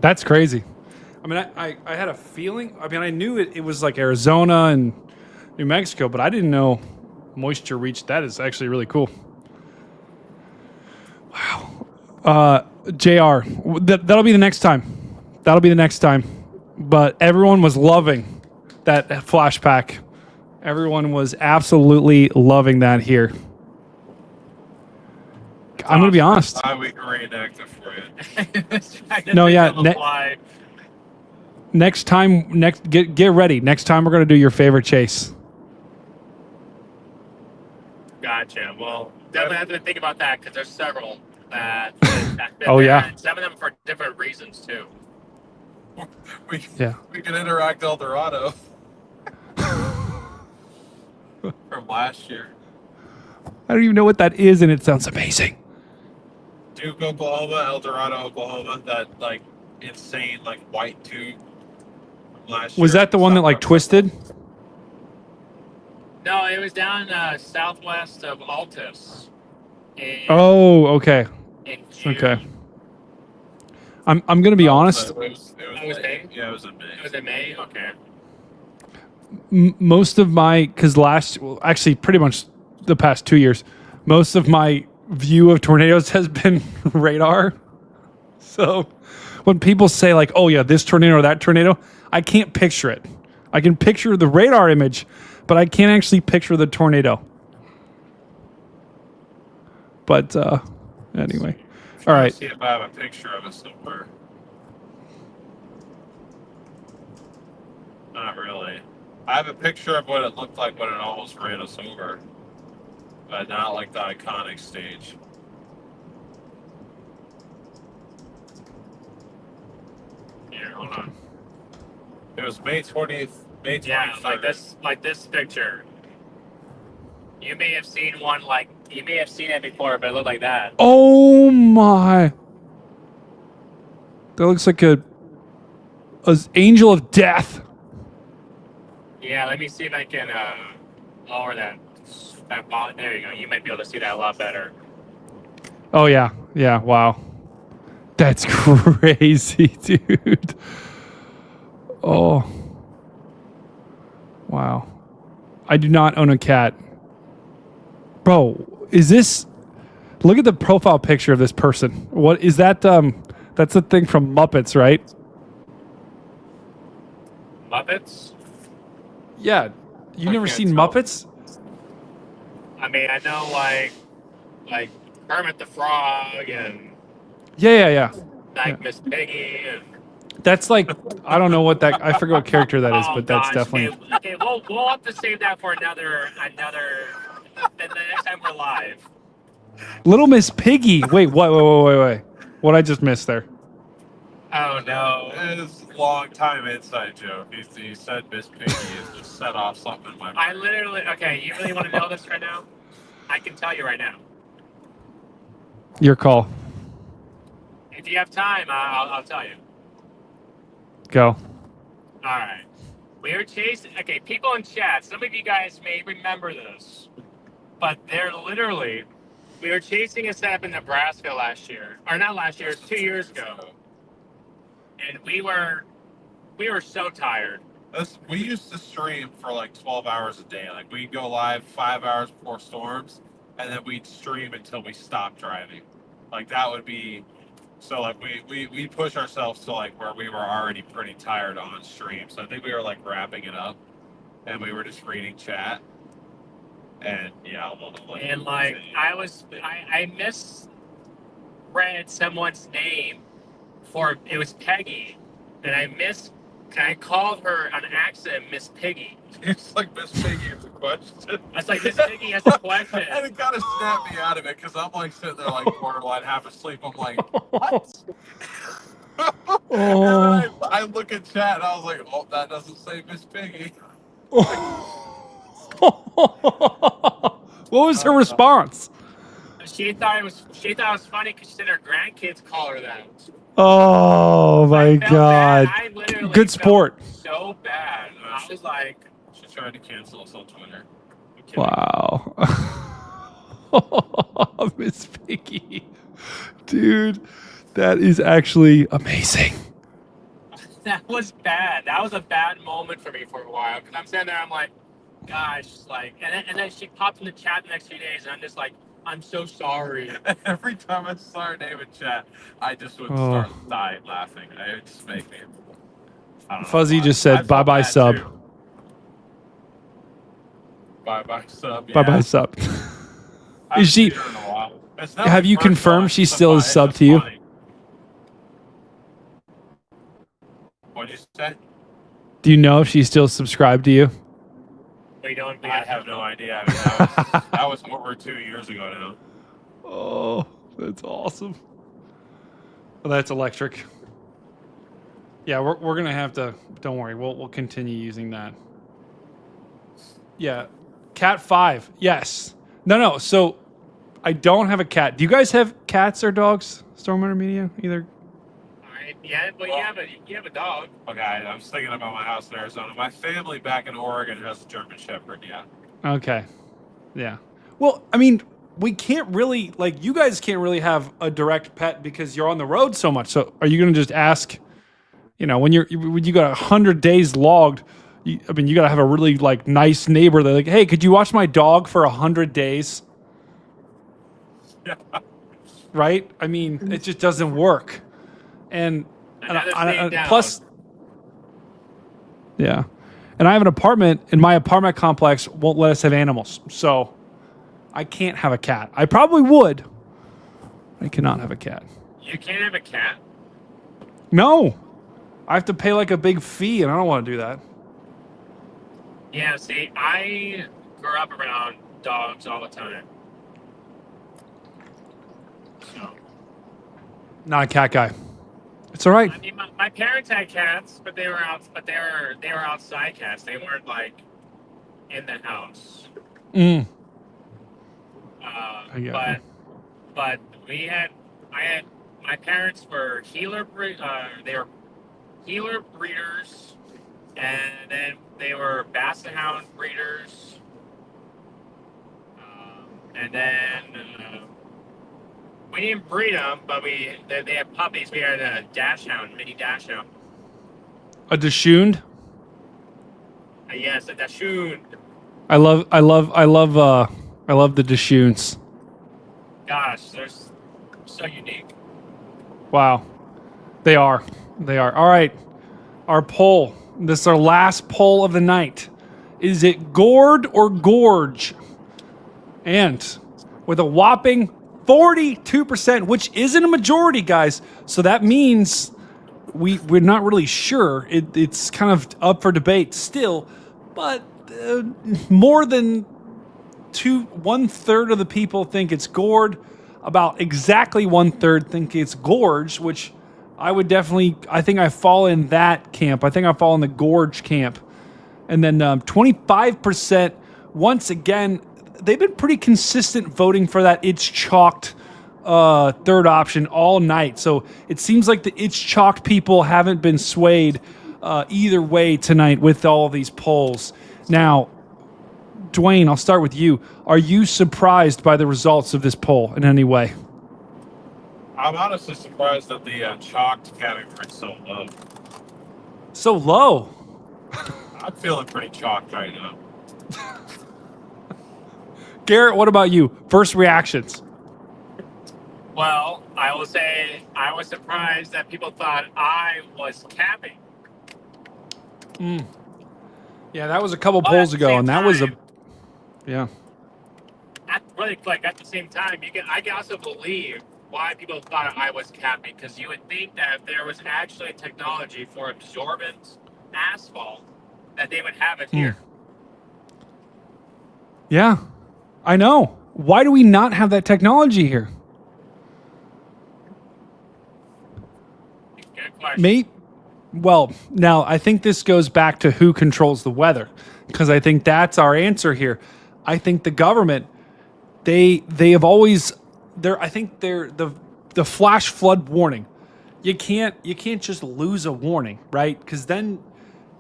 That's crazy. I mean, I had a feeling. I mean, I knew it was like Arizona and New Mexico, but I didn't know moisture reached that. Is actually really cool. Wow. JR, that'll be the next time. That'll be the next time. But everyone was loving that flashback. Everyone was absolutely loving that here. I'm going to be honest. We can reenact it for you. No, yeah. Next time, get ready. Next time we're going to do your favorite chase. Gotcha. Well, definitely have to think about that because there's several that Oh, yeah. and some of them for different reasons too. We can interact El Dorado from last year. I don't even know what that is, and it sounds amazing. Duke, Oklahoma, El Dorado, Oklahoma. That like insane like white tube from last year. Was that the one that like twisted? No, it was down southwest of Altus. Oh, okay. In June. Okay. I'm gonna be honest. It was May? Yeah, it was in May. It was in May? Okay. Most of my, actually pretty much the past 2 years, most of my view of tornadoes has been radar. So when people say like, oh yeah, this tornado or that tornado, I can't picture it. I can picture the radar image, but I can't actually picture the tornado. But anyway. All right. See if I have a picture of it somewhere. Not really. I have a picture of what it looked like when it almost ran us over, but not like the iconic stage. Here, hold on. It was May 20th. May 23rd. Yeah, like this picture. You may have seen one you may have seen it before, but it looked like that. Oh my! That looks like a angel of death. Yeah, let me see if I can lower that. There you go. You might be able to see that a lot better. Oh yeah, yeah. Wow, that's crazy, dude. Oh, wow. I do not own a cat, bro. Is this? Look at the profile picture of this person. What is that? That's the thing from Muppets, right? Muppets? Yeah. You never can't seen tell. Muppets? I mean, I know like Kermit the Frog and Yeah. like Miss Piggy and. That's like, I don't know what that, I forget what character that is, but that's gosh. definitely. Okay, we'll have to save that for another. The next time we're live. Little Miss Piggy. Wait. What I just missed there? Oh no! It is a long time inside joke. He said Miss Piggy has just set off something in my mind. I literally. Okay, you really want to know this right now? I can tell you right now. Your call. If you have time, I'll tell you. Go. All right. We were chasing. Okay, people in chat. Some of you guys may remember this, but they're literally. We were chasing a setup in Nebraska last year, or not last year. It was 2 years ago, and we were so tired. We used to stream for like 12 hours a day. Like we'd go live 5 hours before storms, and then we'd stream until we stopped driving. Like that would be. So like we push ourselves to like where we were already pretty tired on stream. So I think we were like wrapping it up, and we were just reading chat. And yeah, I misread someone's name for it was Peggy, and I I called her on accident Miss Piggy. It's like Miss Piggy is a question. It's like Miss Piggy has a question. And it kind of snapped me out of it because I'm like sitting there like borderline half asleep. I'm like, what? And then I look at chat and I was like, oh, that doesn't say Miss Piggy. What was her response? She thought it was funny because she said her grandkids call her that. Oh my God! I literally Good sport. felt so bad. I was like, She tried to cancel us on Twitter. Wow. Miss Piggy, dude, that is actually amazing. that was bad. That was a bad moment for me for a while because I'm sitting there. I'm like, gosh, like, and then she popped in the chat the next few days, and I'm just like, I'm so sorry. Every time I saw her name in chat, I just would start dying laughing. It would just make me. I don't know Fuzzy why. just said bye bye sub. Bye bye sub. Bye bye sub. Is she? Have you confirmed she still is sub to you? What'd you say? Do you know if she's still subscribed to you? I have no idea. I mean, that was over 2 years ago now. Oh, that's awesome. Well, that's electric. Yeah, we're gonna have to. Don't worry, we'll continue using that. Yeah, cat 5. Yes. No. So I don't have a cat. Do you guys have cats or dogs? Stormwater Media either? Yeah, but you have a dog. Okay, I was thinking about my house in Arizona. My family back in Oregon has a German Shepherd. Yeah. Okay. Yeah. Well, I mean, we can't really, like, you guys can't really have a direct pet because you're on the road so much. So are you going to just ask, you know, when you got 100 days logged, you got to have a really, like, nice neighbor that, like, hey, could you watch my dog for 100 days? Yeah. Right? I mean, it just doesn't work. And plus, yeah. And I have an apartment, and my apartment complex won't let us have animals. So I can't have a cat. I probably would. I cannot have a cat. You can't have a cat? No. I have to pay like a big fee, and I don't want to do that. Yeah, see, I grew up around dogs all the time. So. Not a cat guy. It's all right. I mean, my parents had cats, but they were outside cats. They weren't like in the house. Mm. But my parents were healer breeders, and then they were Basset Hound breeders, and then. We didn't breed them, but they had puppies. We had a mini dash hound. A Dachshund? Yes, a Dachshund. I love the Dachshunds. Gosh, they're so unique. Wow. They are. All right. Our poll. This is our last poll of the night. Is it gourd or gorge? And with a whopping 42%, which isn't a majority, guys. So that means we're not really sure. It's kind of up for debate still, but more than 1/3 of the people think it's gourd. About exactly 1/3 think it's gorge, which I think I fall in that camp. I think I fall in the gorge camp. And then 25%, once again, they've been pretty consistent voting for that it's chalked third option all night. So it seems like the it's chalked people haven't been swayed either way tonight with all these polls. Now, Dwayne, I'll start with you. Are you surprised by the results of this poll in any way? I'm honestly surprised that the chalked category is so low. So low? I'm feeling pretty chalked right now. Garrett, what about you? First reactions. Well, I will say I was surprised that people thought I was capping. Yeah, that was a couple polls ago, and that was a... Yeah. Really quick, at the same time, I can also believe why people thought I was capping, because you would think that if there was actually technology for absorbent asphalt that they would have it here. Yeah, I know. Why do we not have that technology here? Good question. Mate, well, now I think this goes back to who controls the weather, because I think that's our answer here. I think the government, they have always, I think they're the flash flood warning. You can't just lose a warning, right? Because then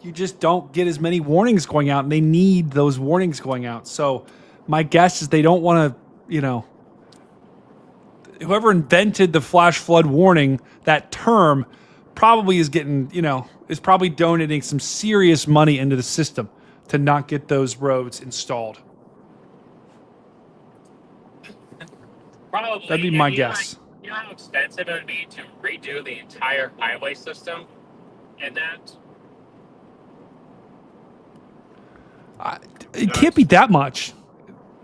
you just don't get as many warnings going out, and they need those warnings going out. So my guess is they don't want to, whoever invented the flash flood warning, that term, probably is getting, is probably donating some serious money into the system to not get those roads installed. Probably. That'd be my guess. You know how expensive it would be to redo the entire highway system and that? It can't be that much.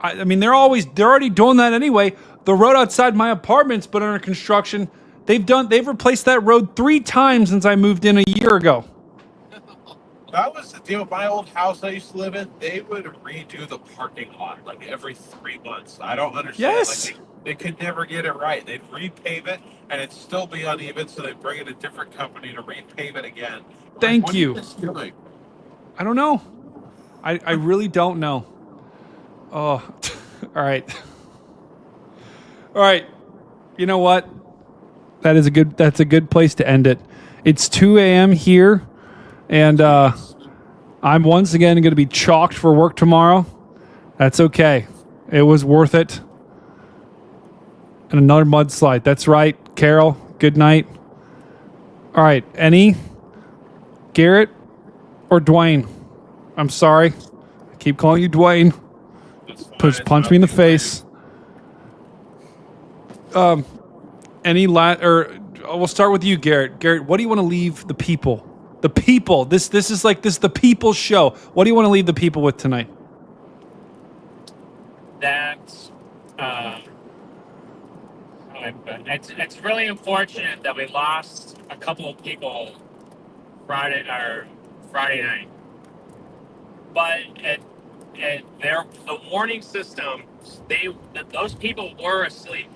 I mean, they're already doing that anyway. The road outside my apartment's been under construction. They've replaced that road 3 times since I moved in a year ago. That was the deal. My old house I used to live in, they would redo the parking lot like every 3 months. I don't understand. Yes. Like, they could never get it right. They'd repave it and it'd still be uneven, so they'd bring in a different company to repave it again. Thank what you. Are you guys doing? I don't know. I really don't know. Oh, all right. All right. You know what? That's a good place to end it. It's 2 a.m. here, and I'm once again going to be chalked for work tomorrow. That's okay. It was worth it. And another mudslide. That's right. Carol, good night. All right. Any? Garrett or Dwayne? I'm sorry. I keep calling you Dwayne. Punch me in the face. We'll start with you, Garrett. Garrett, what do you want to leave the people? The people. This is the people's show. What do you want to leave the people with tonight? It's really unfortunate that we lost a couple of people Friday night. But the warning system, those people were asleep.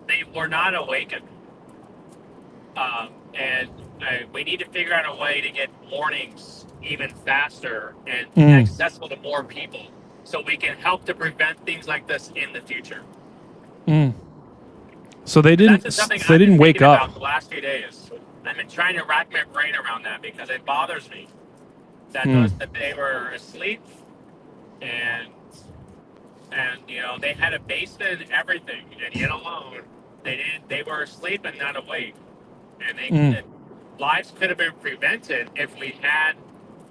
They were not awakened. And we need to figure out a way to get warnings even faster and accessible to more people, so we can help to prevent things like this in the future. So they didn't wake up the last few days. I've been trying to rack my brain around that because it bothers me that they were asleep and they had a basement and everything, and yet alone they were asleep and not awake, and lives could have been prevented if we had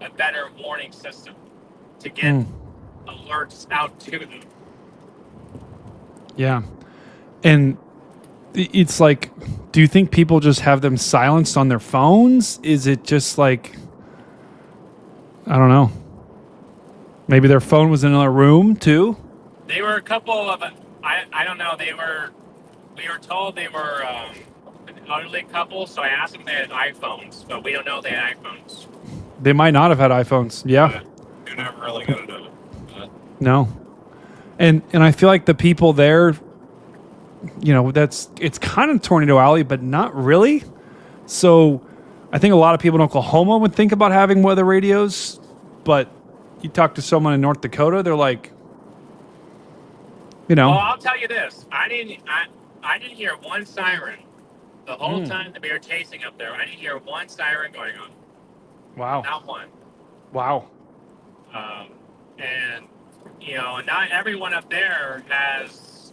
a better warning system to get alerts out to them. Yeah. And it's like, do you think people just have them silenced on their phones? Is it just like, I don't know. Maybe their phone was in another room too? They were a couple of, I don't know, we were told they were an elderly couple, so I asked them if they had iPhones, but we don't know if they had iPhones. They might not have had iPhones. Yeah. You're never really going to know. No. And I feel like the people there, it's kind of Tornado Alley, but not really. So I think a lot of people in Oklahoma would think about having weather radios, but you talk to someone in North Dakota, they're like, Well, I'll tell you this. I didn't hear one siren the whole time that we were chasing up there. I didn't hear one siren going on. Wow. Not one. Wow. And not everyone up there has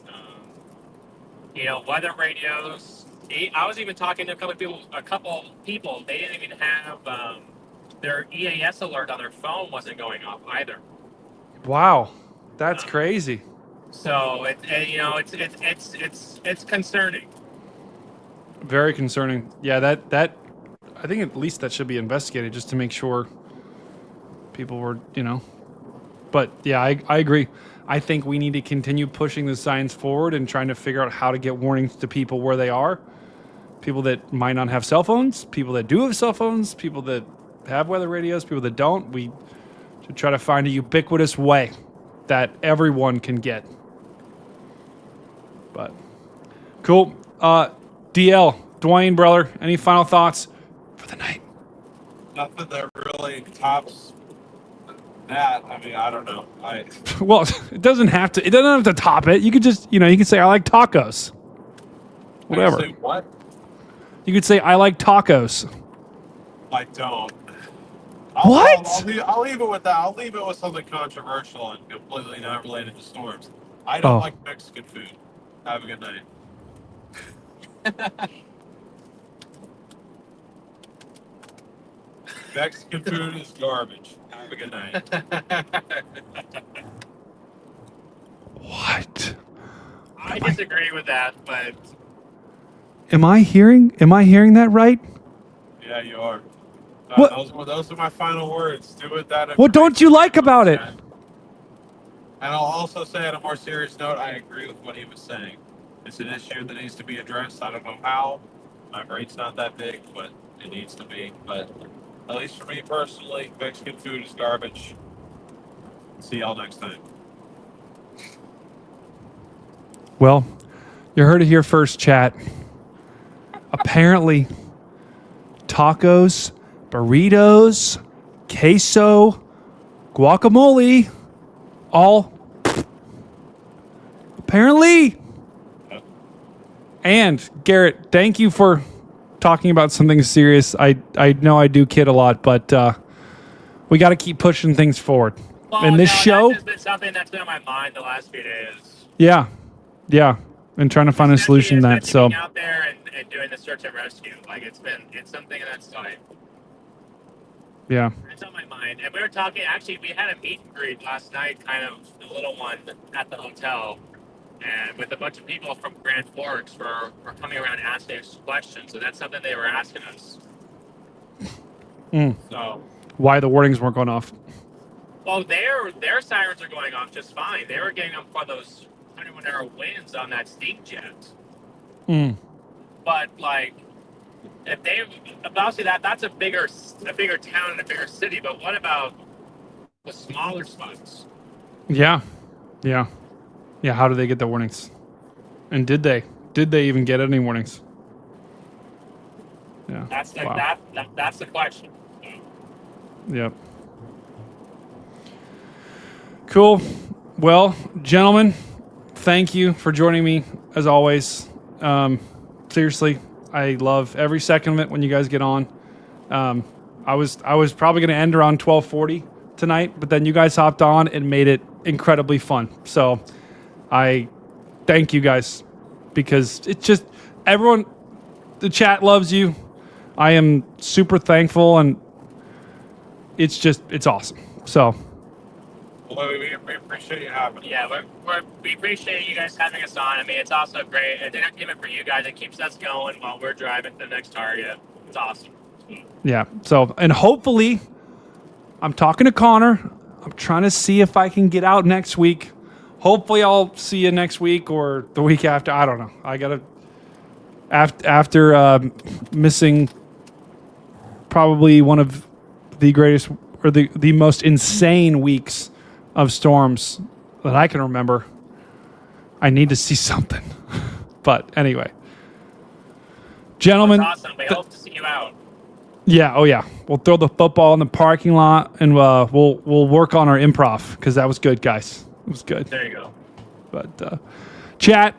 weather radios. I was even talking to a couple people. They didn't even have their EAS alert on their phone wasn't going off either. Wow, that's crazy. So it's concerning. Very concerning. Yeah, that I think at least that should be investigated just to make sure people were, But yeah, I agree. I think we need to continue pushing the science forward and trying to figure out how to get warnings to people where they are. People that might not have cell phones, people that do have cell phones, people that have weather radios, people that don't. We should try to find a ubiquitous way that everyone can get. But cool. DL, Dwayne, brother, any final thoughts for the night? Nothing that really tops that. I mean, I don't know. Well, it doesn't have to top it. You could just, you can say I like tacos. Whatever. Say what? You could say I like tacos. I don't. What? I'll leave it with that. I'll leave it with something controversial and completely not related to storms. I don't like Mexican food. Have a good night. Mexican food is garbage. Have a good night. What? I disagree with that, but Am I hearing that right? Yeah, you are. What? Those are my final words. Do with that. What don't you like about it? And I'll also say, on a more serious note, I agree with what he was saying. It's an issue that needs to be addressed. I don't know how. My brain's not that big, but it needs to be. But at least for me personally, Mexican food is garbage. See y'all next time. Well, you heard it here first, chat. Apparently, tacos, burritos, queso, guacamole, all apparently. And Garrett, thank you for talking about something serious. I know I do kid a lot, but we got to keep pushing things forward. well, And this no, show, that's just been something that's been on my mind the last few days. yeah, and trying to find a solution to that. So Being out there and doing the search and rescue, like it's something that's like yeah, it's on my mind. And we were talking. Actually, we had a meet and greet last night, kind of a little one at the hotel. And with a bunch of people from Grand Forks were coming around asking us questions. So that's something they were asking us. So why the warnings weren't going off? well, their sirens are going off just fine. They were getting up for those 101-hour winds on that steam jet. But like, if they obviously that's a bigger town and a bigger city. But what about the smaller spots? Yeah. How do they get the warnings? And did they even get any warnings? Yeah. That's the Wow. that's the question. Yep. Cool. Well, gentlemen, thank you for joining me as always. Seriously, I love every second of it when you guys get on. I was probably going to end around 12:40 tonight, but then you guys hopped on and made it incredibly fun. So I thank you guys because it's just everyone, the chat loves you. I am super thankful and it's awesome. So Well, we appreciate you having us. Yeah, we appreciate you guys having us on. I mean, it's also great. It's entertainment for you guys. It keeps us going while we're driving to the next target. It's awesome. yeah. So, and hopefully I'm talking to Connor. I'm trying to see if I can get out next week. Hopefully I'll see you next week or the week after. I don't know. I got to, after missing probably one of the greatest or the most insane weeks of storms that I can remember, I need to see something. But anyway, gentlemen. That's awesome. We hope to see you out. Yeah. Oh yeah. We'll throw the football in the parking lot and we'll work on our improv because that was good, guys. It was good. There you go. But chat,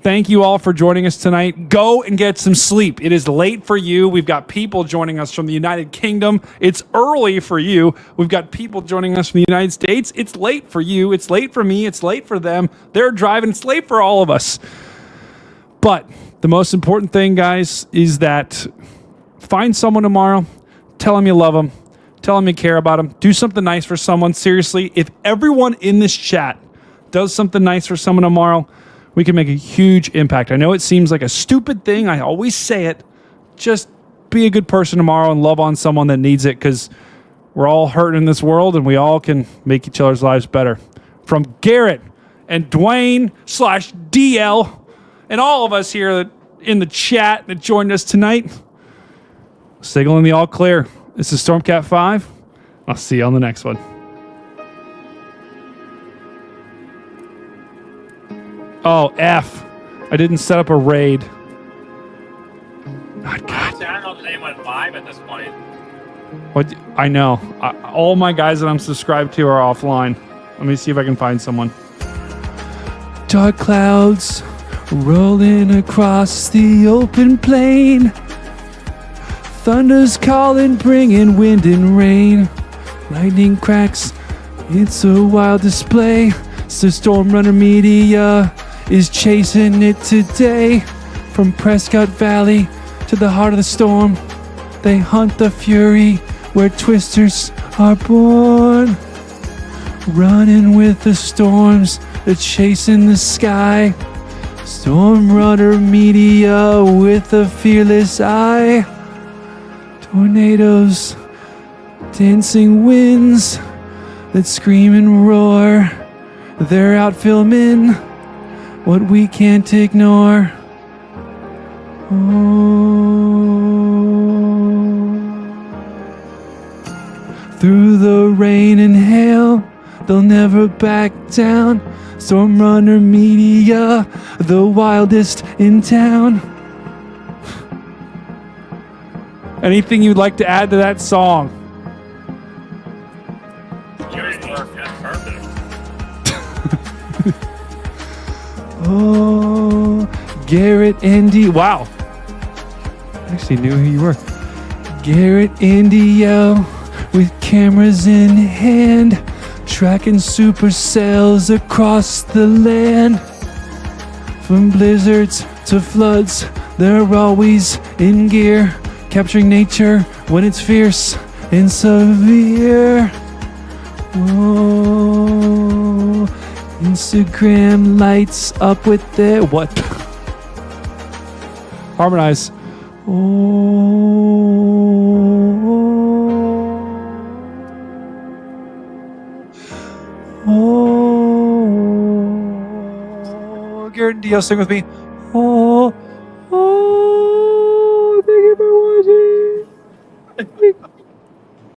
thank you all for joining us tonight. Go and get some sleep. It is late for you. We've got people joining us from the United Kingdom. It's early for you. We've got people joining us from the United States. It's late for you. It's late for me. It's late for them. They're driving. It's late for all of us. But the most important thing, guys, is that find someone tomorrow. Tell them you love them. Tell them you care about them. Do something nice for someone. Seriously, if everyone in this chat does something nice for someone tomorrow, we can make a huge impact. I know it seems like a stupid thing. I always say it. Just be a good person tomorrow and love on someone that needs it because we're all hurting in this world and we all can make each other's lives better. From Garrett and Dwayne/DL and all of us here in the chat that joined us tonight, signaling the all clear. This is Stormcat 5. I'll see you on the next one. Oh, F. I didn't set up a raid. Honestly, I don't know if there's anyone live at this point. What? I know. All my guys that I'm subscribed to are offline. Let me see if I can find someone. Dark clouds rolling across the open plain. Thunder's calling, bringing wind and rain. Lightning cracks, it's a wild display. So Storm Runner Media is chasing it today. From Prescott Valley to the heart of the storm, they hunt the fury where twisters are born. Running with the storms, they're chasing the sky. Storm Runner Media with a fearless eye. Tornadoes, dancing winds that scream and roar. They're out filming what we can't ignore. Through the rain and hail, they'll never back down. Storm Runner Media, the wildest in town. Anything you'd like to add to that song? Oh, Garrett, Andy. Wow. I actually knew who you were. Garrett, Andy, with cameras in hand, tracking supercells across the land. From blizzards to floods, they're always in gear, capturing nature when it's fierce and severe. Oh, Instagram lights up with their what? Harmonize. Oh, Garrett and Dio, sing with me. Oh.